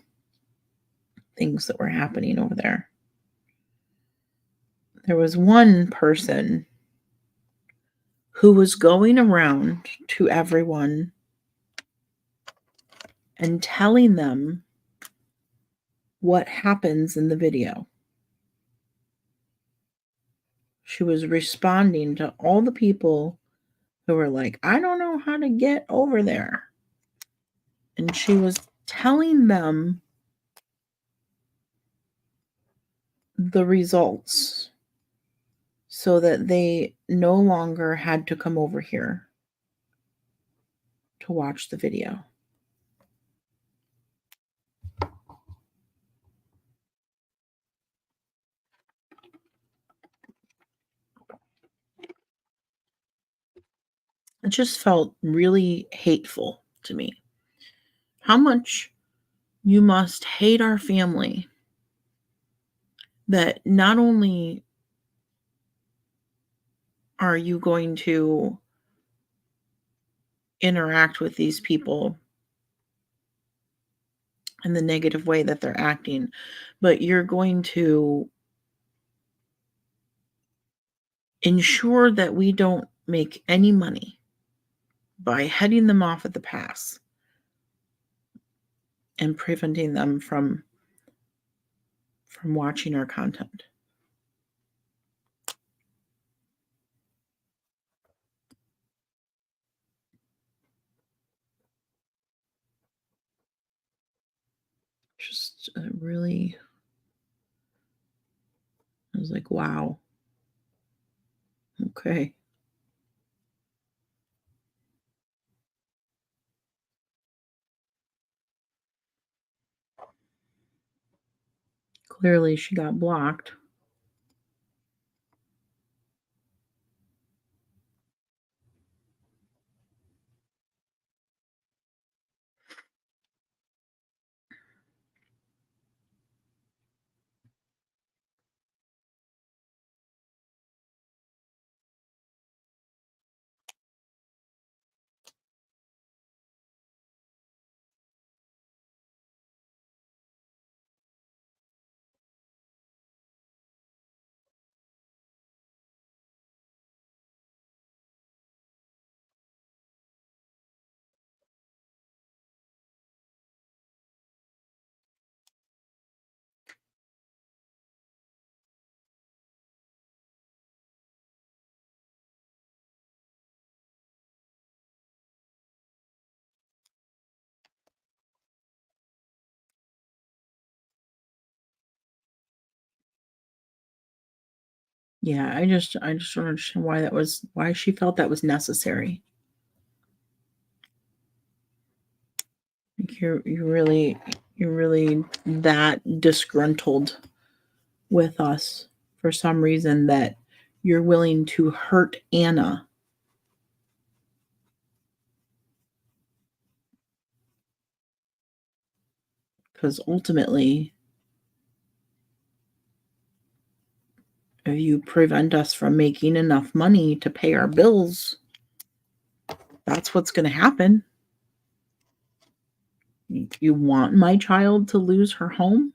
things that were happening over there? There was one person who was going around to everyone and telling them what happens in the video. She was responding to all the people who were like, "I don't know how to get over there." And she was telling them the results so that they no longer had to come over here to watch the video. It just felt really hateful to me. How much you must hate our family that not only are you going to interact with these people in the negative way that they're acting, but you're going to ensure that we don't make any money by heading them off at the pass and preventing them from watching our content. Just really, I was like, wow, okay. Clearly, she got blocked. Yeah, I just don't understand why she felt that was necessary. Like you're really that disgruntled with us for some reason that you're willing to hurt Anna. Because ultimately, if you prevent us from making enough money to pay our bills, that's what's going to happen. You want my child to lose her home?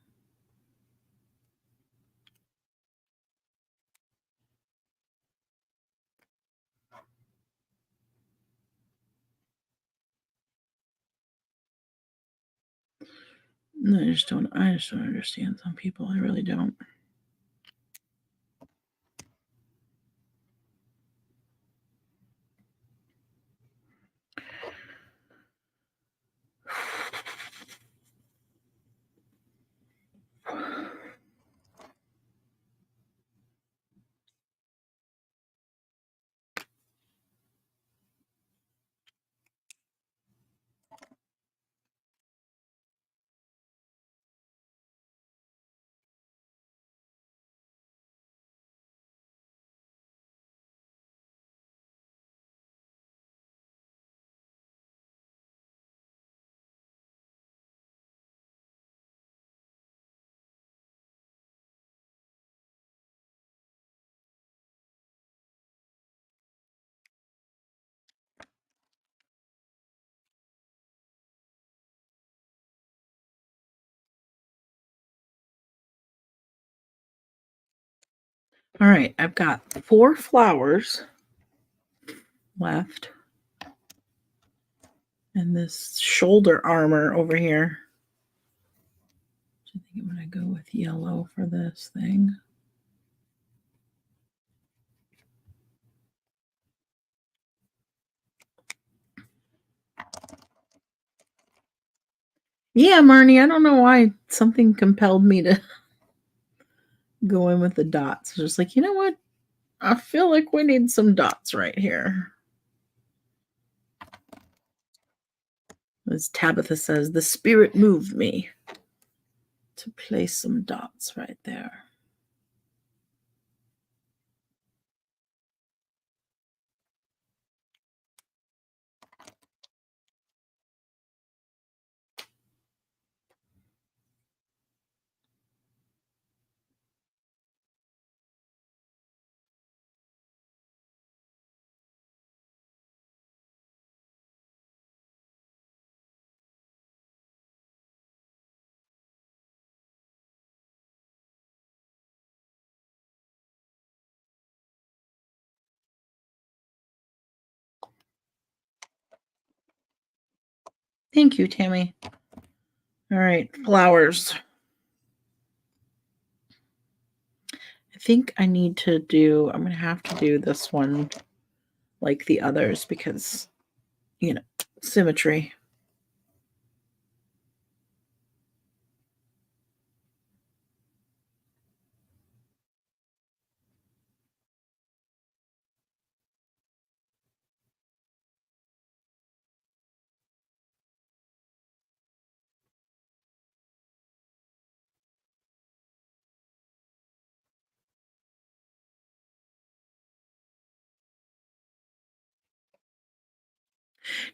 I just don't understand some people. I really don't. All right, I've got 4 flowers left and this shoulder armor over here. I think I'm going to go with yellow for this thing. Yeah, Marnie, I don't know why something compelled me to go in with the dots. Just like, you know what? I feel like we need some dots right here. As Tabitha says, the spirit moved me to place some dots right there. Thank you, Tammy. All right, flowers. I think I need to do, I'm going to have to do this one like the others because, symmetry.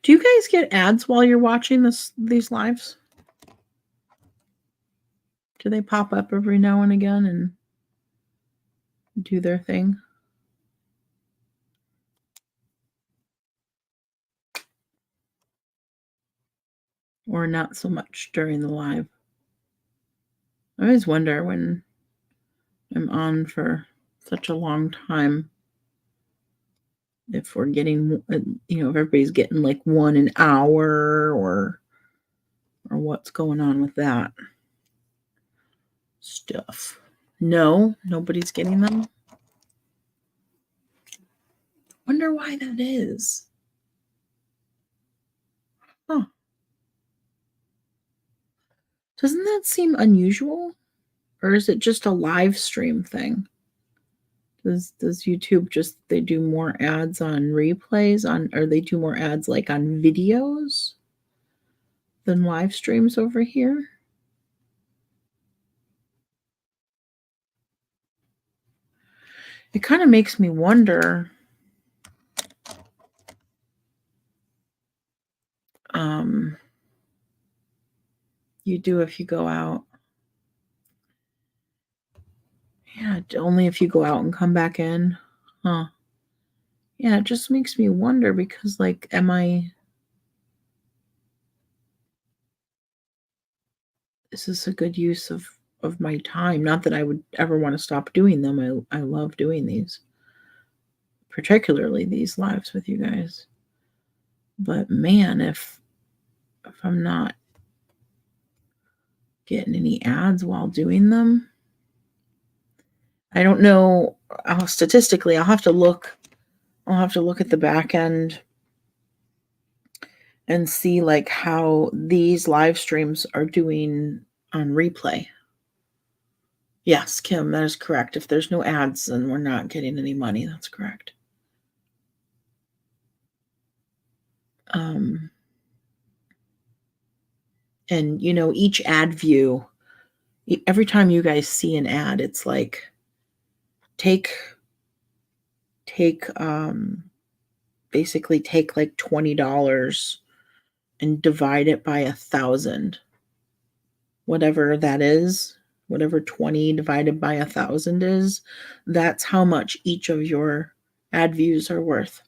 Do you guys get ads while you're watching these lives? Do they pop up every now and again and do their thing? Or not so much during the live? I always wonder when I'm on for such a long time if we're getting, if everybody's getting like one an hour or what's going on with that stuff. No, nobody's getting them. Wonder why that is. Huh. Doesn't that seem unusual? Or is it just a live stream thing? Does YouTube just they do more ads on replays on or they do more ads like on videos than live streams over here? It kind of makes me wonder you do if you go out. Yeah, only if you go out and come back in. Huh. Yeah, it just makes me wonder because like is this a good use of my time? Not that I would ever want to stop doing them. I love doing these. Particularly these lives with you guys. But man, if I'm not getting any ads while doing them, I don't know. Statistically, I'll have to look at the back end and see like how these live streams are doing on replay. Yes, Kim, that is correct. If there's no ads, then we're not getting any money. That's correct. And each ad view, every time you guys see an ad, it's like take basically take like $20 and divide it by 1,000, whatever that is, whatever 20 divided by 1,000 is, that's how much each of your ad views are worth.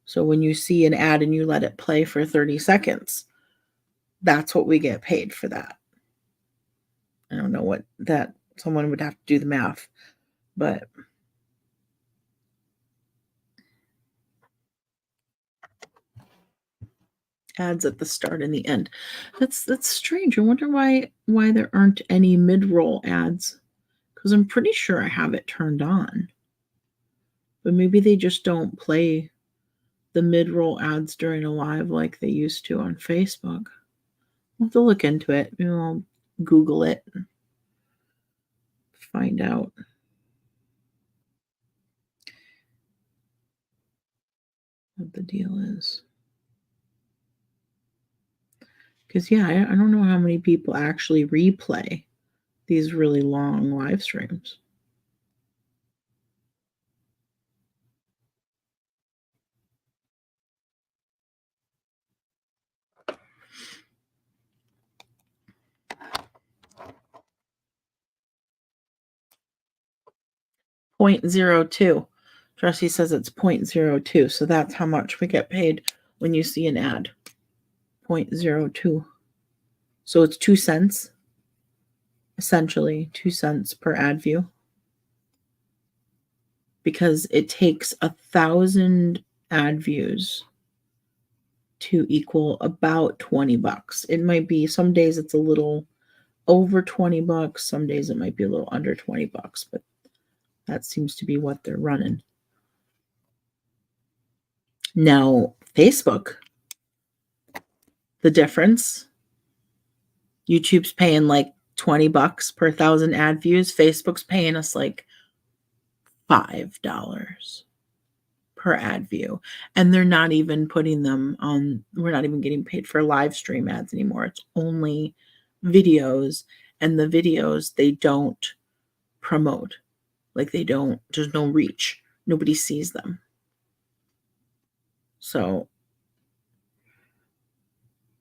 So when you see an ad and you let it play for 30 seconds, that's what we get paid for that. I don't know what that, someone would have to do the math, but ads at the start and the end. That's strange. I wonder why there aren't any mid-roll ads, because I'm pretty sure I have it turned on. But maybe they just don't play the mid-roll ads during a live like they used to on Facebook. I'll have to look into it. Maybe I'll Google it and find out what the deal is. Because, yeah, I don't know how many people actually replay these really long live streams. .02. Jesse says it's .02, so that's how much we get paid when you see an ad. .02. So it's 2 cents, essentially 2 cents per ad view, because it takes 1,000 ad views to equal about $20. It might be some days it's a little over $20, some days it might be a little under $20, but that seems to be what they're running. Now, Facebook, the difference, YouTube's paying like $20 per 1,000 ad views. Facebook's paying us like $5 per ad view. And they're not even putting them on, we're not even getting paid for live stream ads anymore. It's only videos, and the videos they don't promote. Like there's no reach. Nobody sees them. So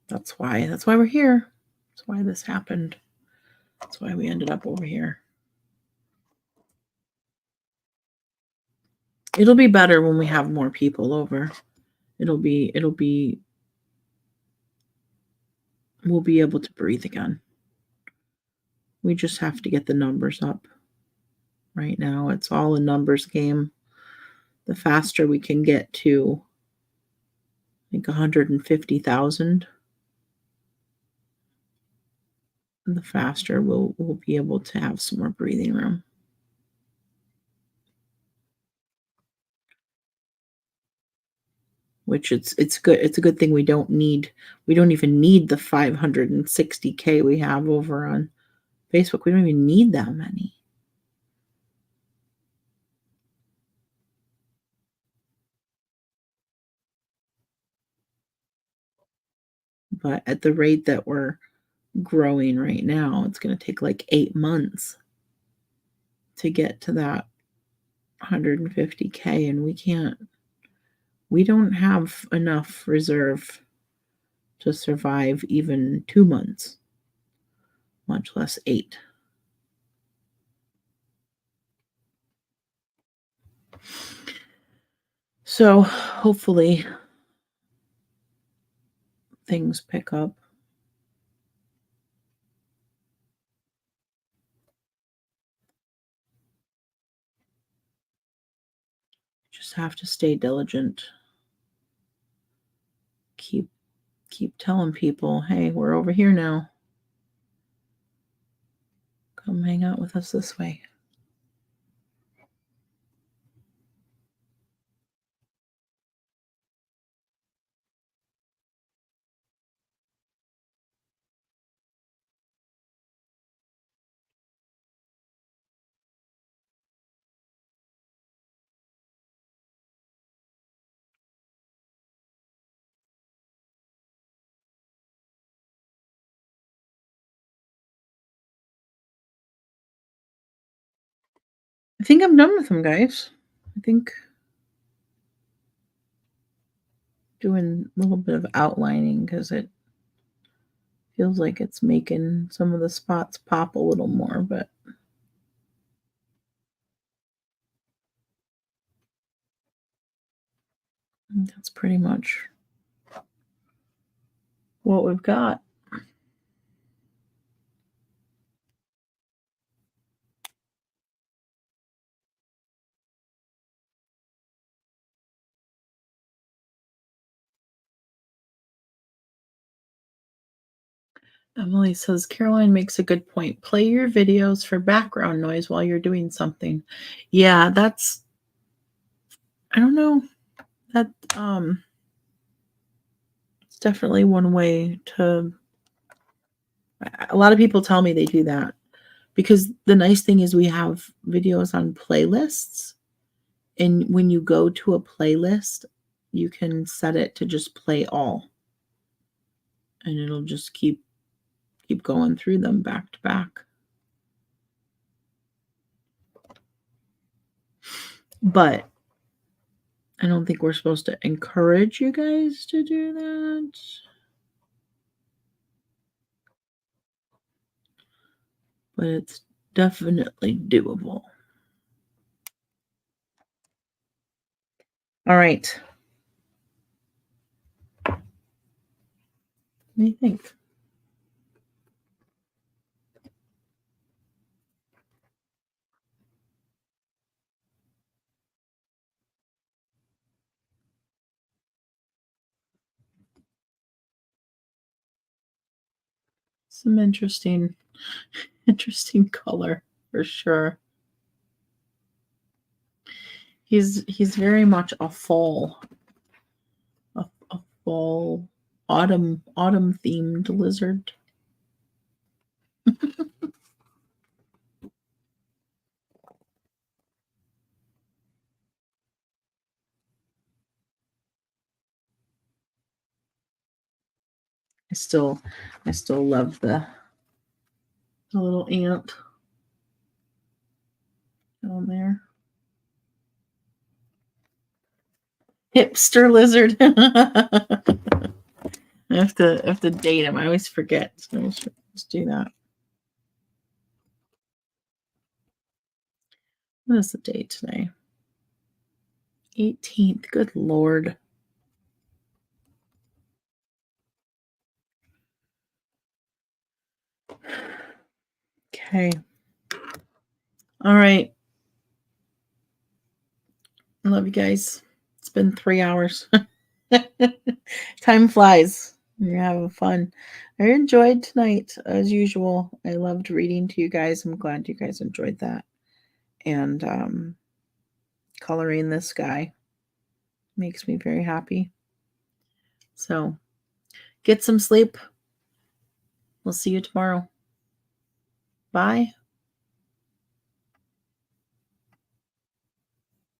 that's why we're here. That's why this happened. That's why we ended up over here. It'll be better when we have more people over. We'll be able to breathe again. We just have to get the numbers up. Right now, it's all a numbers game. The faster we can get to, I think, 150,000, the faster we'll be able to have some more breathing room. Which it's good. It's a good thing we don't even need the 560K we have over on Facebook. We don't even need that many. But at the rate that we're growing right now, it's going to take like 8 months to get to that 150K, and we don't have enough reserve to survive even 2 months, much less 8. So hopefully things pick up. Just have to stay diligent. Keep telling people, hey, we're over here now. Come hang out with us this way. I think I'm done with them, guys. I think doing a little bit of outlining because it feels like it's making some of the spots pop a little more, but that's pretty much what we've got. Emily says, Caroline makes a good point. Play your videos for background noise while you're doing something. Yeah, I don't know. That it's definitely one way to, a lot of people tell me they do that because the nice thing is we have videos on playlists, and when you go to a playlist, you can set it to just play all, and it'll just keep going through them back to back. But I don't think we're supposed to encourage you guys to do that. But it's definitely doable. All right. What do you think? Some interesting color for sure. He's very much a fall autumn themed lizard. I still love the little ant down there. Hipster lizard. I have to date him. I always forget. So let's do that. What is the date today? 18th. Good Lord. Okay. All right. I love you guys. It's been 3 hours. Time flies. You're having fun. I enjoyed tonight as usual. I loved reading to you guys. I'm glad you guys enjoyed that. And coloring this guy makes me very happy. So get some sleep. We'll see you tomorrow. Bye.